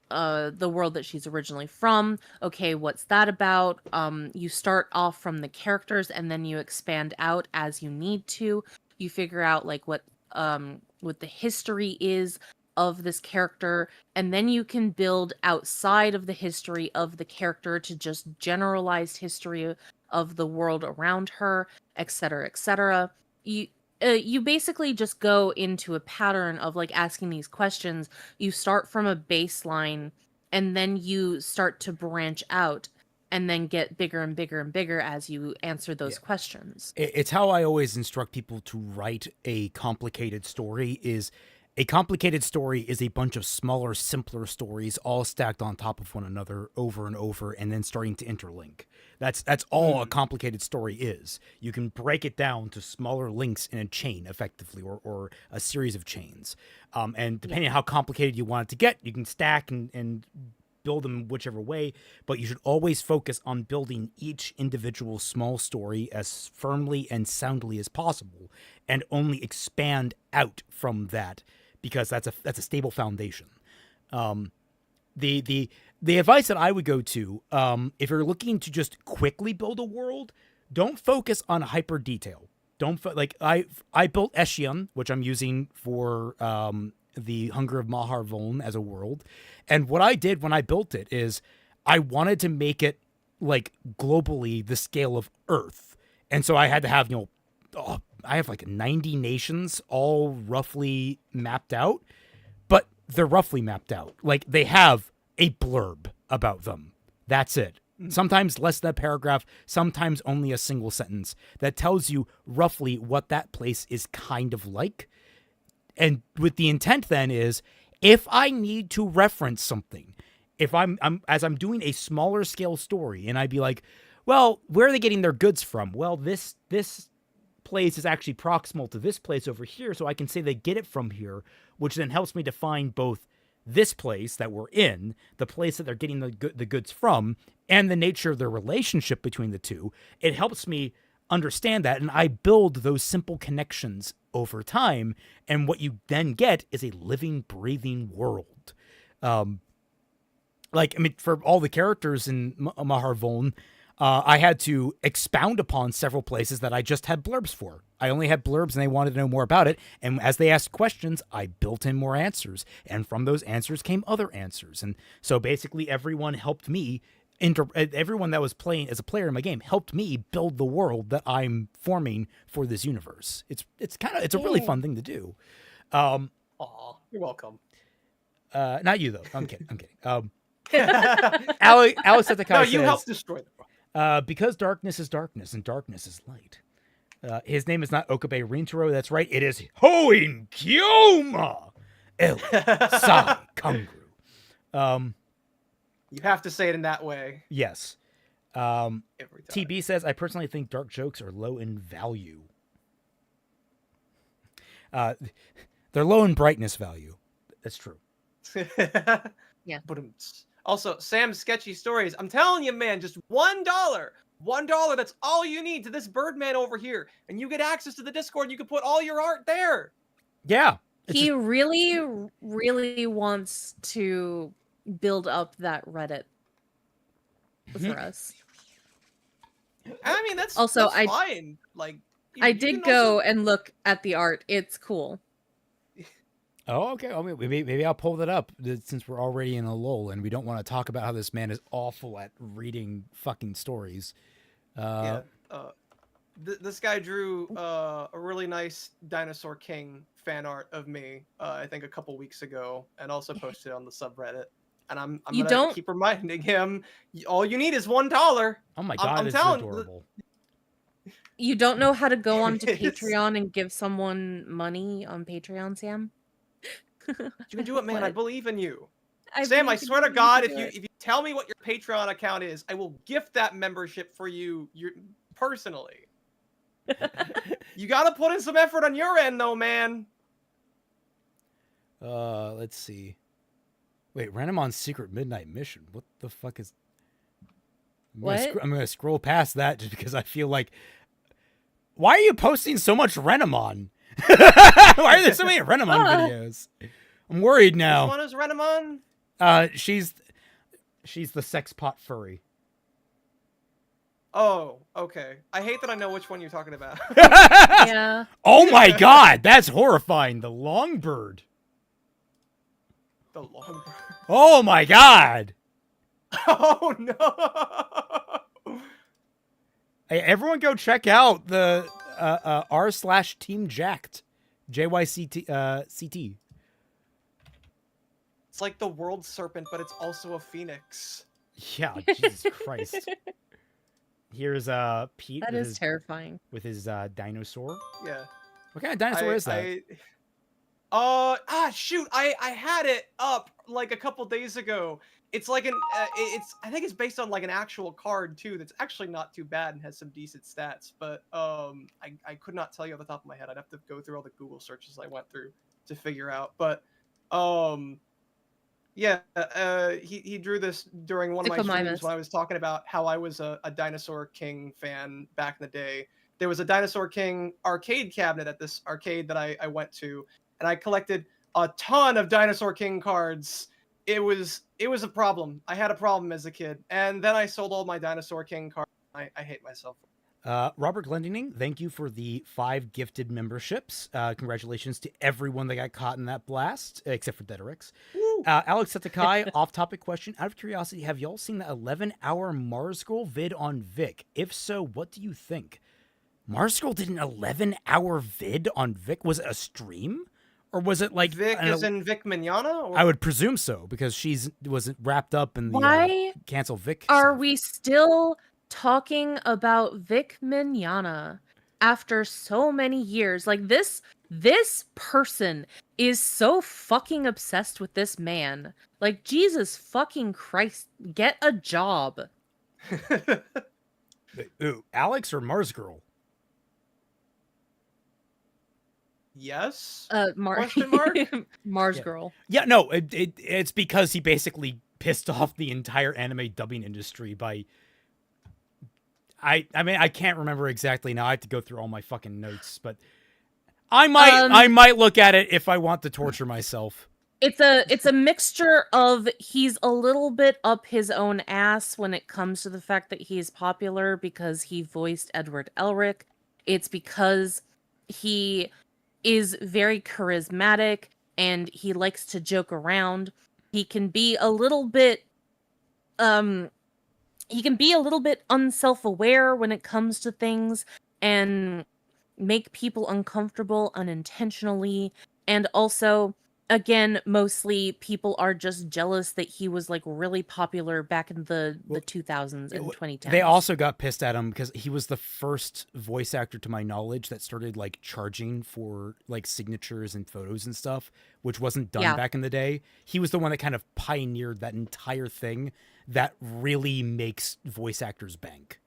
the world that she's originally from. Okay, what's that about? You start off from the characters, and then you expand out as you need to. You figure out like what the history is of this character, and then you can build outside of the history of the character to just generalized history of the world around her, etc., etc. You basically just go into a pattern of like asking these questions. You start from a baseline, and then you start to branch out, and then get bigger and bigger and bigger as you answer those questions. It's how I always instruct people to write a complicated story. A complicated story is a bunch of smaller, simpler stories all stacked on top of one another over and over, and then starting to interlink. That's all a complicated story is. You can break it down to smaller links in a chain, effectively, or a series of chains. And depending on how complicated you want it to get, you can stack and build them whichever way, but you should always focus on building each individual small story as firmly and soundly as possible, and only expand out from that, because that's a stable foundation. The advice that I would go to, if you're looking to just quickly build a world, don't focus on hyper detail. I built Eshion, which I'm using for the Hunger of Mahar Voln as a world. And what I did when I built it is I wanted to make it like globally the scale of Earth. And so I had to have, I have like 90 nations all roughly mapped out, but they're roughly mapped out. Like they have a blurb about them. That's it. Sometimes less than a paragraph, sometimes only a single sentence that tells you roughly what that place is kind of like. And with the intent then is, if I need to reference something, if I'm doing a smaller scale story, and I'd be like, well, where are they getting their goods from? Well, this place is actually proximal to this place over here, so I can say they get it from here, which then helps me define both this place that we're in, the place that they're getting the goods from, and the nature of their relationship between the two. It helps me understand that, and I build those simple connections over time, and what you then get is a living, breathing world. For all the characters in Mahar Voln, I had to expound upon several places that I just had blurbs for. I only had blurbs and they wanted to know more about it. And as they asked questions, I built in more answers. And from those answers came other answers. And so basically everyone helped me, everyone that was playing as a player in my game helped me build the world that I'm forming for this universe. It's a really fun thing to do. Aw, you're welcome. Not you though. I'm kidding. Alex said the No, you helped destroy them. Because darkness is darkness and darkness is light. His name is not Okabe Rintaro. That's right. It is Hoin Kyoma El Sai Kangru. You have to say it in that way. Yes. Every time. TB says, I personally think dark jokes are low in value. They're low in brightness value. That's true. Yeah. But also, Sam's sketchy stories. I'm telling you, man, just $1. $1. That's all you need to this Birdman over here, and you get access to the Discord. And you can put all your art there. Yeah. He really, really wants to build up that Reddit for us. I mean, that's Also, that's fine. Like, I did go and look at the art. It's cool. Oh, okay. Oh, maybe I'll pull that up since we're already in a lull and we don't want to talk about how this man is awful at reading fucking stories. This guy drew a really nice Dinosaur King fan art of me, I think a couple weeks ago, and also posted on the subreddit. And I'm gonna keep reminding him, all you need is $1. Oh my god, it's adorable. You don't know how to go onto Patreon and give someone money on Patreon, Sam? You can do it, man. What? I believe in you. I Sam, I believe swear to you God, can if do you it. if you tell me what your Patreon account is, I will gift that membership for you personally. You gotta put in some effort on your end, though, man. Let's see. Wait, Renamon's secret midnight mission. What the fuck is? I'm gonna scroll past that just because I feel like. Why are you posting so much Renamon? Why are there so many Renamon videos? I'm worried now. Which one is Renamon? She's the sex pot furry. Oh, okay. I hate that I know which one you're talking about. Yeah. Oh my god, that's horrifying. The Longbird. The Longbird. Oh my god. Oh no. Hey, everyone go check out the r/Team Jacked. JYCT CT. It's like the world serpent, but it's also a phoenix. Yeah, Jesus Christ. Here's Pete. That is terrifying. With his dinosaur. Yeah. What kind of dinosaur is that? Shoot! I had it up like a couple days ago. It's like I think it's based on like an actual card too. That's actually not too bad and has some decent stats. But I could not tell you off the top of my head. I'd have to go through all the Google searches I went through to figure out. But yeah, he drew this during one of my streams when I was talking about how I was a Dinosaur King fan back in the day. There was a Dinosaur King arcade cabinet at this arcade that I went to, and I collected a ton of Dinosaur King cards. It was a problem. I had a problem as a kid, and then I sold all my Dinosaur King cards. I hate myself. Robert Glendinning, thank you for the 5 gifted memberships. Congratulations to everyone that got caught in that blast, except for Deterix. Alex Setakai, off-topic question. Out of curiosity, have y'all seen the 11-hour Mars Girl vid on Vic? If so, what do you think? Mars Girl did an 11-hour vid on Vic? Was it a stream? Or was it like... Vic is in Vic Mignogna? Or? I would presume so, because wasn't wrapped up in the Why cancel Vic are stuff. we still talking about Vic Mignogna after so many years? Like, this person is so fucking obsessed with this man. Like, Jesus fucking Christ, get a job. Ooh, Alex or Mars Girl? Yes? Question mark? Mars Girl. Yeah, no, it's because he basically pissed off the entire anime dubbing industry by... I mean, I can't remember exactly now. I have to go through all my fucking notes, but I might look at it if I want to torture myself. It's a mixture of he's a little bit up his own ass when it comes to the fact that he's popular because he voiced Edward Elric. It's because he is very charismatic and he likes to joke around. He can be a little bit unself-aware when it comes to things and make people uncomfortable unintentionally. And also, again, mostly people are just jealous that he was like really popular back in the 2000s and 2010s. They also got pissed at him because he was the first voice actor to my knowledge that started like charging for like signatures and photos and stuff, which wasn't done back in the day. He was the one that kind of pioneered that entire thing that really makes voice actors bank.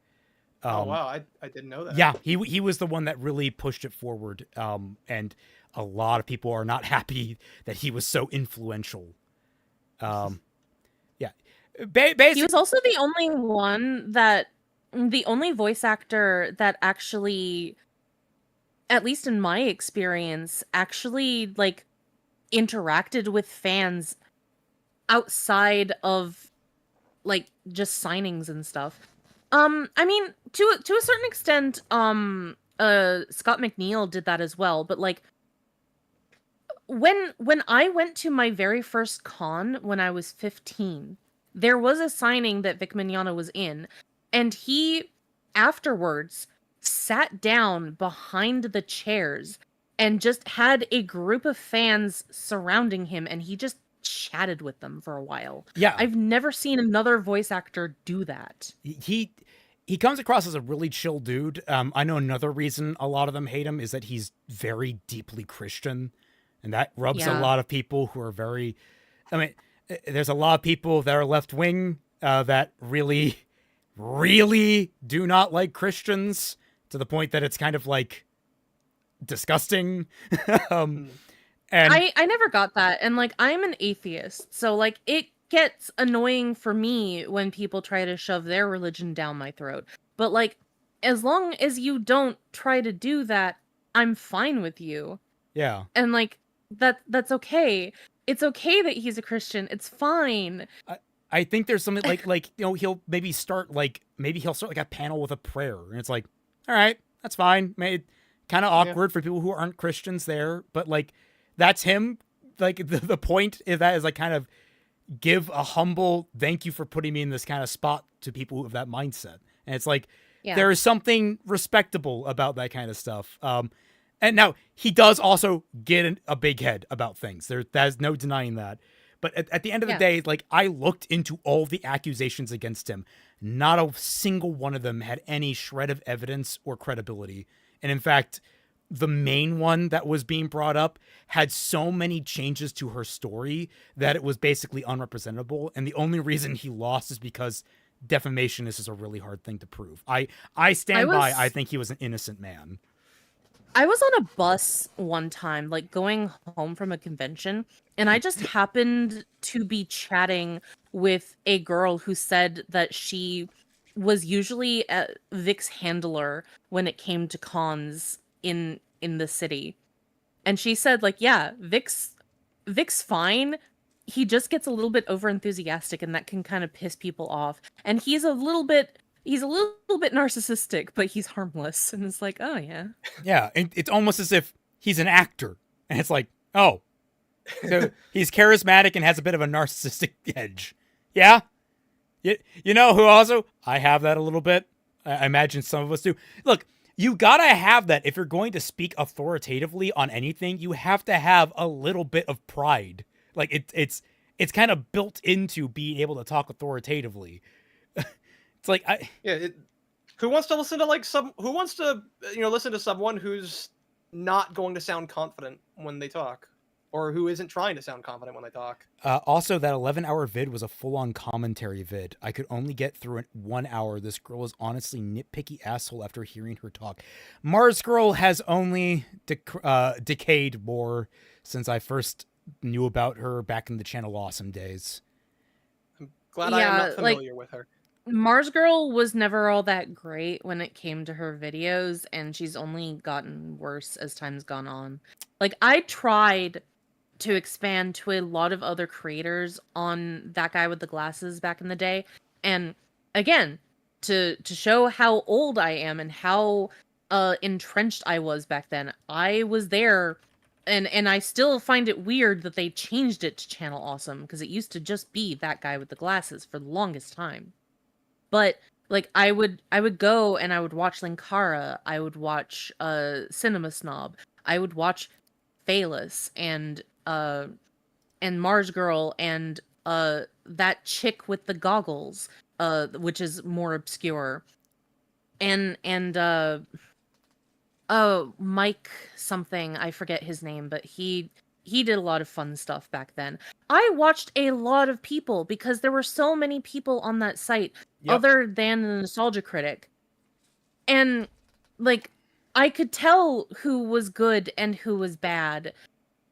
Oh wow, I didn't know that. Yeah, he was the one that really pushed it forward. And a lot of people are not happy that he was so influential. Yeah. He Basically, was also the only voice actor that actually, at least in my experience, actually like interacted with fans outside of like just signings and stuff. I mean, to a certain extent, Scott McNeil did that as well, but like when I went to my very first con when I was 15, there was a signing that Vic Mignogna was in, and he afterwards sat down behind the chairs and just had a group of fans surrounding him, and he just chatted with them for a while. yeah. I've never seen another voice actor do that. He comes across as a really chill dude. I know another reason a lot of them hate him is that he's very deeply Christian, and that rubs a Yeah. lot of people who are very. I mean, there's a lot of people that are left wing that really, really do not like Christians to the point that it's kind of like disgusting. And I never got that, and like I'm an atheist, so like it gets annoying for me when people try to shove their religion down my throat. But like as long as you don't try to do that, I'm fine with you. yeah. And like that's okay. It's okay that he's a Christian. It's fine. I think there's something like he'll maybe start like a panel with a prayer, and it's like, all right, that's fine. Kind of awkward for people who aren't Christians there, but like that's him. Like the point is that is like kind of give a humble thank you for putting me in this kind of spot to people who have that mindset, and it's like there is something respectable about that kind of stuff. And now he does also get a big head about things. There's no denying that. But at the end of the day, like I looked into all the accusations against him. Not a single one of them had any shred of evidence or credibility. And in fact, the main one that was being brought up had so many changes to her story that it was basically unrepresentable. And the only reason he lost is because defamation is just a really hard thing to prove. I think he was an innocent man. I was on a bus one time, like going home from a convention, and I just happened to be chatting with a girl who said that she was usually Vic's handler when it came to cons in the city. And she said, like, yeah, Vic's fine. He just gets a little bit overenthusiastic, and that can kind of piss people off. And he's a little bit narcissistic, but he's harmless. And it's like, oh yeah. Yeah, it's almost as if he's an actor. And it's like, oh, so he's charismatic and has a bit of a narcissistic edge. Yeah? You know who also? I have that a little bit. I imagine some of us do. Look, you gotta have that. If you're going to speak authoritatively on anything, you have to have a little bit of pride. Like, it's kind of built into being able to talk authoritatively. It's like who wants to listen to listen to someone who's not going to sound confident when they talk, or who isn't trying to sound confident when they talk. Also, that 11-hour vid was a full-on commentary vid. I could only get through it 1 hour. This girl is honestly nitpicky asshole after hearing her talk. Mars Girl has only decayed more since I first knew about her back in the Channel Awesome days. I'm glad I am not familiar with her. Mars Girl was never all that great when it came to her videos, and she's only gotten worse as time's gone on. Like, I tried to expand to a lot of other creators on that guy with the glasses back in the day, and again, to show how old I am and how entrenched I was back then, I was there, and I still find it weird that they changed it to Channel Awesome, because it used to just be that guy with the glasses for the longest time. But like I would go and I would watch Linkara, I would watch Cinema Snob, I would watch Phalus and Mars Girl and that chick with the goggles, which is more obscure. And Mike something, I forget his name, but he did a lot of fun stuff back then. I watched a lot of people because there were so many people on that site other than the Nostalgia Critic. And like I could tell who was good and who was bad.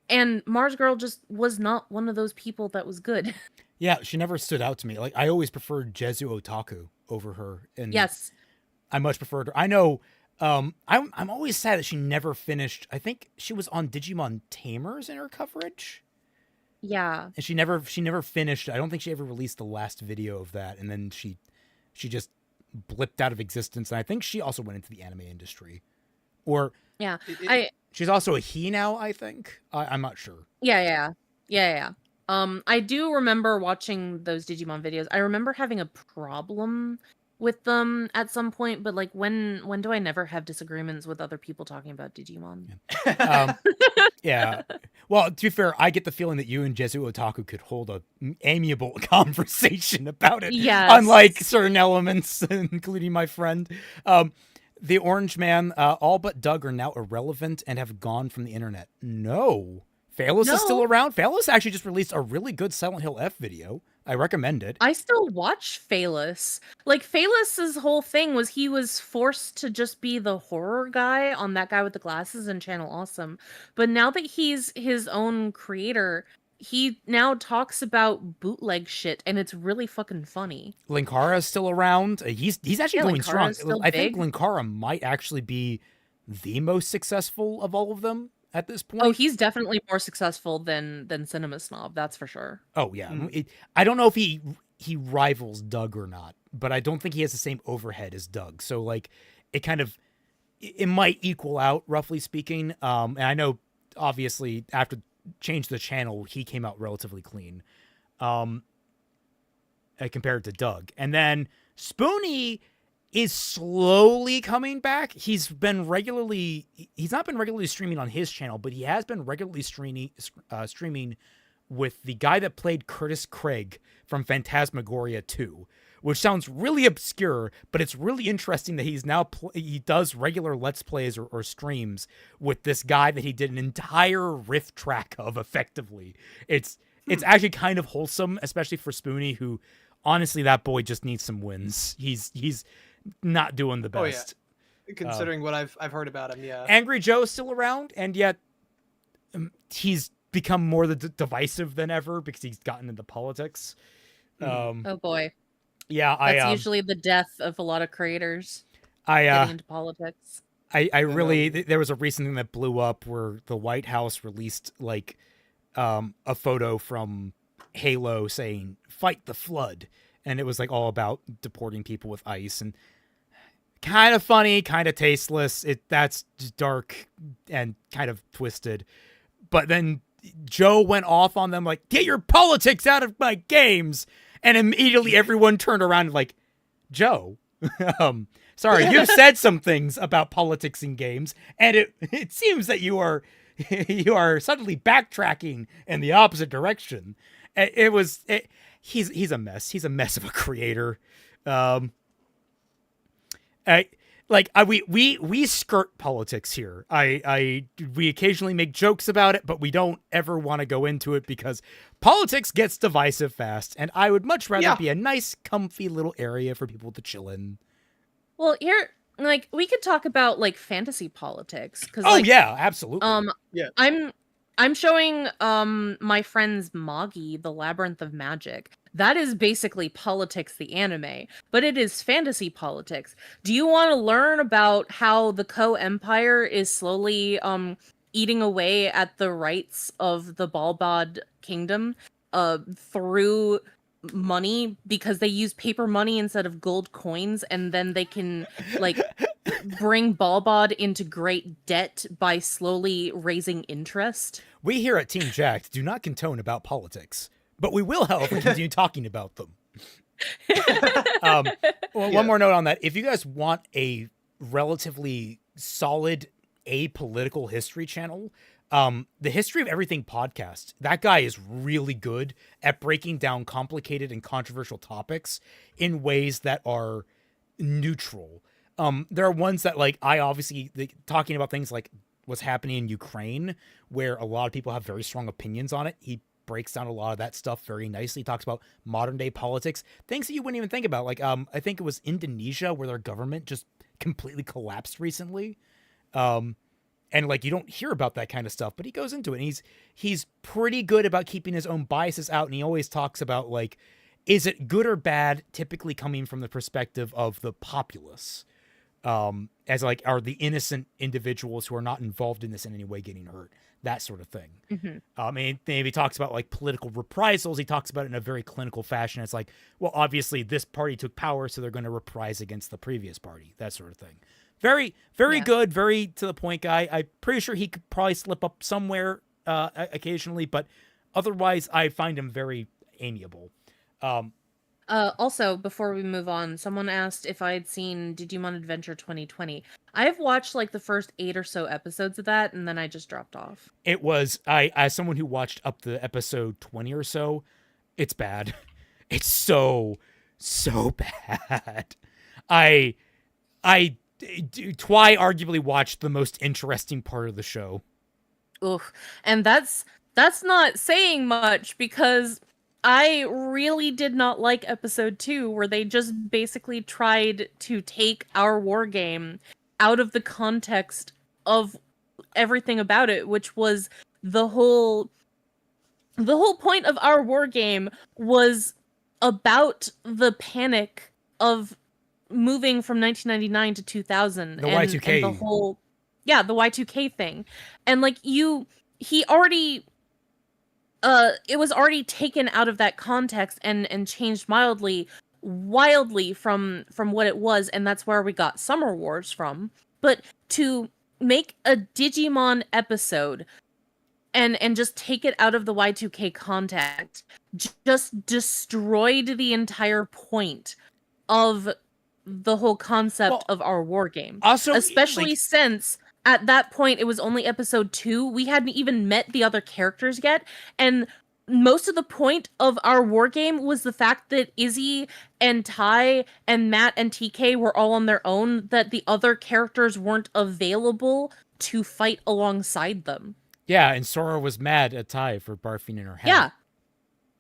And Mars Girl just was not one of those people that was good. Yeah, she never stood out to me. Like I always preferred Jezu Otaku over her, and Yes. I much preferred her. I know. I'm always sad that she never finished. I think she was on Digimon Tamers in her coverage, Yeah. and she never finished. I don't think she ever released the last video of that, and then she just blipped out of existence. And I think she also went into the anime industry, or Yeah. It- she's also a he now. I think I'm not sure. Yeah. I do remember watching those Digimon videos. I remember having a problem with them at some point, but like when do I never have disagreements with other people talking about Digimon? Um, yeah. Well, to be fair, I get the feeling that you and Jezu Otaku could hold a amiable conversation about it. Yes. Unlike certain elements, including my friend. The Orange Man, all but Doug are now irrelevant and have gone from the internet. No. Phalus is still No. around. Phalus actually just released a really good Silent Hill F video. I recommend it. I still watch Phalus. Like Phalus's whole thing was he was forced to just be the horror guy on That Guy with the Glasses and Channel Awesome. But now that he's his own creator, he now talks about bootleg shit and it's really fucking funny. Linkara is still around. He's actually Yeah, going Linkara strong. is still I think big. Linkara might actually be the most successful of all of them at this point. Oh, he's definitely more successful than Cinema Snob, that's for sure. Oh yeah. Mm. I don't know if he rivals Doug or not, but I don't think he has the same overhead as Doug. So like, it kind of it might equal out, roughly speaking. And I know obviously after Change the Channel, he came out relatively clean, compared to Doug. And then Spoonie is slowly coming back. He's not been regularly streaming on his channel, but he has been regularly streaming with the guy that played Curtis Craig from Phantasmagoria 2, which sounds really obscure, but it's really interesting that he's now he does regular Let's Plays or streams with this guy that he did an entire riff track of effectively. It's actually kind of wholesome, especially for Spoonie, who honestly, that boy just needs some wins. He's not doing the Oh, yeah. best. Considering what I've heard about him, yeah. Angry Joe's still around, and yet he's become more divisive than ever because he's gotten into politics. Oh boy. Yeah, That's usually the death of a lot of creators I getting into politics. I really there was a recent thing that blew up where the White House released like a photo from Halo saying "Fight the Flood," and it was like all about deporting people with ice, and kind of funny, kind of tasteless. That's just dark and kind of twisted. But then Joe went off on them like, "Get your politics out of my games," and immediately everyone turned around and like, "Joe, sorry, you've said some things about politics in games, and it seems that you are suddenly backtracking in the opposite direction." He's a mess. He's a mess of a creator. We skirt politics here. We occasionally make jokes about it, but we don't ever want to go into it because politics gets divisive fast, and I would much rather be a nice, comfy little area for people to chill in. Well, here, like, we could talk about like fantasy politics because, yeah, absolutely. Yeah. I'm showing my friends Moggy, The Labyrinth of Magic. That is basically politics, the anime, but it is fantasy politics. Do you want to learn about how the Empire is slowly eating away at the rights of the Balbad Kingdom through money because they use paper money instead of gold coins, and then they can like bring Balbad into great debt by slowly raising interest? We here at Team JYCT do not condone about politics, but we will, however, continue talking about them. One more note on that. If you guys want a relatively solid apolitical history channel, the History of Everything podcast, that guy is really good at breaking down complicated and controversial topics in ways that are neutral. There are ones that, like, talking about things like what's happening in Ukraine, where a lot of people have very strong opinions on it. He breaks down a lot of that stuff very nicely. He talks about modern day politics, things that you wouldn't even think about. Like, I think it was Indonesia where their government just completely collapsed recently. And like you don't hear about that kind of stuff, but he goes into it. And he's pretty good about keeping his own biases out, and he always talks about like, is it good or bad? Typically coming from the perspective of the populace, as like are the innocent individuals who are not involved in this in any way getting hurt, that sort of thing. And maybe he talks about like political reprisals. He talks about it in a very clinical fashion. It's like, well, obviously this party took power, so they're going to reprise against the previous party, that sort of thing. Very, very good, very to the point guy. I'm pretty sure he could probably slip up somewhere occasionally, but otherwise I find him very amiable. Also, before we move on, someone asked if I had seen Digimon Adventure 2020. I've watched like the first 8 or so episodes of that, and then I just dropped off. It was, as someone who watched up to episode 20 or so, it's bad. It's so bad. Twi arguably watched the most interesting part of the show. Ugh. And that's not saying much, because I really did not like episode 2, where they just basically tried to take our war game out of the context of everything about it, which was the whole point of our war game was about the panic of moving from 1999 to 2000 the Y2K, and the whole the Y2K thing. And like he already it was already taken out of that context and changed wildly from what it was, and that's where we got Summer Wars from. But to make a Digimon episode and just take it out of the Y2K context just destroyed the entire point of the whole concept of our war game. Also, especially like, since at that point it was only episode 2. We hadn't even met the other characters yet, and most of the point of our war game was the fact that Izzy and Tai and Matt and TK were all on their own, that the other characters weren't available to fight alongside them. Yeah, and Sora was mad at Tai for barfing in her hat. Yeah.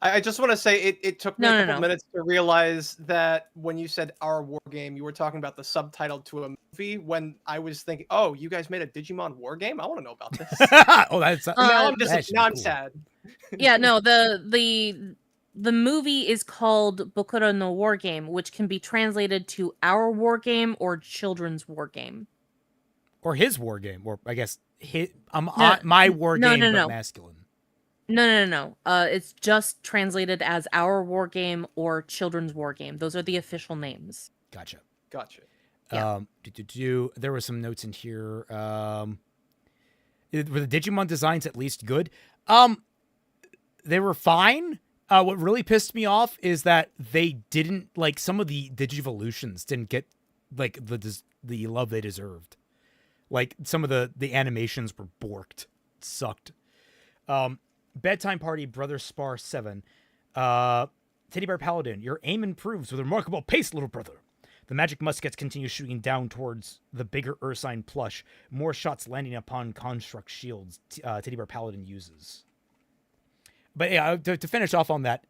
I just want to say it took me a couple No. minutes to realize that when you said our war game, you were talking about the subtitle to a movie, when I was thinking, oh, you guys made a Digimon war game? I want to know about this. Oh, that's now I'm cool. sad. Yeah, no, the movie is called Bokura no War Game, which can be translated to Our War Game or Children's War Game. Or his war game, or I guess my war game, but masculine. No. It's just translated as Our War Game or Children's War Game. Those are the official names. Gotcha. Yeah. There were some notes in here. Were the Digimon designs at least good? They were fine. What really pissed me off is that they didn't, like, some of the Digivolutions didn't get like the love they deserved. Like some of the animations were borked. It sucked. Bedtime Party Brother Spar 7. Teddy Bear Paladin, your aim improves with remarkable pace, little brother. The magic muskets continue shooting down towards the bigger Ursine plush. More shots landing upon construct shields Teddy Bear Paladin uses. But yeah, to finish off on that,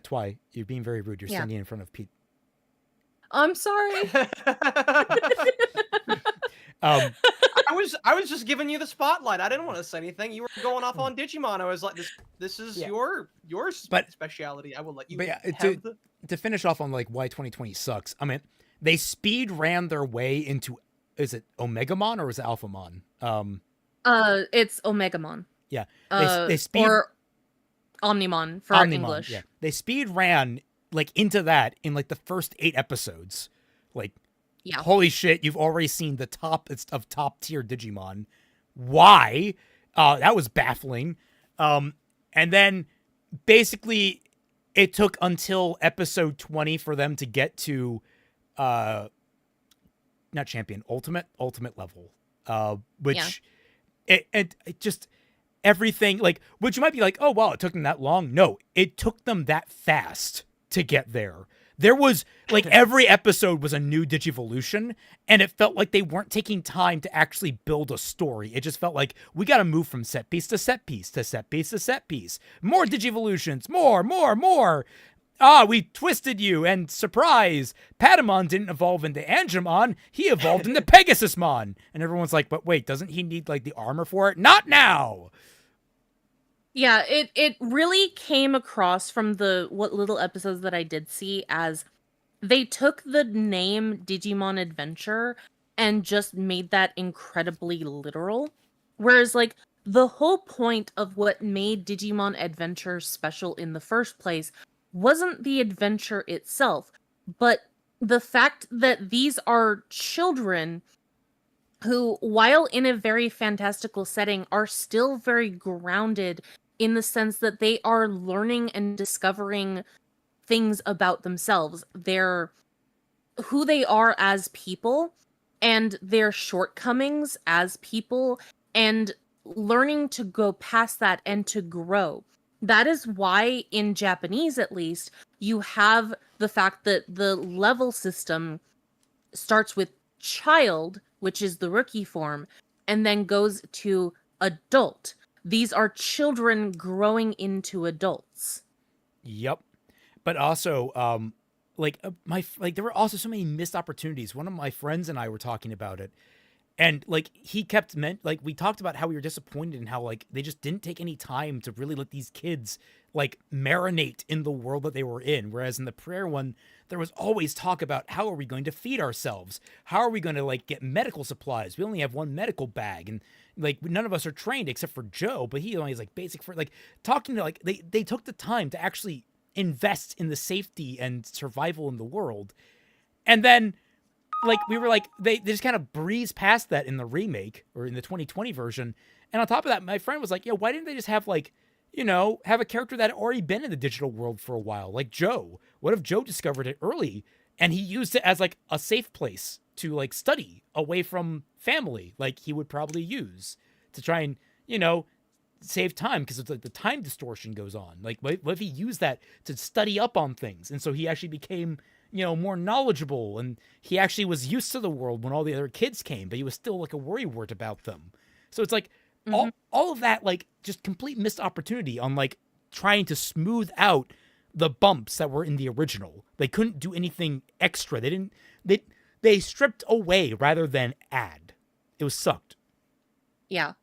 Twi, you're being very rude. You're standing in front of Pete. I'm sorry. I was just giving you the spotlight. I didn't want to say anything. You were going off on Digimon. I was like, this is your speciality. I will let you. But yeah, have to finish off on like why 2020 sucks. I mean, they speed ran their way into, is it Omegamon or is it Alphamon? It's Omegamon. Yeah, they speed or Omnimon for Omnimon, English. Yeah, they speed ran like into that in like the first 8 episodes. Like, yeah, holy shit! You've already seen the top tier Digimon. Why? That was baffling. And then basically it took until episode 20 for them to get to not champion, ultimate level. Which it just everything, like, which you might be like, oh wow, it took them that long. No, it took them that fast to get there. There was like every episode was a new Digivolution, and it felt like they weren't taking time to actually build a story. It just felt like we got to move from set piece to set piece to set piece to set piece. More Digivolutions, more. we twisted you, and surprise, Patamon didn't evolve into Angemon, he evolved into Pegasusmon. And everyone's like, but wait, doesn't he need, like, the armor for it? Not now! Yeah, it really came across from what little episodes that I did see as they took the name Digimon Adventure and just made that incredibly literal. Whereas, like, the whole point of what made Digimon Adventure special in the first place wasn't the adventure itself, but the fact that these are children who, while in a very fantastical setting, are still very grounded in the sense that they are learning and discovering things about themselves. They're who they are as people and their shortcomings as people and learning to go past that and to grow. That is why in Japanese, at least, you have the fact that the level system starts with child, which is the rookie form, and then goes to adult. These are children growing into adults. Yep. But also, there were also so many missed opportunities. One of my friends and I were talking about it, and like he kept we talked about how we were disappointed and how like they just didn't take any time to really let these kids like marinate in the world that they were in. Whereas in the prayer one, there was always talk about how are we going to feed ourselves? How are we going to like get medical supplies? We only have one medical bag, and like none of us are trained except for Joe, but he only has like basic for like talking to like they took the time to actually invest in the safety and survival in the world. And then like we were like they just kind of breeze past that in the remake or in the 2020 version. And on top of that, my friend was like, why didn't they just have like, have a character that had already been in the digital world for a while, like Joe? What if Joe discovered it early and he used it as like a safe place to like study away from family, like he would probably use to try and, save time, because it's like the time distortion goes on. Like what if he used that to study up on things? And so he actually became, more knowledgeable, and he actually was used to the world when all the other kids came, but he was still like a worrywart about them. So it's like all of that, like just complete missed opportunity on like trying to smooth out the bumps that were in the original. They couldn't do anything extra. They stripped away rather than add. It was sucked. Yeah.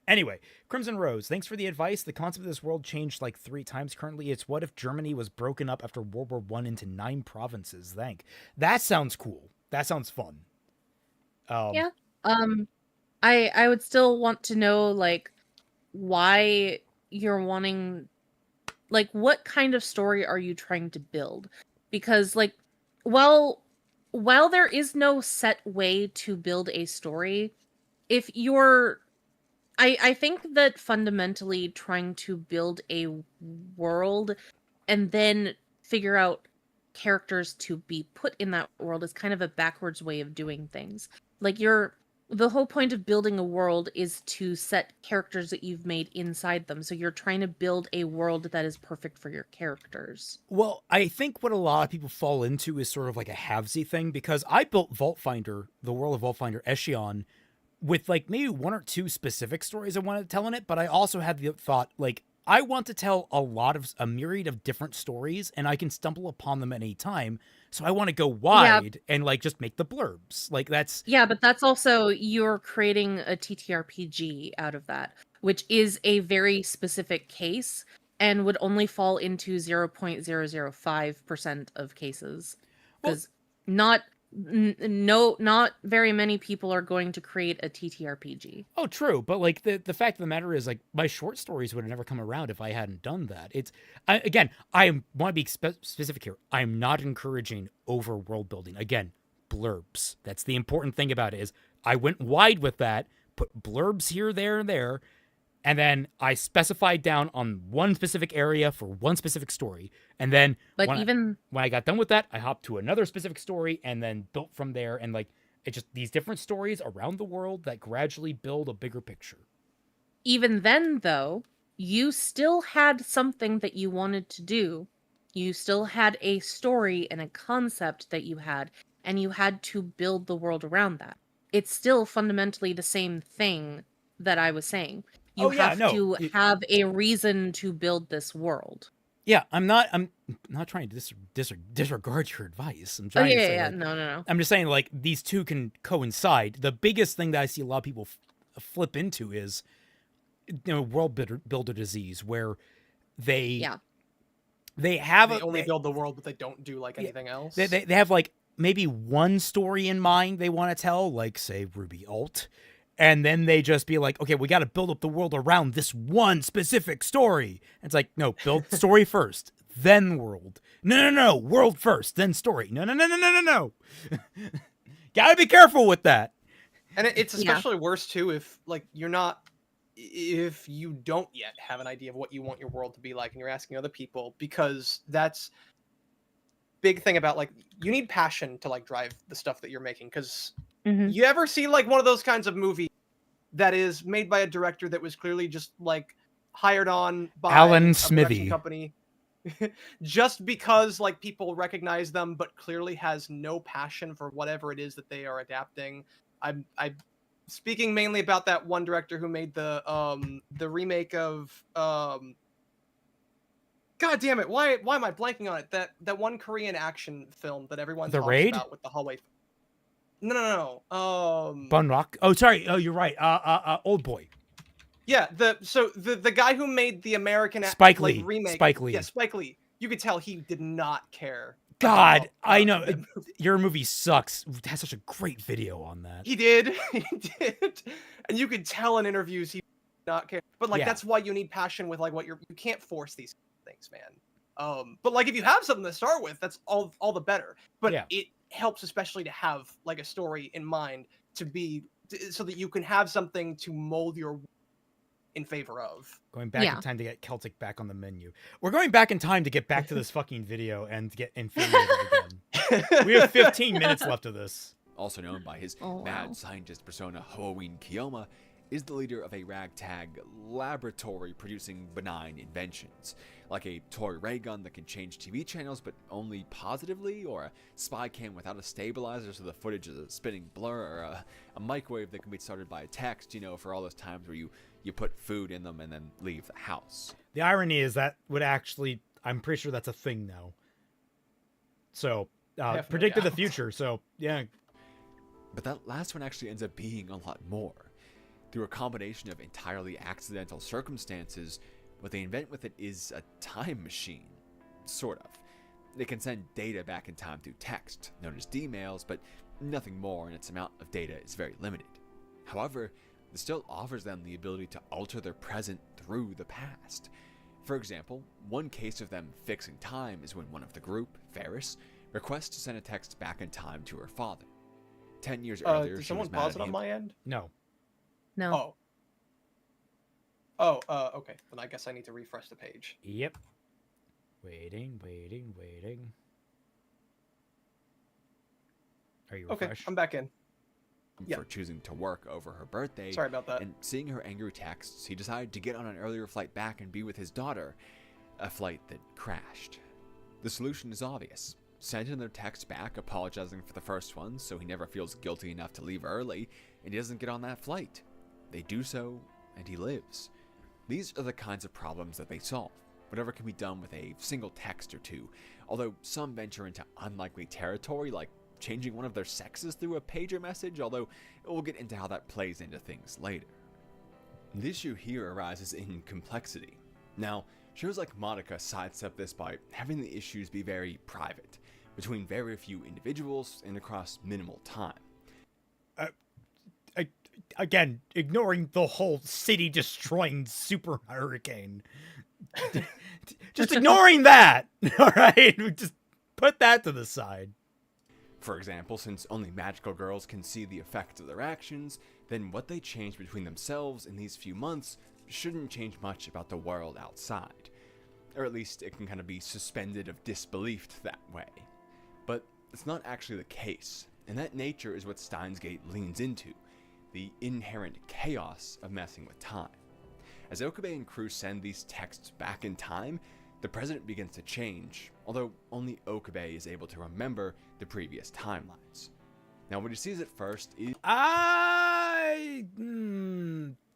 Anyway, Crimson Rose, thanks for the advice. The concept of this world changed like 3 times currently. It's what if Germany was broken up after World War I into 9 provinces? That sounds cool. That sounds fun. Yeah. I would still want to know like why you're wanting, like what kind of story are you trying to build? Because like while there is no set way to build a story, if you're I think that fundamentally trying to build a world and then figure out characters to be put in that world is kind of a backwards way of doing things. Like the whole point of building a world is to set characters that you've made inside them. So you're trying to build a world that is perfect for your characters. Well, I think what a lot of people fall into is sort of like a halvesy thing, because I built Vault Finder, the world of Vault Finder Eshion, with like maybe 1 or 2 specific stories I wanted to tell in it, but I also had the thought, like, I want to tell a myriad of different stories, and I can stumble upon them at any time. So I want to go wide and like just make the blurbs. Like that's but that's also you're creating a TTRPG out of that, which is a very specific case and would only fall into 0.005% of cases, because not very many people are going to create a TTRPG. Oh, true. But like the fact of the matter is, like, my short stories would have never come around if I hadn't done that. I want to be specific here. I'm not encouraging over world building. Again, blurbs. That's the important thing about it, is I went wide with that, put blurbs here, there, and there. And then I specified down on one specific area for one specific story. And then when I got done with that, I hopped to another specific story and then built from there. And like, it's just these different stories around the world that gradually build a bigger picture. Even then, though, you still had something that you wanted to do. You still had a story and a concept that you had, and you had to build the world around that. It's still fundamentally the same thing that I was saying. You have to have a reason to build this world. Yeah, I'm not trying to disregard your advice. I'm Oh trying to yeah, say, yeah, like, no. I'm just saying, like, these two can coincide. The biggest thing that I see a lot of people flip into is, world builder disease, where they Yeah. they have They only build the world, but they don't do like Yeah, anything else. they have like maybe one story in mind they want to tell, like say Ruby Alt, and then they just be like, okay, we got to build up the world around this one specific story. And it's like, no, build story first, then world. No, world first, then story. No. Gotta be careful with that. And it's Yeah. especially worse too if like if you don't yet have an idea of what you want your world to be like and you're asking other people, because that's big thing about like you need passion to like drive the stuff that you're making. Because Mhm. you ever see like one of those kinds of movies that is made by a director that was clearly just like hired on by Alan a Smithy. production company just because like people recognize them, but clearly has no passion for whatever it is that they are adapting. I'm speaking mainly about that one director who made the remake of God damn it, why am I blanking on it? That one Korean action film that everyone The talks Raid? about with the hallway. No. Bun Rock. Oh, sorry. Oh, you're right. Old Boy. Yeah, the guy who made the American Spike like Lee. remake. Spike Lee. Yeah, Spike Lee. You could tell he did not care. God, about, I know. that movie. Your movie sucks. It has such a great video on that. He did. He did. And you could tell in interviews he did not care. But like Yeah. that's why you need passion with like what you can't force these things, man. But like if you have something to start with, that's all the better. But Yeah. it helps especially to have like a story in mind so that you can have something to mold your in favor of. Going back Yeah. in time to get Celtic back on the menu. We're going back in time to get back to this fucking video and get infuriated again. We have 15 minutes left of this. Also known by his Oh, wow. mad scientist persona Halloween Kiyoma, is the leader of a ragtag laboratory producing benign inventions, like a toy ray gun that can change TV channels but only positively, or a spy cam without a stabilizer so the footage is a spinning blur, or a microwave that can be started by a text, for all those times where you put food in them and then leave the house. The irony is that would actually, I'm pretty sure that's a thing now. So, predicted the future. So, yeah. But that last one actually ends up being a lot more. Through a combination of entirely accidental circumstances, what they invent with it is a time machine. Sort of. They can send data back in time through text, known as D-mails, but nothing more, and its amount of data is very limited. However, this still offers them the ability to alter their present through the past. For example, one case of them fixing time is when one of the group, Ferris, requests to send a text back in time to her father. 10 years earlier, Did she someone was mad pause at it on him. my end? No. No. Okay. Then I guess I need to refresh the page. Yep. Waiting. Are you Okay, refreshed? I'm back in. Yeah. For choosing to work over her birthday. Sorry about that. And seeing her angry texts, he decided to get on an earlier flight back and be with his daughter, a flight that crashed. The solution is obvious. Send him their text back apologizing for the first one so he never feels guilty enough to leave early and he doesn't get on that flight. They do so, and he lives. These are the kinds of problems that they solve. Whatever can be done with a single text or two, although some venture into unlikely territory like changing one of their sexes through a pager message, although we'll get into how that plays into things later. The issue here arises in complexity. Now, shows like Monica sidestep this by having the issues be very private, between very few individuals and across minimal time. Again, ignoring the whole city-destroying super hurricane. Just ignoring that, all right? Just put that to the side. For example, since only magical girls can see the effect of their actions, then what they change between themselves in these few months shouldn't change much about the world outside. Or at least it can kind of be suspended of disbelief that way. But it's not actually the case, and that nature is what Steins Gate leans into, the inherent chaos of messing with time. As Okabe and crew send these texts back in time, the present begins to change, although only Okabe is able to remember the previous timelines. Now, what he sees at first is...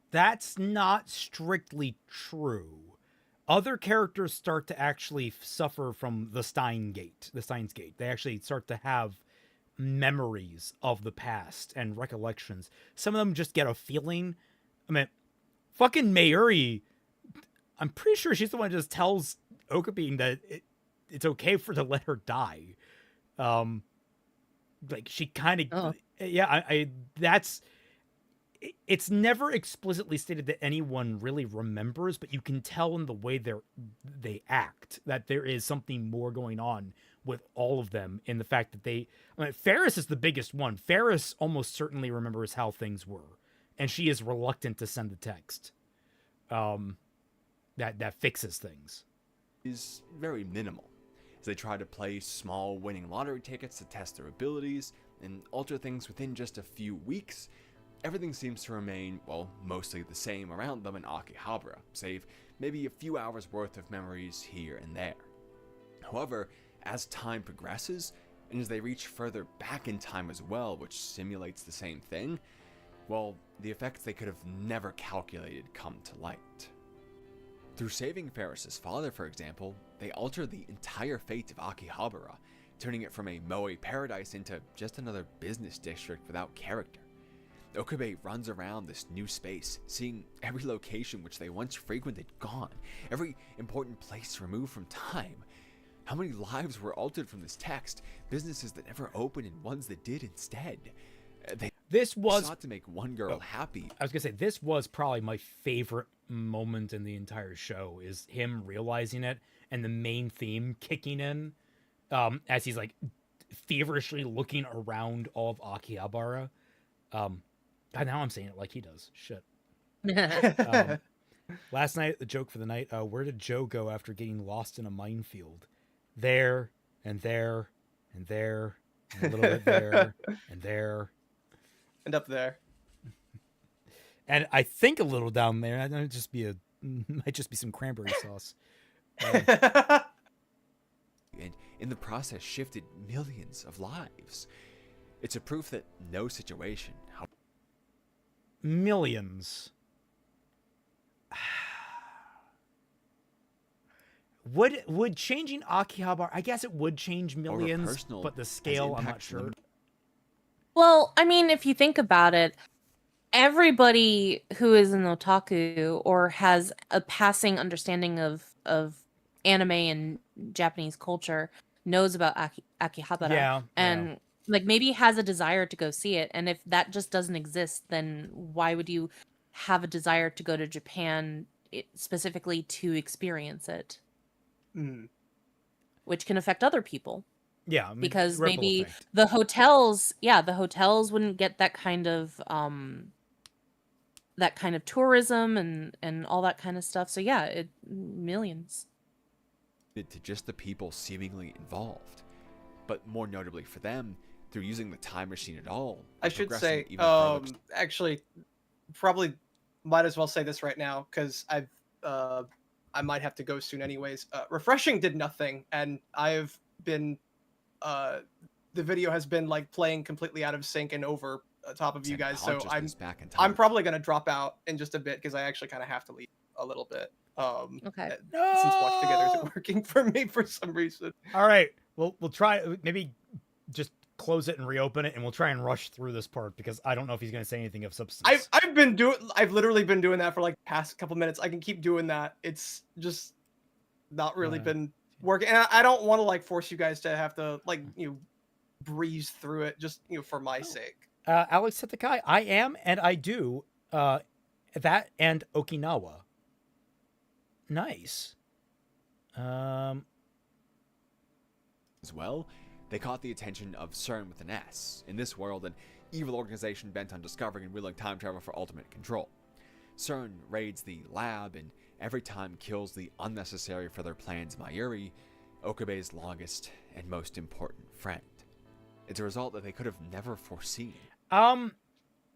That's not strictly true. other characters start to actually suffer from the Steins Gate. They actually start to have memories of the past and recollections. Some of them just get a feeling. I mean, fucking Mayuri, I'm pretty sure she's the one who just tells Okabine that it's okay for to let her die. Like she kind of, Oh. yeah. That's. It's never explicitly stated that anyone really remembers, but you can tell in the way they act that there is something more going on with all of them. In the fact that Ferris is the biggest one. Ferris almost certainly remembers how things were, and she is reluctant to send the text. That fixes things. Is very minimal, as they try to play small winning lottery tickets to test their abilities and alter things within just a few weeks. Everything seems to remain, well, mostly the same around them in Akihabara, save maybe a few hours worth of memories here and there. However, as time progresses, and as they reach further back in time as well, which simulates the same thing, well, the effects they could have never calculated come to light. Through saving Ferris's father, for example, they alter the entire fate of Akihabara, turning it from a moe paradise into just another business district without character. Okabe runs around this new space, seeing every location which they once frequented gone, every important place removed from time. How many lives were altered from this text, businesses that never opened and ones that did instead? They sought to make one girl happy. I was gonna say, this was probably my favorite moment in the entire show, is him realizing it and the main theme kicking in, as he's like feverishly looking around all of Akihabara. God, now I'm saying it like he does. Shit. Last night, the joke for the night, where did Joe go after getting lost in a minefield? There, and there, and there, and a little bit there, and there. And up there. And I think a little down there. That might just be some cranberry sauce. And in the process shifted millions of lives. It's a proof that no situation, millions. Would changing Akihabara, I guess it would change millions, but the scale, I'm not sure. Well, I mean, if you think about it, everybody who is an otaku or has a passing understanding of anime and Japanese culture knows about Akihabara. Yeah, and like maybe has a desire to go see it. And if that just doesn't exist, then why would you have a desire to go to Japan specifically to experience it? Which can affect other people. Yeah, I mean, because maybe the hotels wouldn't get that kind of tourism and all that kind of stuff. So yeah, millions. To just the people seemingly involved, but more notably for them, through using the time machine at all. I should say, even further. actually, probably might as well say this right now because I might have to go soon anyways. Refreshing did nothing, and I've been the video has been like playing completely out of sync and over top of you guys, so I'm probably gonna drop out in just a bit because I actually kind of have to leave a little bit. Okay. Since Watch Together isn't working for me for some reason. All right, we'll try maybe just close it and reopen it, and we'll try and rush through this part because I don't know if he's gonna say anything of substance. I've literally been doing that for like past couple minutes. I can keep doing that. It's just not really been working, and I don't want to like force you guys to have to like breeze through it just for my sake. Alex Setakai, I am and I do that and Okinawa. Nice. As well, they caught the attention of CERN with an S. In this world, an evil organization bent on discovering and wielding time travel for ultimate control. CERN raids the lab and every time kills the unnecessary for their plans Mayuri, Okabe's longest and most important friend. It's a result that they could have never foreseen.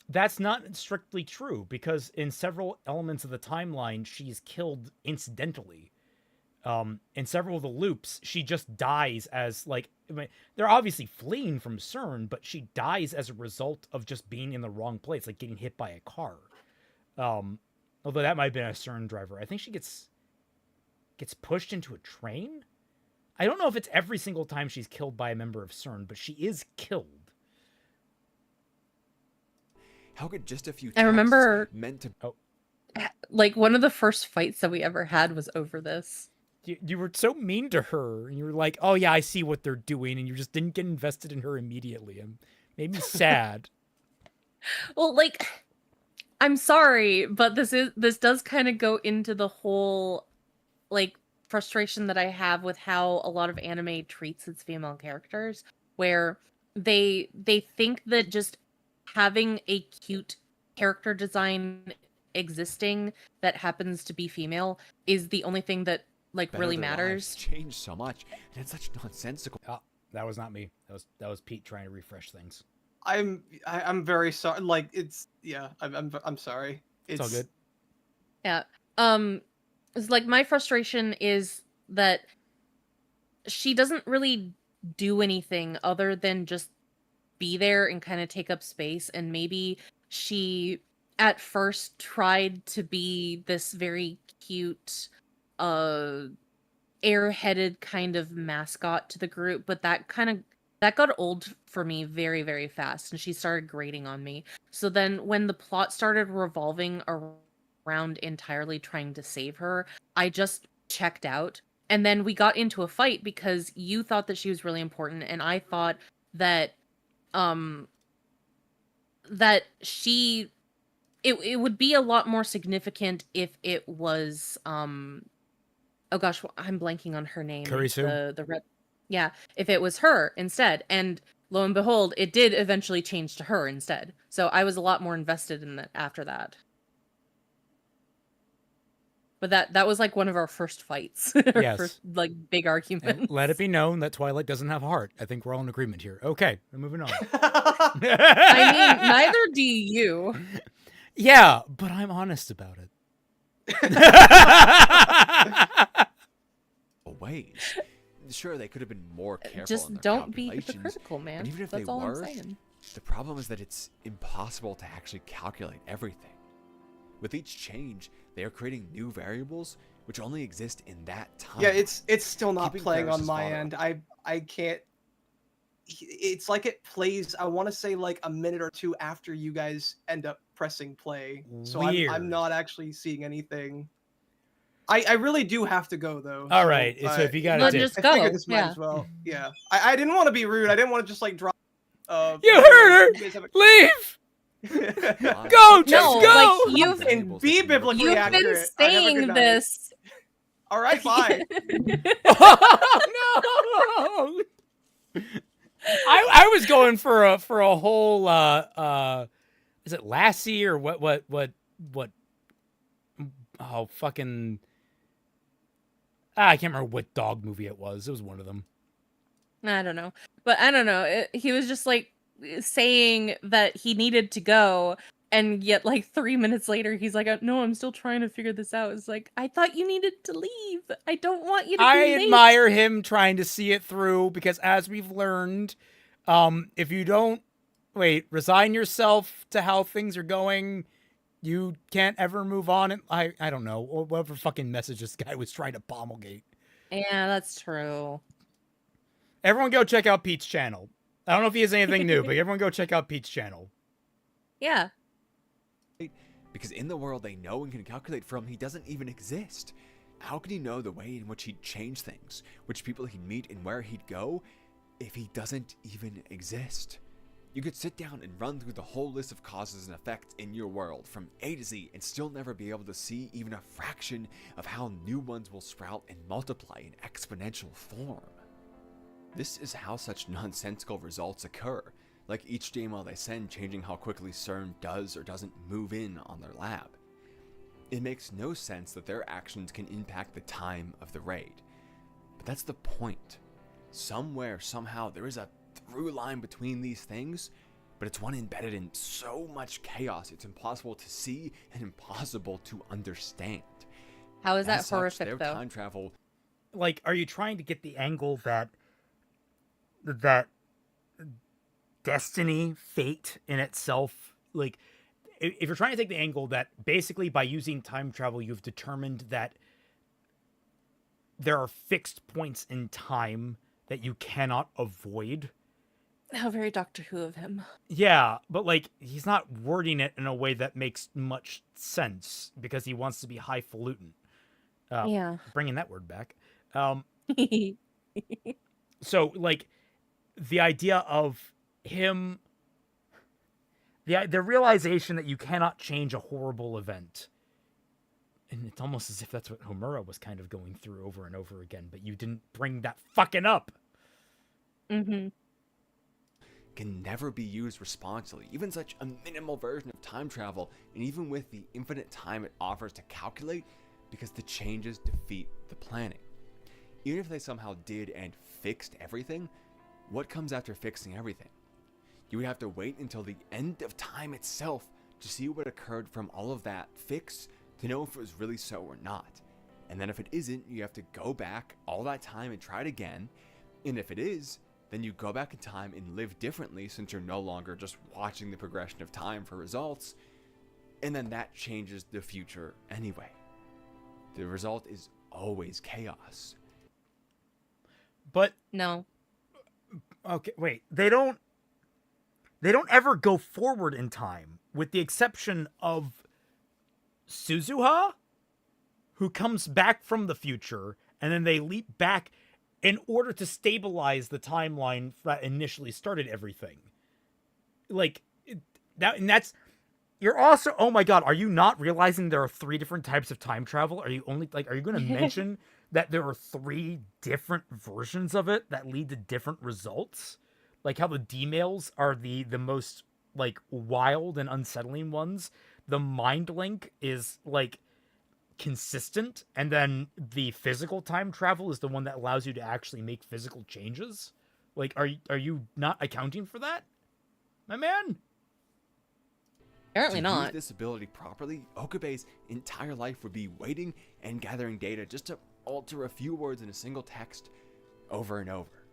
That's not strictly true, because in several elements of the timeline, she's killed incidentally. In several of the loops, she just dies as, like, I mean, they're obviously fleeing from CERN, but she dies as a result of just being in the wrong place, like getting hit by a car. Although that might have been a CERN driver. I think she gets... gets pushed into a train. I don't know if it's every single time she's killed by a member of CERN, but she is killed. How could just a few I remember- texts meant to Like, one of the first fights that we ever had was over this. You were so mean to her, and you were like, "Oh yeah, I see what they're doing," and you just didn't get invested in her immediately, and made me sad. Well, like, I'm sorry, but this does kind of go into the whole, like, frustration that I have with how a lot of anime treats its female characters, where they think that just having a cute character design existing that happens to be female is the only thing that, like, better really their lives matters. change so much, and it's such nonsensical. Oh, that was not me. That was Pete trying to refresh things. I'm very sorry. Like, it's I'm sorry. It's all good. Yeah. It's like, my frustration is that she doesn't really do anything other than just be there and kind of take up space, and maybe she at first tried to be this very cute airheaded kind of mascot to the group, but that got old for me very, very fast, and she started grating on me. So then when the plot started revolving around entirely trying to save her, I just checked out. And then we got into a fight because you thought that she was really important, and I thought that that it would be a lot more significant if it was oh gosh, I'm blanking on her name. Kurisu? The red, yeah, if it was her instead. And lo and behold, it did eventually change to her instead. So I was a lot more invested in it after that. But that was like one of our first fights. Our Yes. first, like, big arguments. And let it be known that Twilight doesn't have a heart. I think we're all in agreement here. Okay, we're moving on. I mean, neither do you. Yeah, but I'm honest about it. Ways. Sure, they could have been more careful. Just in their don't be calculations, hypocritical, man. But even if That's they all were, I'm saying. the problem is that it's impossible to actually calculate everything. With each change, they are creating new variables which only exist in that time. Yeah, it's still not Keeping playing on Ferris's my father- end. I can't. It's like it plays. I want to say like a minute or two after you guys end up pressing play. So Weird. I'm not actually seeing anything. I really do have to go though. All right, so if you got Well, to just I go. figured this might Yeah. as well. Yeah. I didn't want to be rude. I didn't want to just like drop. You heard her! You guys have Leave! a- Go, just No, go! like, you've And be biblically You've accurate. been Have a good saying night. this. All right, fine. Oh, no! I was going for a whole is it Lassie or what oh fucking I can't remember what dog movie it was. It was one of them. I don't know. But I don't know. He was just like saying that he needed to go. And yet, like, 3 minutes later, he's like, no, I'm still trying to figure this out. It's like, I thought you needed to leave. I don't want you to be I late. admire him trying to see it through because as we've learned, if you don't resign yourself to how things are going, you can't ever move on. And I don't know, or whatever fucking message this guy was trying to promulgate. Yeah, that's true. Everyone go check out Pete's channel. I don't know if he has anything new, but everyone go check out Pete's channel. Yeah. Because in the world they know and can calculate from, he doesn't even exist. How can he know the way in which he'd change things, which people he'd meet and where he'd go, if he doesn't even exist? You could sit down and run through the whole list of causes and effects in your world from A to Z and still never be able to see even a fraction of how new ones will sprout and multiply in exponential form. This is how such nonsensical results occur, like each email they send changing how quickly CERN does or doesn't move in on their lab. It makes no sense that their actions can impact the time of the raid. But that's the point. Somewhere, somehow, there is a through line between these things, but it's one embedded in so much chaos it's impossible to see and impossible to understand. How is that As such, horrific, their though? time travel Like, are you trying to get the angle that destiny, fate in itself, like, if you're trying to take the angle that basically by using time travel you've determined that there are fixed points in time that you cannot avoid. How very Doctor Who of him. Yeah, but like he's not wording it in a way that makes much sense because he wants to be highfalutin. Yeah. Bringing that word back. So like the idea of him, the realization that you cannot change a horrible event. And it's almost as if that's what Homura was kind of going through over and over again, but you didn't bring that fucking up. Mm-hmm. Can never be used responsibly, even such a minimal version of time travel, and even with the infinite time it offers to calculate, because the changes defeat the planning. Even if they somehow did and fixed everything, what comes after fixing everything? You would have to wait until the end of time itself to see what occurred from all of that fix to know if it was really so or not. And then if it isn't, you have to go back all that time and try it again. And if it is, then you go back in time and live differently since you're no longer just watching the progression of time for results. And then that changes the future anyway. The result is always chaos. But No. okay, wait. They don't ever go forward in time, with the exception of Suzuha, who comes back from the future, and then they leap back in order to stabilize the timeline that initially started everything. Like that, and that's you're also. Oh my god, are you not realizing there are 3 different types of time travel? Are you only like? Are you going to mention that there are 3 different versions of it that lead to different results? Like how the D-mails are the most like wild and unsettling ones. The mind link is like consistent, and then the physical time travel is the one that allows you to actually make physical changes. Like, are you not accounting for that, my man? Apparently To not. use this ability properly, Okabe's entire life would be waiting and gathering data just to alter a few words in a single text over and over.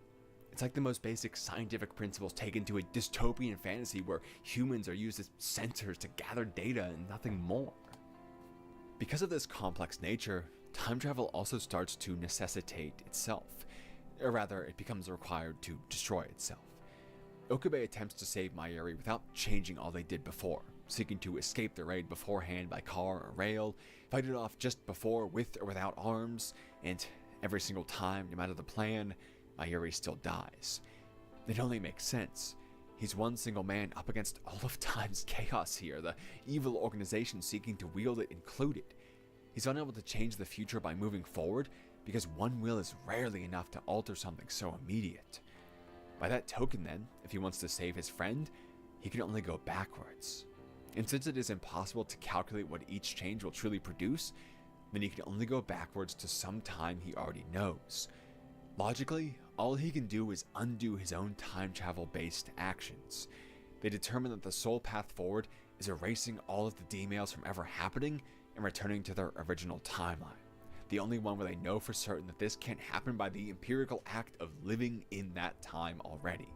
It's like the most basic scientific principles taken to a dystopian fantasy where humans are used as sensors to gather data and nothing more. Because of this complex nature, time travel also starts to necessitate itself, or rather, it becomes required to destroy itself. Okabe attempts to save Mayuri without changing all they did before, seeking to escape the raid beforehand by car or rail, fight it off just before with or without arms, and every single time, no matter the plan, Mayuri still dies. It only makes sense. He's one single man up against all of time's chaos here, the evil organization seeking to wield it included. He's unable to change the future by moving forward because one will is rarely enough to alter something so immediate. By that token then, if he wants to save his friend, he can only go backwards. And since it is impossible to calculate what each change will truly produce, then he can only go backwards to some time he already knows. Logically, all he can do is undo his own time travel based actions. They determine that the sole path forward is erasing all of the D-mails from ever happening and returning to their original timeline. The only one where they know for certain that this can't happen by the empirical act of living in that time already.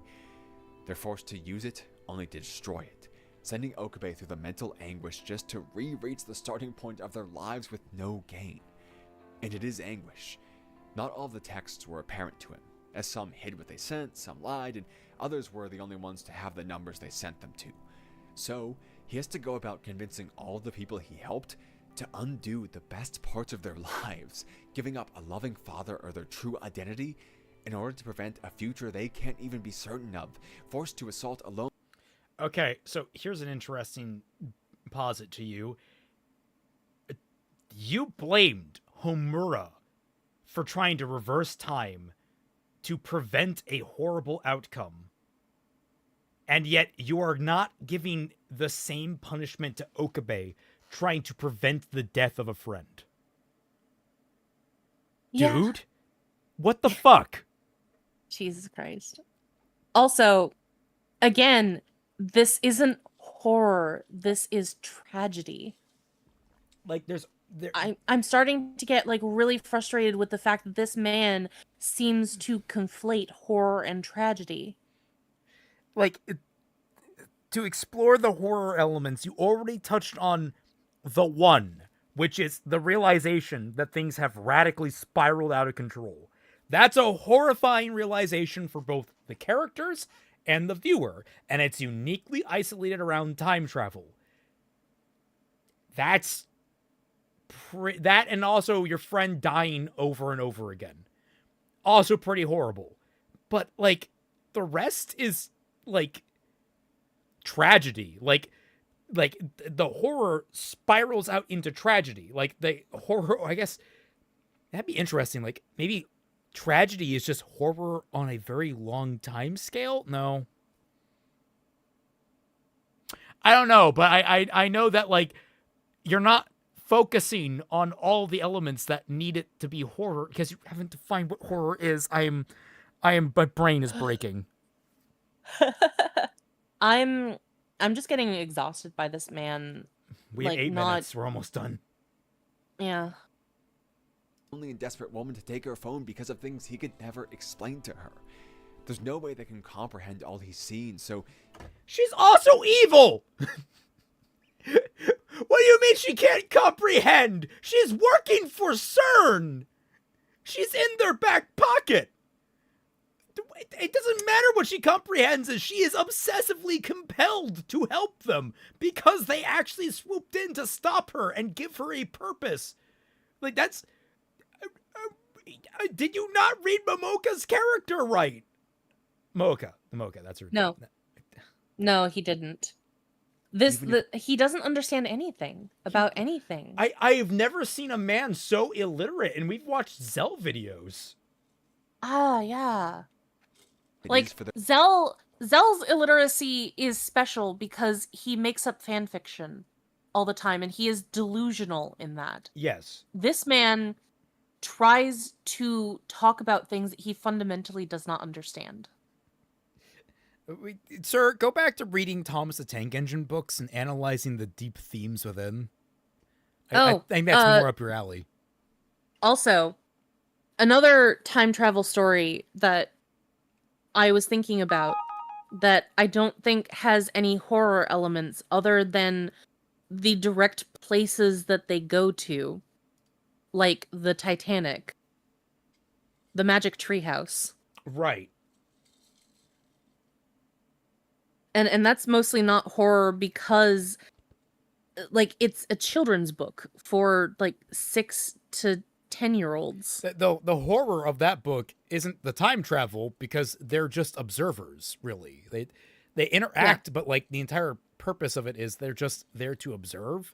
They're forced to use it only to destroy it, sending Okabe through the mental anguish just to re-reach the starting point of their lives with no gain. And it is anguish. Not all of the texts were apparent to him, as some hid what they sent, some lied, and others were the only ones to have the numbers they sent them to. So, he has to go about convincing all of the people he helped to undo the best parts of their lives, giving up a loving father or their true identity, in order to prevent a future they can't even be certain of, forced to assault alone. Okay, so here's an interesting posit to you. You blamed Homura for trying to reverse time to prevent a horrible outcome. And yet you are not giving the same punishment to Okabe trying to prevent the death of a friend. Yeah. Dude? What the fuck? Jesus Christ. Also, again, this isn't horror. This is tragedy. Like I'm starting to get like really frustrated with the fact that this man seems to conflate horror and tragedy. like to explore the horror elements, you already touched on the which is the realization that things have radically spiraled out of control. That's a horrifying realization for both the characters and the viewer, and it's uniquely isolated around time travel. That and also your friend dying over and over again. Also pretty horrible. But, like, the rest is, like, tragedy. Like the horror spirals out into tragedy. Like, the horror, I guess, that'd be interesting. Like, maybe tragedy is just horror on a very long time scale? No. I don't know, but I know that, like, you're not focusing on all the elements that need it to be horror because you haven't defined what horror is. my brain is breaking. I'm just getting exhausted by this man. We have Like, 8 not- minutes. We're almost done. Yeah. Only a desperate woman to take her phone because of things he could never explain to her. There's no way they can comprehend all he's seen, so She's also evil! What do you mean she can't comprehend? She's working for CERN! She's in their back pocket! It doesn't matter what she comprehends, as she is obsessively compelled to help them because they actually swooped in to stop her and give her a purpose. Like, that's... Did you not read Momoka's character right? Mocha, that's her No. name. No, he didn't. He doesn't understand anything about anything. I've never seen a man so illiterate, and we've watched Zell videos. Yeah. it Like, is for the Zell's illiteracy is special because he makes up fan fiction all the time, and he is delusional in that. Yes. This man tries to talk about things that he fundamentally does not understand. Sir, go back to reading Thomas the Tank Engine books and analyzing the deep themes within. I think that's more up your alley. Also, another time travel story that I was thinking about that I don't think has any horror elements other than the direct places that they go to, like the Titanic, the Magic Treehouse. Right. And that's mostly not horror because, like, it's a children's book for, like, 6 to 10-year-olds. The horror of that book isn't the time travel because they're just observers, really. They interact, but, like, the entire purpose of it is they're just there to observe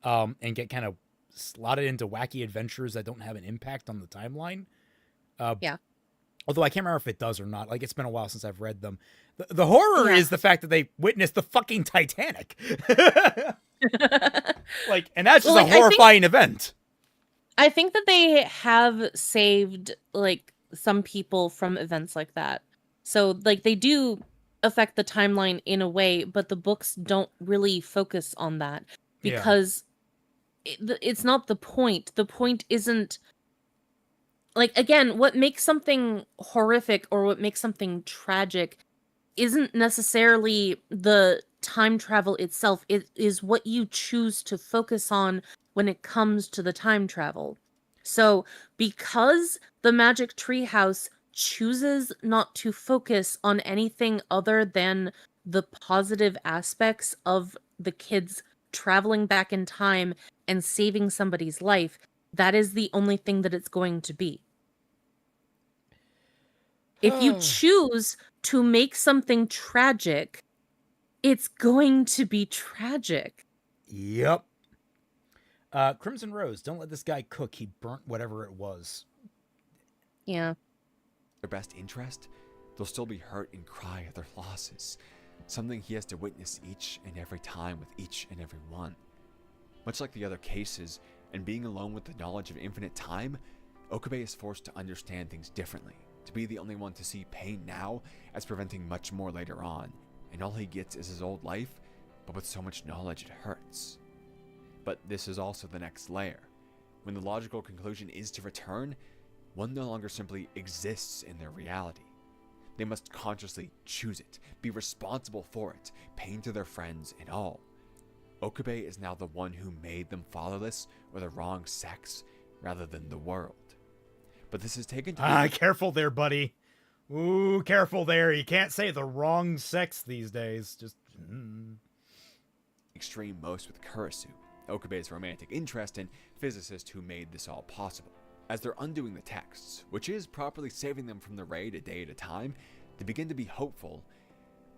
and get kind of slotted into wacky adventures that don't have an impact on the timeline. Yeah. Although I can't remember if it does or not. Like, it's been a while since I've read them. The horror is the fact that they witnessed the fucking Titanic. Like, and that's just a horrifying event. I think that they have saved, like, some people from events like that. So, like, they do affect the timeline in a way, but the books don't really focus on that because it's not the point. The point isn't, like, again, what makes something horrific or what makes something tragic isn't necessarily the time travel itself. It is what you choose to focus on when it comes to the time travel. So, because the Magic Treehouse chooses not to focus on anything other than the positive aspects of the kids traveling back in time and saving somebody's life, that is the only thing that it's going to be. If you choose to make something tragic, it's going to be tragic. Yep. Crimson Rose, don't let this guy cook. He burnt whatever it was. Yeah. their best interest, they'll still be hurt and cry at their losses. Something he has to witness each and every time with each and every one. Much like the other cases, and being alone with the knowledge of infinite time, Okabe is forced to understand things differently, to be the only one to see pain now as preventing much more later on, and all he gets is his old life, but with so much knowledge it hurts. But this is also the next layer. When the logical conclusion is to return, one no longer simply exists in their reality. They must consciously choose it, be responsible for it, pain to their friends and all. Okabe is now the one who made them fatherless or the wrong sex rather than the world. But this is taken to Careful there, buddy. Ooh, careful there. You can't say the wrong sex these days. Just extreme most with Kurisu, Okabe's romantic interest and physicist who made this all possible. As they're undoing the texts, which is properly saving them from the raid a day at a time, they begin to be hopeful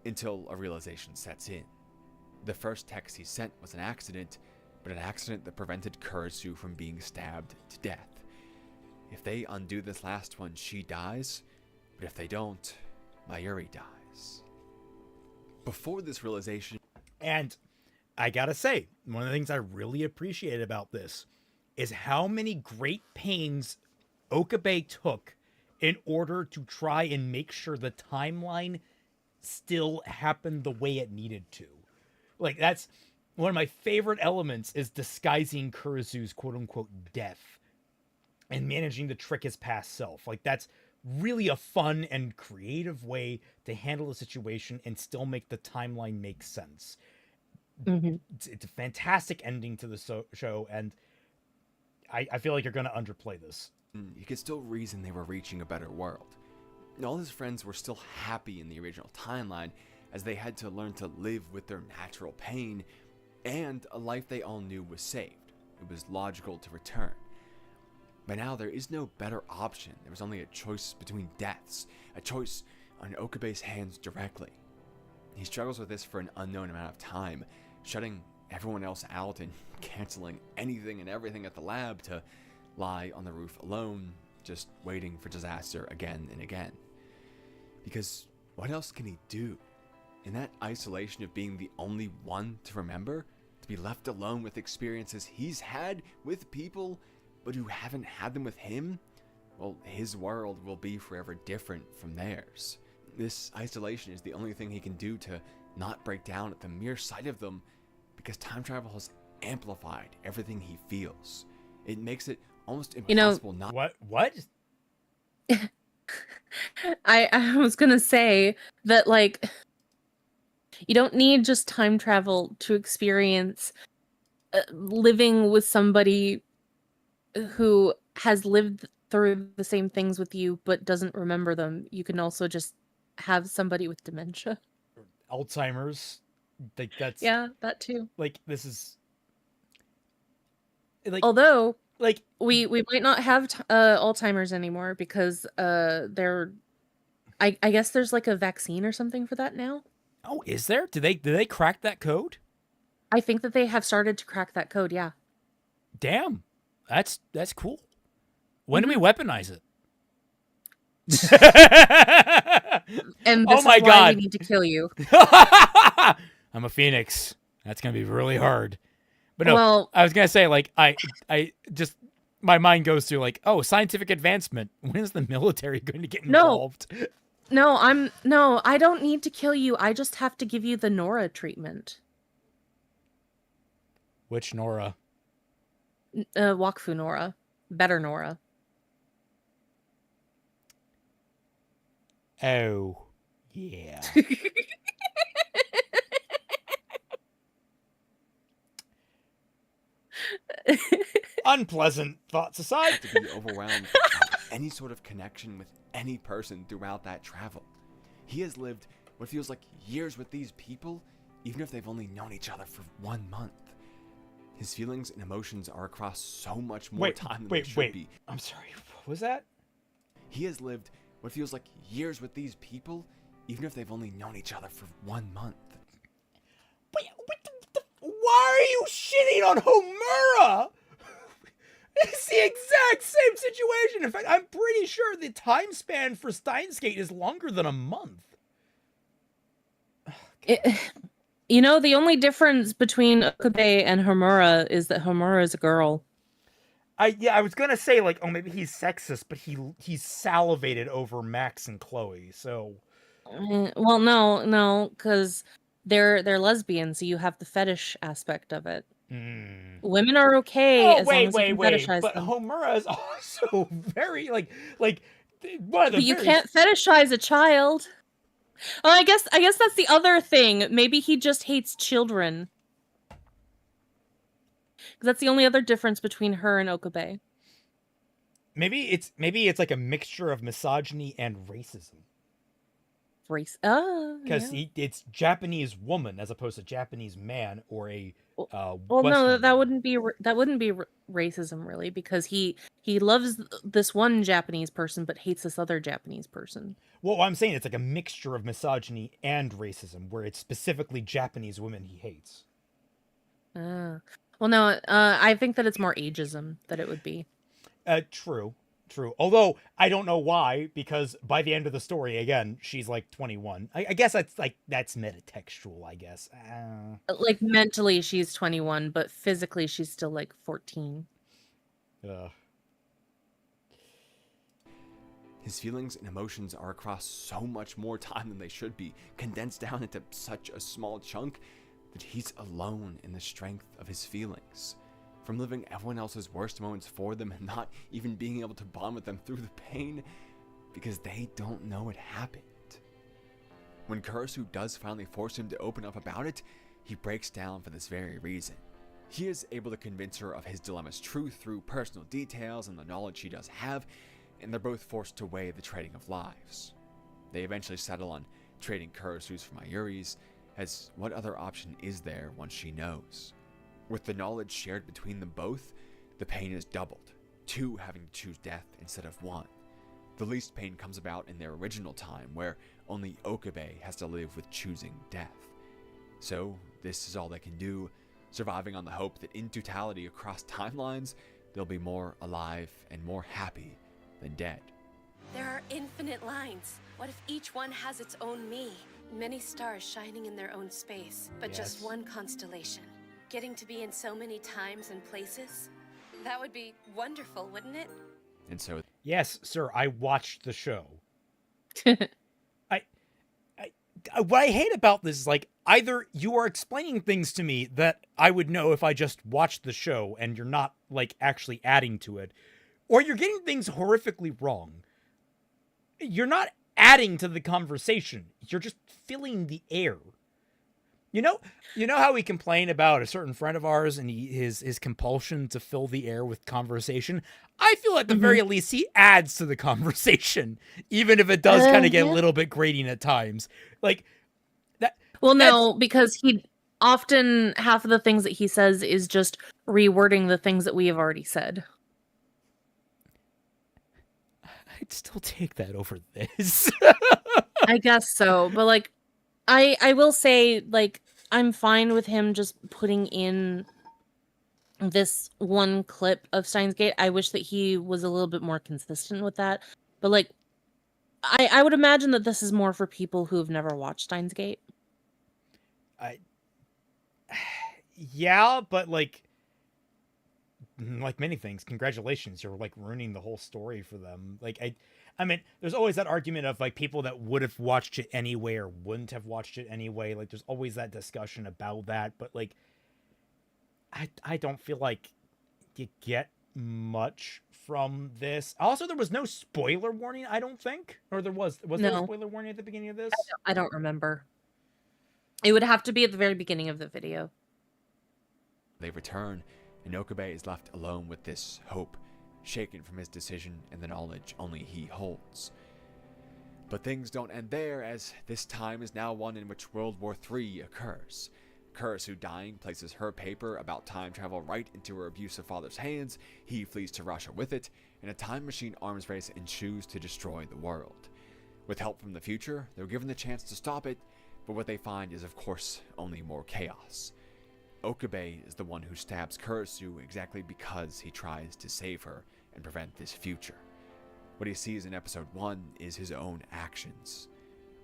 until a realization sets in. The first text he sent was an accident, but an accident that prevented Kurisu from being stabbed to death. If they undo this last one, she dies, but if they don't, Mayuri dies. Before this realization... And I gotta say, one of the things I really appreciate about this is how many great pains Okabe took in order to try and make sure the timeline still happened the way it needed to. Like, that's one of my favorite elements, is disguising Kurisu's quote-unquote death and managing to trick his past self. Like, that's really a fun and creative way to handle a situation and still make the timeline make sense. Mm-hmm. It's a fantastic ending to the show, and I feel like you're going to underplay this. You could still reason they were reaching a better world. All his friends were still happy in the original timeline, as they had to learn to live with their natural pain, and a life they all knew was saved. It was logical to return. But now there is no better option. There was only a choice between deaths, a choice on Okabe's hands directly. He struggles with this for an unknown amount of time, shutting everyone else out and canceling anything and everything at the lab to lie on the roof alone, just waiting for disaster again and again. Because what else can he do? In that isolation of being the only one to remember, to be left alone with experiences he's had with people, but who haven't had them with him, well, his world will be forever different from theirs. This isolation is the only thing he can do to not break down at the mere sight of them, because time travel has amplified everything he feels. It makes it almost impossible not... What? I was gonna say that, like, you don't need just time travel to experience living with somebody who has lived through the same things with you but doesn't remember them. You can also just have somebody with dementia. Alzheimer's. Like, that's... Yeah, that too. Like, this is... Like, although, like, we might not have Alzheimer's anymore because I guess there's like a vaccine or something for that now. Oh, is there? Did they crack that code? I think that they have started to crack that code, yeah. Damn. That's cool. When do we weaponize it? And this oh my is why God. we need to kill you. I'm a phoenix. That's gonna be really hard. But no, well, I was gonna say, like, I just, my mind goes to, like, oh, scientific advancement. When is the military going to get involved? No, I don't need to kill you. I just have to give you the Nora treatment. Which Nora? Wakfu Nora. Better Nora. Oh, yeah. Unpleasant thoughts aside. To be overwhelmed without any sort of connection with any person throughout that travel. He has lived what feels like years with these people, even if they've only known each other for 1 month. His feelings and emotions are across so much more time than they should be. I'm sorry, what was that? He has lived what feels like years with these people, even if they've only known each other for 1 month. Why are you shitting on Homura? It's the exact same situation. In fact, I'm pretty sure the time span for Steins Gate is longer than a month. You know, the only difference between Okabe and Homura is that Homura is a girl. I was gonna say, like, oh, maybe he's sexist, but he's salivated over Max and Chloe, so. Well, no, because they're lesbians, so you have the fetish aspect of it. Women are okay as long as you can fetishize but them. Homura is also very like one of the. But you can't fetishize a child. Oh, I guess that's the other thing. Maybe he just hates children. Because that's the only other difference between her and Okabe. Maybe it's like a mixture of misogyny and racism. Race. Oh, Because yeah. it's Japanese woman as opposed to Japanese man or a Well, Western no, that woman. wouldn't be racism really, because he loves this one Japanese person but hates this other Japanese person. Well, I'm saying it's like a mixture of misogyny and racism, where it's specifically Japanese women he hates. Ah. Well, no, I think that it's more ageism that it would be. True. Although I don't know why, because by the end of the story, again, she's like 21. I guess that's metatextual. I guess. Like mentally, she's 21, but physically, she's still like 14. His feelings and emotions are across so much more time than they should be, condensed down into such a small chunk that he's alone in the strength of his feelings. From living everyone else's worst moments for them and not even being able to bond with them through the pain because they don't know it happened. When Kurisu does finally force him to open up about it, he breaks down for this very reason. He is able to convince her of his dilemma's truth through personal details and the knowledge she does have, and they're both forced to weigh the trading of lives. They eventually settle on trading Kurisu's for Mayuri's, as what other option is there once she knows? With the knowledge shared between them both, the pain is doubled, two having to choose death instead of one. The least pain comes about in their original time, where only Okabe has to live with choosing death. So, this is all they can do, surviving on the hope that in totality across timelines, they'll be more alive and more happy than dead. There are infinite lines. What if each one has its own me? Many stars shining in their own space, but just one constellation. Getting to be in so many times and places? That would be wonderful, wouldn't it? And so, Yes, sir. I watched the show. What I hate about this is, like, either you are explaining things to me that I would know if I just watched the show and you're not, like, actually adding to it, or you're getting things horrifically wrong. You're not adding to the conversation. You're just filling the air. You know how we complain about a certain friend of ours and his compulsion to fill the air with conversation? I feel at the very least he adds to the conversation, even if it does kind of get a little bit grating at times. Like that. Well, no, because he often, half of the things that he says is just rewording the things that we have already said. I'd still take that over this. I guess so, but like, I will say, like, I'm fine with him just putting in this one clip of Steins Gate. I wish that he was a little bit more consistent with that, but like, I would imagine that this is more for people who have never watched Steins Gate. Yeah, but like many things, congratulations, you're like ruining the whole story for them. Like I mean, there's always that argument of like people that would have watched it anyway or wouldn't have watched it anyway. Like there's always that discussion about that, but like I don't feel like you get much from this. Also, there was no spoiler warning, I don't think, or there was there a spoiler warning at the beginning of this? I don't remember. It would have to be at the very beginning of the video. they return, and Okabe is left alone with this hope, shaken from his decision and the knowledge only he holds. But things don't end there, as this time is now one in which World War III occurs. Kurisu dying places her paper about time travel right into her abusive father's hands, he flees to Russia with it, and a time machine arms race ensues to destroy the world. With help from the future, they're given the chance to stop it, but what they find is of course only more chaos. Okabe is the one who stabs Kurisu exactly because he tries to save her and prevent this future. What he sees in episode 1 is his own actions.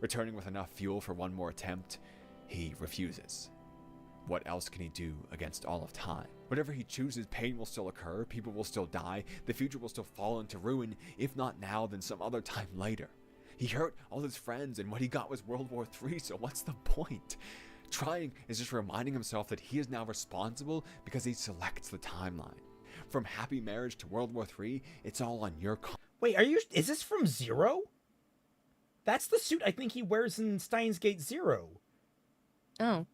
Returning with enough fuel for one more attempt, he refuses. What else can he do against all of time? Whatever he chooses, pain will still occur, people will still die, the future will still fall into ruin, if not now, then some other time later. He hurt all his friends, and what he got was World War III, so what's the point? Trying is just reminding himself that he is now responsible because he selects the timeline. From happy marriage to World War III, it's all on your Wait, is this from Zero? That's the suit I think he wears in Steins Gate Zero. Oh.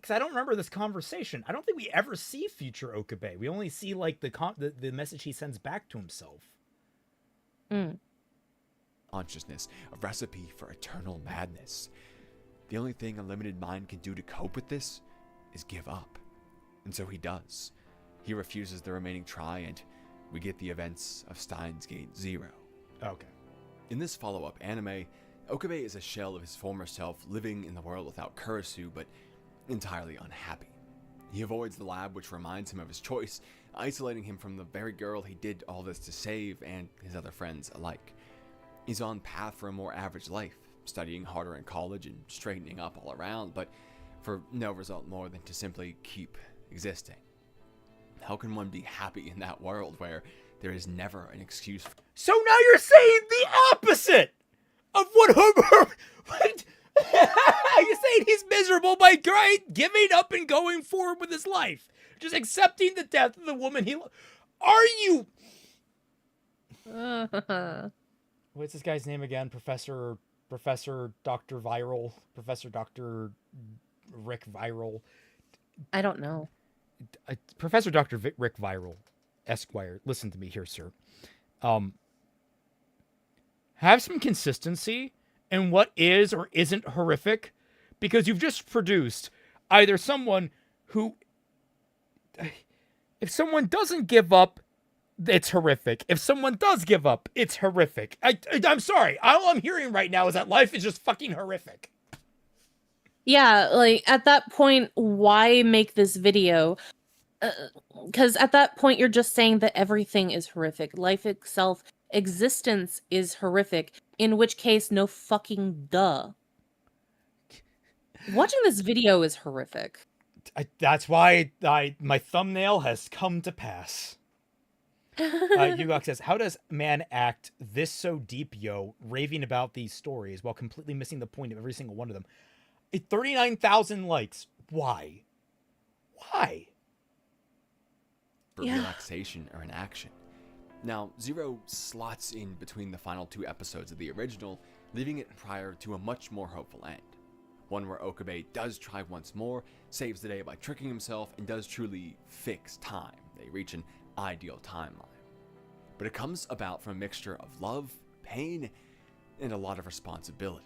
because I don't remember this conversation. I don't think we ever see future Okabe. We only see like the message he sends back to himself. Consciousness, a recipe for eternal madness. The only thing a limited mind can do to cope with this is give up. And so he does. He refuses the remaining try, and we get the events of Steins Gate 0. Okay. In this follow-up anime, Okabe is a shell of his former self living in the world without Kurisu, but entirely unhappy. He avoids the lab, which reminds him of his choice, isolating him from the very girl he did all this to save and his other friends alike. He's on path for a more average life, studying harder in college and straightening up all around, but for no result more than to simply keep existing. How can one be happy in that world where there is never an excuse for... So now you're saying the opposite of what you're saying he's miserable by giving up and going forward with his life, just accepting the death of the woman he Are you... What's this guy's name again? Professor Dr. Viral, Professor Dr. Rick Viral. I don't know. Professor Dr. Rick Viral, Esquire. Listen to me here, sir. Have some consistency in what is or isn't horrific, because you've just produced either someone who, if someone doesn't give up, it's horrific. If someone does give up, it's horrific. I'm sorry. All I'm hearing right now is that life is just fucking horrific. Yeah, like, at that point, why make this video? Because at that point, you're just saying that everything is horrific. Life itself, existence is horrific. In which case, no fucking duh. Watching this video is horrific. That's why my thumbnail has come to pass. Yugok says, how does man act this so deep, yo, raving about these stories while completely missing the point of every single one of them? 39,000 likes. Why? For relaxation or an action. Now, Zero slots in between the final 2 episodes of the original, leaving it prior to a much more hopeful end. One where Okabe does try once more, saves the day by tricking himself, and does truly fix time. They reach an ideal timeline. But it comes about from a mixture of love, pain, and a lot of responsibility.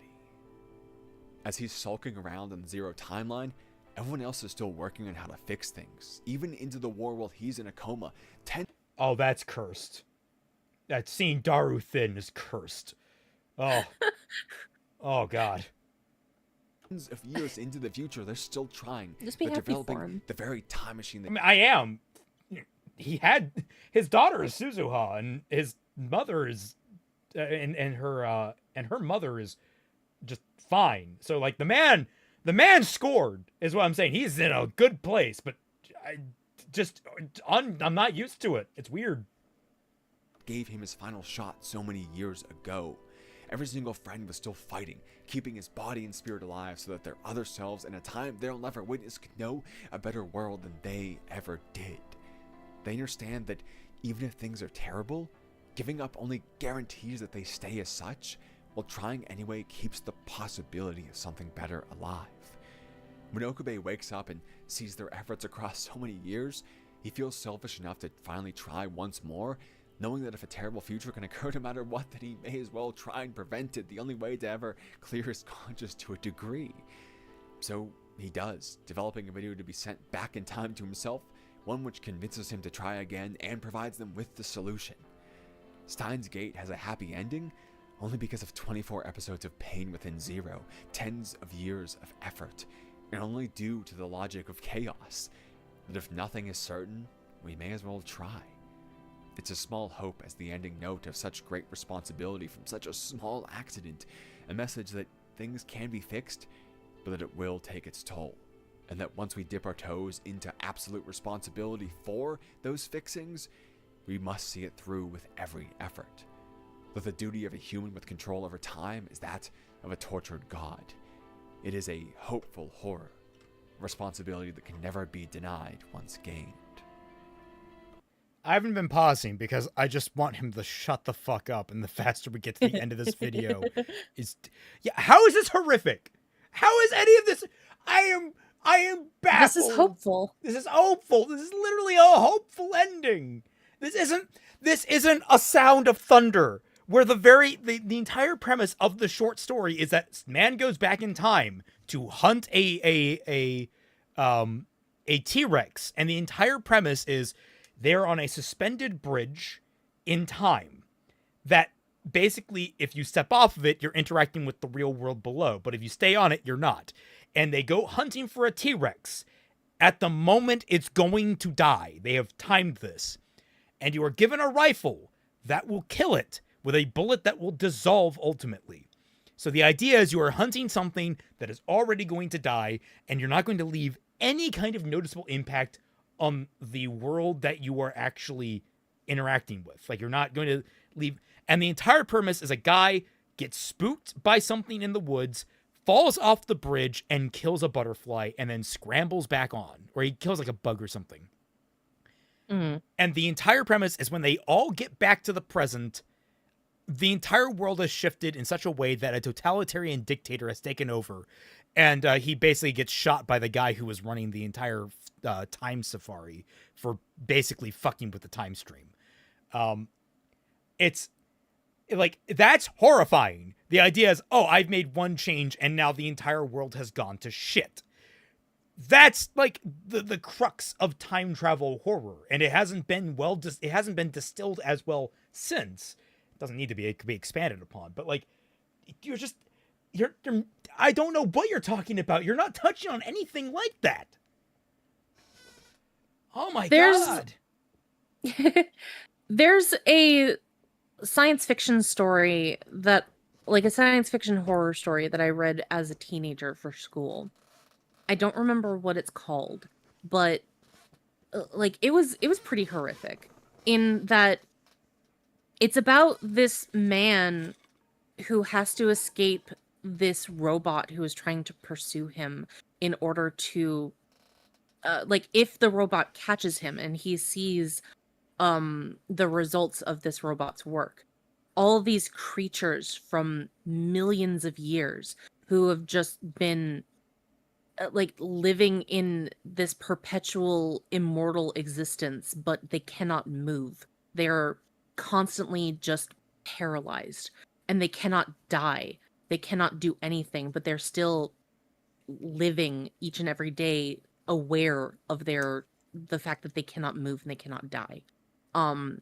As he's sulking around in the Zero timeline, everyone else is still working on how to fix things, even into the war while he's in a coma. Oh, that's cursed. That seeing Daru thin is cursed. Oh. Oh, God. Of years into the future, they're still trying. Just be they're happy developing for him. the very time machine. I mean, I am. He had his daughter is Suzuha, and his mother is, and her mother is just fine. So like the man scored is what I'm saying. He's in a good place, but I'm not used to it. It's weird. Gave him his final shot so many years ago. Every single friend was still fighting, keeping his body and spirit alive so that their other selves in a time they'll never witness could know a better world than they ever did. They understand that even if things are terrible, giving up only guarantees that they stay as such, while trying anyway keeps the possibility of something better alive. When Okabe wakes up and sees their efforts across so many years, he feels selfish enough to finally try once more, knowing that if a terrible future can occur no matter what, that he may as well try and prevent it, the only way to ever clear his conscience to a degree. So he does, developing a video to be sent back in time to himself, one which convinces him to try again and provides them with the solution. Steins Gate has a happy ending, only because of 24 episodes of pain within Zero, tens of years of effort, and only due to the logic of chaos, that if nothing is certain, we may as well try. It's a small hope as the ending note of such great responsibility from such a small accident, a message that things can be fixed, but that it will take its toll, and that once we dip our toes into absolute responsibility for those fixings, we must see it through with every effort. That the duty of a human with control over time is that of a tortured god. It is a hopeful horror, a responsibility that can never be denied once gained. I haven't been pausing because I just want him to shut the fuck up, and the faster we get to the end of this video is... Yeah, how is this horrific? How is any of this... I am baffled. This is hopeful. This is hopeful. This is literally a hopeful ending. This isn't a Sound of Thunder, where the entire premise of the short story is that man goes back in time to hunt a T-Rex, and the entire premise is they're on a suspended bridge in time that basically, if you step off of it, you're interacting with the real world below, but if you stay on it, you're not. And they go hunting for a T-Rex at the moment it's going to die. They have timed this. And you are given a rifle that will kill it with a bullet that will dissolve ultimately. So the idea is you are hunting something that is already going to die, and you're not going to leave any kind of noticeable impact on the world that you are actually interacting with. Like, you're not going to leave. And the entire premise is a guy gets spooked by something in the woods, falls off the bridge, and kills a butterfly, and then scrambles back on. Or he kills like a bug or something. And the entire premise is when they all get back to the present, the entire world has shifted in such a way that a totalitarian dictator has taken over. And he basically gets shot by the guy who was running the entire time safari for basically fucking with the time stream. It's like, that's horrifying. The idea is, oh, I've made one change and now the entire world has gone to shit. That's like the crux of time travel horror, and it hasn't been distilled as well since. It doesn't need to be. It could be expanded upon, but like, you're I don't know what you're talking about. You're not touching on anything like that. Oh my god. There's a science fiction story that, like, a science fiction horror story that I read as a teenager for school. I don't remember what it's called, but like, it was pretty horrific in that it's about this man who has to escape this robot who is trying to pursue him in order to like, if the robot catches him and he sees the results of this robot's work, all of these creatures from millions of years who have just been like living in this perpetual immortal existence, but they cannot move. They're constantly just paralyzed, and they cannot die. They cannot do anything, but they're still living each and every day, aware of the fact that they cannot move and they cannot die. And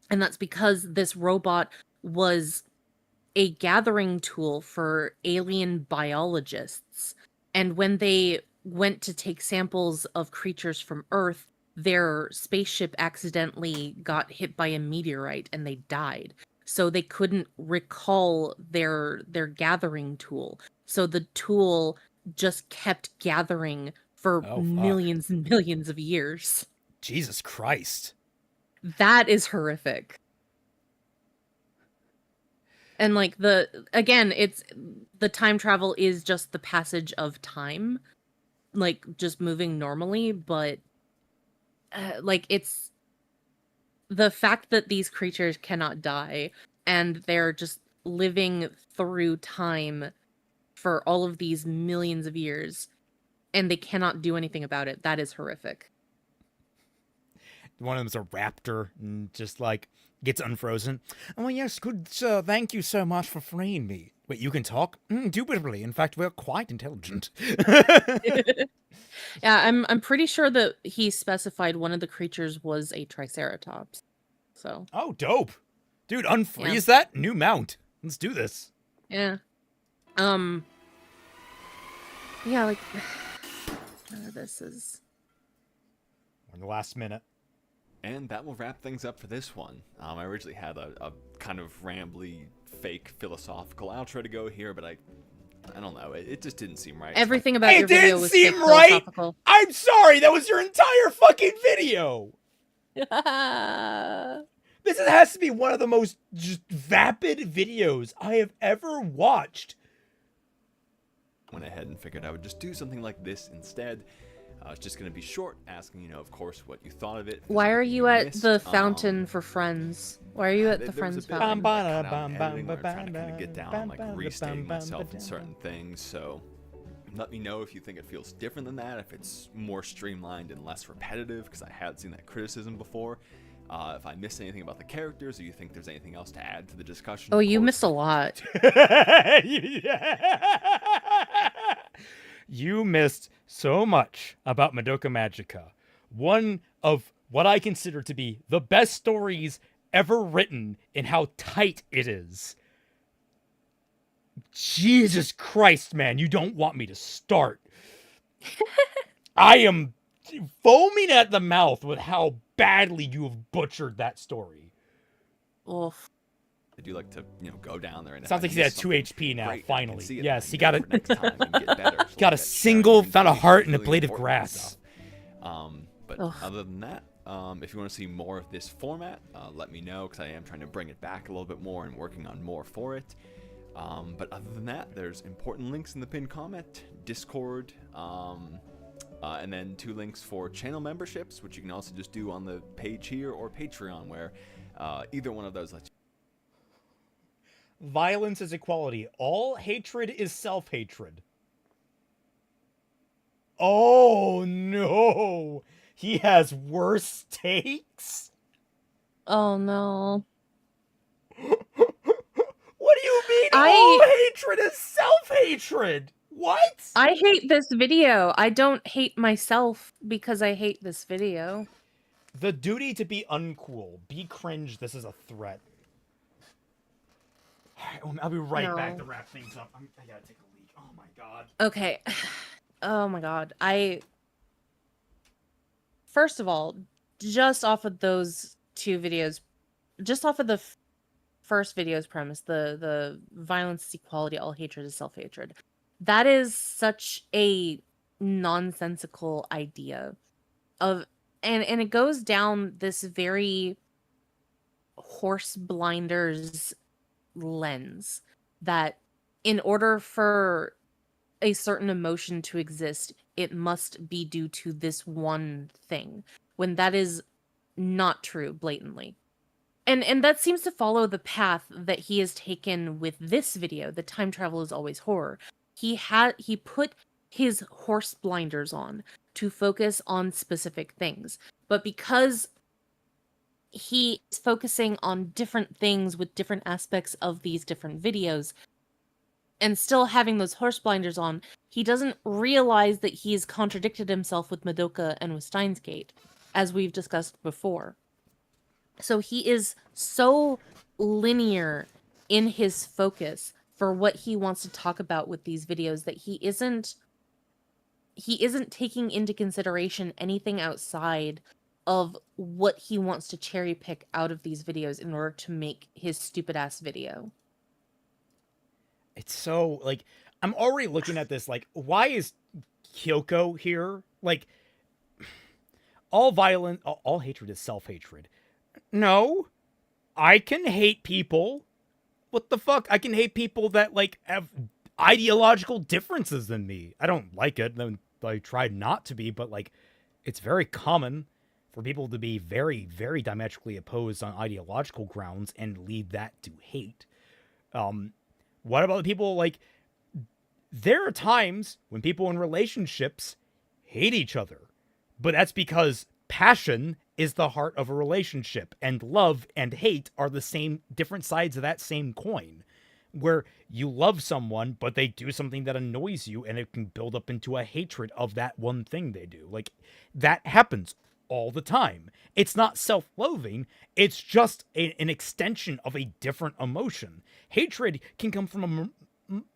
that's because this robot was a gathering tool for alien biologists. And when they went to take samples of creatures from Earth, their spaceship accidentally got hit by a meteorite and they died. So they couldn't recall their gathering tool. So the tool just kept gathering for millions and millions of years. Jesus Christ. That is horrific. And like, it's the time travel is just the passage of time, like, just moving normally, but like, it's the fact that these creatures cannot die and they're just living through time for all of these millions of years and they cannot do anything about it. That is horrific. One of them's a raptor and just like gets unfrozen. Oh yes, good sir. Thank you so much for freeing me. Wait, you can talk? Indubitably. In fact, we're quite intelligent. Yeah, I'm pretty sure that he specified one of the creatures was a triceratops. So. Oh, dope, dude! Unfreeze that new mount. Let's do this. Yeah. Yeah, like, this is. We're in the last minute. And that will wrap things up for this one. I originally had a kind of rambly, fake, philosophical outro to go here, but I don't know. It just didn't seem right. Everything about your video was fake philosophical. I'm sorry. That was your entire fucking video. This has to be one of the most just vapid videos I have ever watched. Went ahead and figured I would just do something like this instead. It's just going to be short, asking, of course, what you thought of it. Why are you at the fountain for Friends? Why are you at the Friends fountain? I'm trying to kind of get down on, like, restating myself in certain things, so Let me know if you think it feels different than that, if it's more streamlined and less repetitive, because I had seen that criticism before. If I missed anything about the characters, or you think there's anything else to add to the discussion. Oh, you missed a lot. You missed so much about Madoka Magica. One of what I consider to be the best stories ever written in how tight it is. Jesus Christ, man, you don't want me to start. I am foaming at the mouth with how badly you have butchered that story. Oof. Did you like to, go down there? And Sounds like he's at 2 HP now, great, finally. see it Yes, then, he got for next time and get better. So got a that single, sharing found a information heart is and a really blade of important and grass. stuff. But Ugh. other than that, if you want to see more of this format, let me know, because I am trying to bring it back a little bit more and working on more for it. But other than that, there's important links in the pinned comment, Discord, and then 2 links for channel memberships, which you can also just do on the page here or Patreon, where either one of those lets you. Violence is equality. All hatred is self-hatred. Oh, no. He has worse takes? Oh no. What do you mean all hatred is self-hatred? What? I hate this video. I don't hate myself because I hate this video. The duty to be uncool. Be cringe. This is a threat. Alright, I'll be right back to wrap things up. I gotta take a leak. Oh my god. Okay. Oh my god. First of all, just off of those 2 videos, just off of the first video's premise, the violence is equality, all hatred is self-hatred. That is such a nonsensical idea of, and it goes down this very horse blinders lens that in order for a certain emotion to exist, it must be due to this one thing, when that is not true blatantly. And that seems to follow the path that he has taken with this video, the time travel is always horror. He put his horse blinders on to focus on specific things. But because he is focusing on different things with different aspects of these different videos, and still having those horse blinders on, he doesn't realize that he's contradicted himself with Madoka and with Steins Gate, as we've discussed before. So he is so linear in his focus for what he wants to talk about with these videos that he isn't taking into consideration anything outside of what he wants to cherry pick out of these videos in order to make his stupid ass video. It's so, like, I'm already looking at this, like, why is Kyoko here? Like, all hatred is self-hatred. No, I can hate people. What the fuck? I can hate people that, like, have ideological differences than me. I don't like it. I try not to be, but, like, it's very common for people to be very, very diametrically opposed on ideological grounds and lead that to hate. What about the people, like, there are times when people in relationships hate each other, but that's because passion is the heart of a relationship, and love and hate are the same, different sides of that same coin, where you love someone, but they do something that annoys you, and it can build up into a hatred of that one thing they do. Like, that happens all the time. It's not self-loathing, it's just an extension of a different emotion. Hatred can come from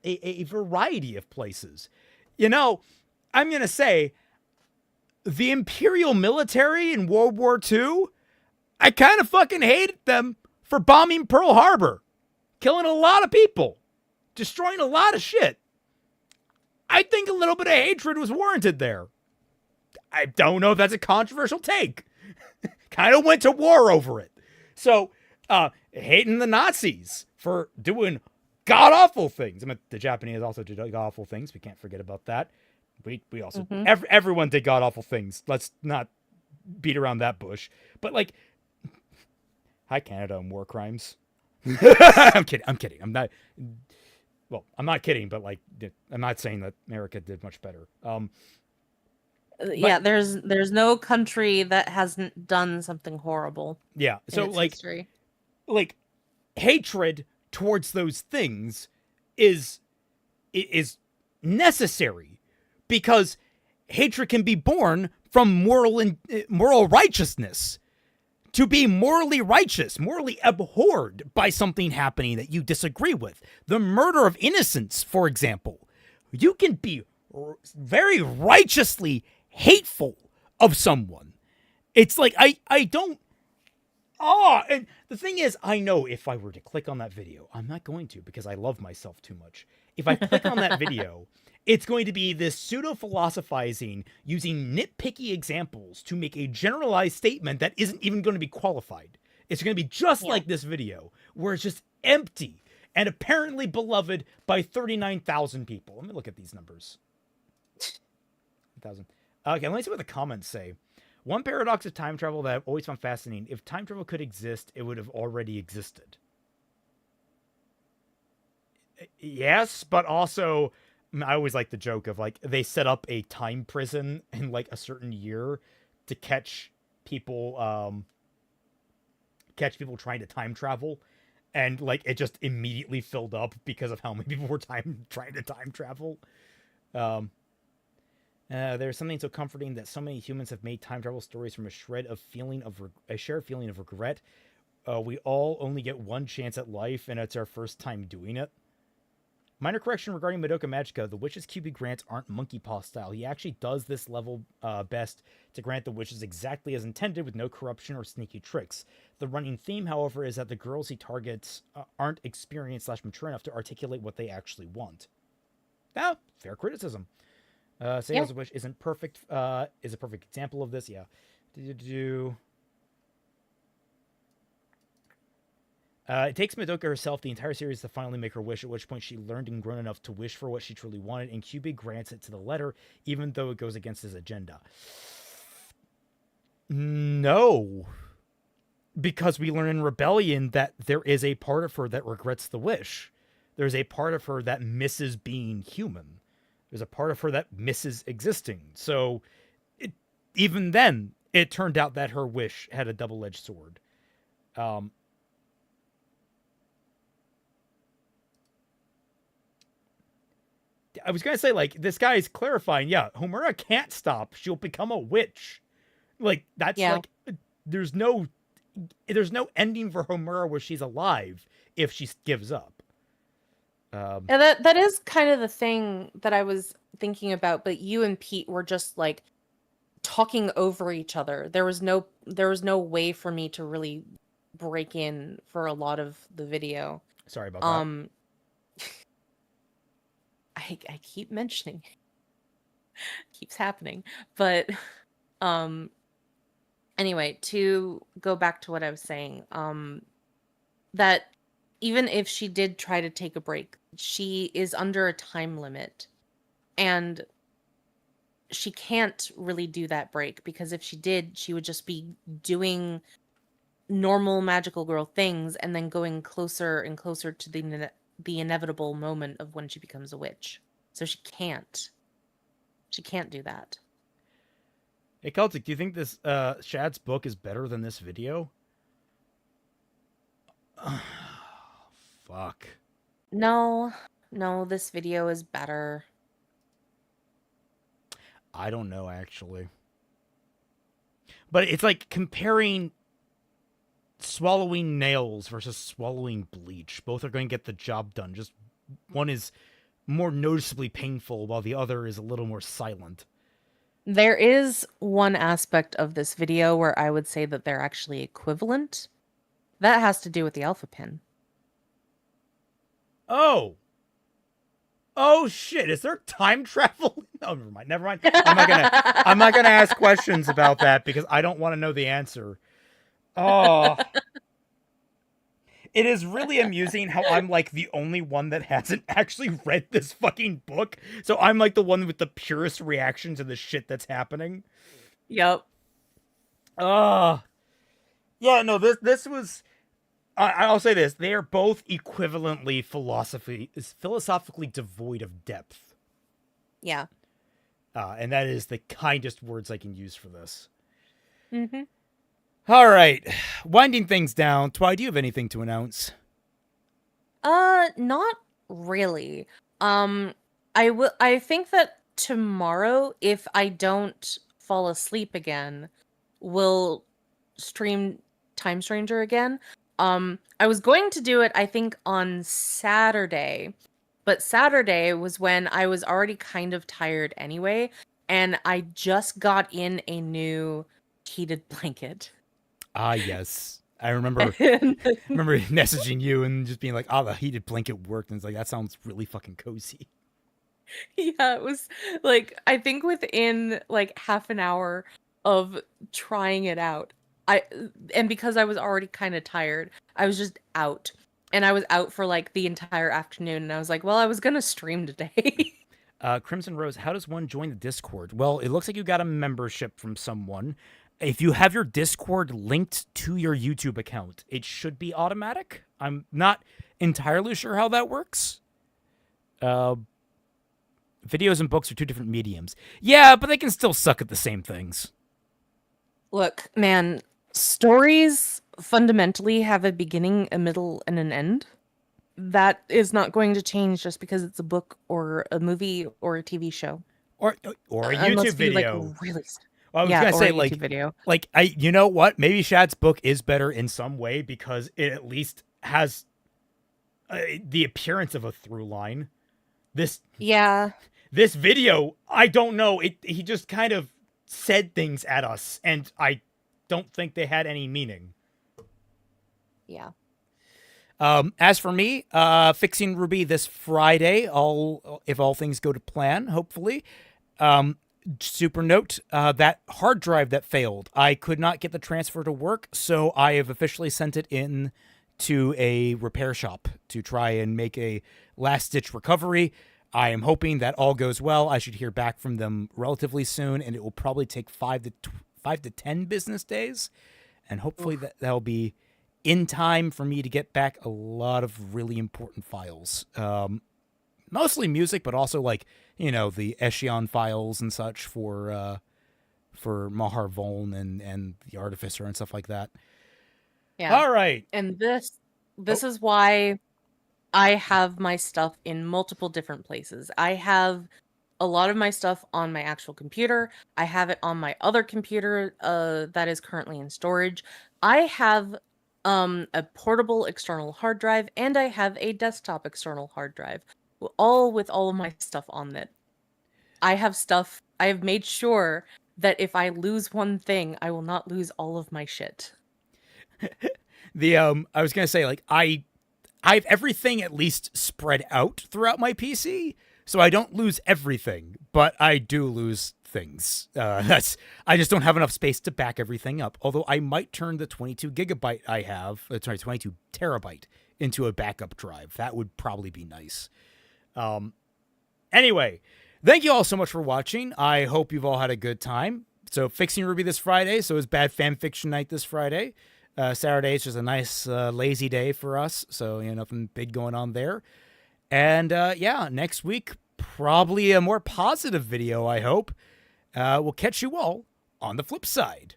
a variety of places. You know, I'm gonna say, the Imperial military in World War II, I kind of fucking hated them for bombing Pearl Harbor, killing a lot of people, destroying a lot of shit. I think a little bit of hatred was warranted there. I don't know if that's a controversial take. Kind of went to war over it. So, hating the Nazis for doing god-awful things. I mean, the Japanese also did god-awful things. We can't forget about that. We also, everyone did god-awful things. Let's not beat around that bush. But, like, hi, Canada and war crimes. I'm kidding. I'm not. Well, I'm not kidding, but like, I'm not saying that America did much better. Yeah, there's no country that hasn't done something horrible Yeah. in So its like, history. hatred towards those things is necessary, because hatred can be born from moral righteousness. To be morally righteous, morally abhorred by something happening that you disagree with. The murder of innocents, for example. You can be very righteously hateful of someone. It's like, I don't... and the thing is, I know if I were to click on that video, I'm not going to, because I love myself too much. If I click on that video, it's going to be this pseudo-philosophizing using nitpicky examples to make a generalized statement that isn't even going to be qualified. It's going to be just like this video, where it's just empty and apparently beloved by 39,000 people. Let me look at these numbers. 1,000. Okay, let me see what the comments say. One paradox of time travel that I've always found fascinating: if time travel could exist, it would have already existed. Yes, but also, I always like the joke of, like, they set up a time prison in, like, a certain year to catch people trying to time travel, and, like, it just immediately filled up because of how many people were trying to time travel. There's something so comforting that so many humans have made time travel stories from a shared feeling of regret. We all only get one chance at life, and it's our first time doing it. Minor correction regarding Madoka Magica: the witch's QB grants aren't monkey paw style. He actually does this level best to grant the wishes exactly as intended, with no corruption or sneaky tricks. The running theme, however, is that the girls he targets aren't experienced / mature enough to articulate what they actually want. Now, fair criticism. Sales of Wish isn't perfect. Is a perfect example of this. Yeah. It takes Madoka herself the entire series to finally make her wish, at which point she learned and grown enough to wish for what she truly wanted, and QB grants it to the letter, even though it goes against his agenda. No. Because we learn in Rebellion that there is a part of her that regrets the wish. There's a part of her that misses being human. There's a part of her that misses existing. So, even then, it turned out that her wish had a double-edged sword. I was going to say, like, this guy is clarifying, yeah, Homura can't stop. She'll become a witch. Like, that's like, there's no ending for Homura where she's alive if she gives up. Yeah, that is kind of the thing that I was thinking about, but you and Pete were just like talking over each other. There was no way for me to really break in for a lot of the video. Sorry about that. I keep mentioning keeps happening. But anyway, to go back to what I was saying, that even if she did try to take a break, she is under a time limit, and she can't really do that break, because if she did, she would just be doing normal magical girl things and then going closer and closer to the inevitable moment of when she becomes a witch. So she can't do that. Hey, Celtic, do you think this Shad's book is better than this video? Fuck. No, this video is better. I don't know, actually. But it's like comparing swallowing nails versus swallowing bleach. Both are going to get the job done. Just one is more noticeably painful, while the other is a little more silent. There is one aspect of this video where I would say that they're actually equivalent. That has to do with the alpha pin. Oh shit, is there time travel? No, never mind. I'm not gonna ask questions about that because I don't want to know the answer. Oh. It is really amusing how I'm like the only one that hasn't actually read this fucking book. So I'm like the one with the purest reaction to the shit that's happening. Yep. Yeah, no, this was I'll say this: they are both equivalently philosophically devoid of depth, Yeah. and that is the kindest words I can use for this. Mm-hmm. All right, winding things down. Twi, do you have anything to announce? Not really. I think that tomorrow, if I don't fall asleep again, we'll stream Time Stranger again. I was going to do it, I think, on Saturday, but Saturday was when I was already kind of tired anyway, and I just got in a new heated blanket. Ah, yes. I remember And messaging you and just being like, "Oh, the heated blanket worked," and it's like that sounds really fucking cozy. yeah, it was like I think within like half an hour of trying it out, and because I was already kind of tired, I was just out. And I was out for like the entire afternoon and I was like, well, I was going to stream today. Crimson Rose, how does one join the Discord? Well, it looks like you got a membership from someone. If you have your Discord linked to your YouTube account, it should be automatic. I'm not entirely sure how that works. Videos and books are two different mediums. Yeah, but they can still suck at the same things. Look, man, stories fundamentally have a beginning, a middle, and an end. That is not going to change just because it's a book or a movie or a TV show. Or a Unless YouTube you, video. Like, really... Well, I was yeah, gonna or say a like YouTube video. Like you know what? Maybe Shad's book is better in some way because it at least has the appearance of a through line. This video, I don't know. He just kind of said things at us, and I don't think they had any meaning. Yeah. As for me, fixing Ruby this Friday. If all things go to plan, hopefully. Super note, that hard drive that failed, I could not get the transfer to work, so I have officially sent it in to a repair shop to try and make a last-ditch recovery. I am hoping that all goes well. I should hear back from them relatively soon, and it will probably take 5 to 10 business days, and hopefully that'll be in time for me to get back a lot of really important files. Mostly music, but also like, the Eshion files and such for Mahar Voln and the Artificer and stuff like that. Yeah. All right. And this is why I have my stuff in multiple different places. I have a lot of my stuff on my actual computer. I have it on my other computer that is currently in storage. I have a portable external hard drive, and I have a desktop external hard drive, all with all of my stuff on it. I have made sure that if I lose one thing, I will not lose all of my shit. I was gonna say, like, I have everything at least spread out throughout my PC, so I don't lose everything, but I do lose things. I just don't have enough space to back everything up. Although I might turn the 22 gigabyte I have, 22 terabyte into a backup drive. That would probably be nice. Anyway, thank you all so much for watching. I hope you've all had a good time. So fixing Ruby this Friday, so it's Bad Fan Fiction Night this Friday. Saturday is just a nice lazy day for us, so nothing big going on there. And next week, probably a more positive video, I hope. We'll catch you all on the flip side.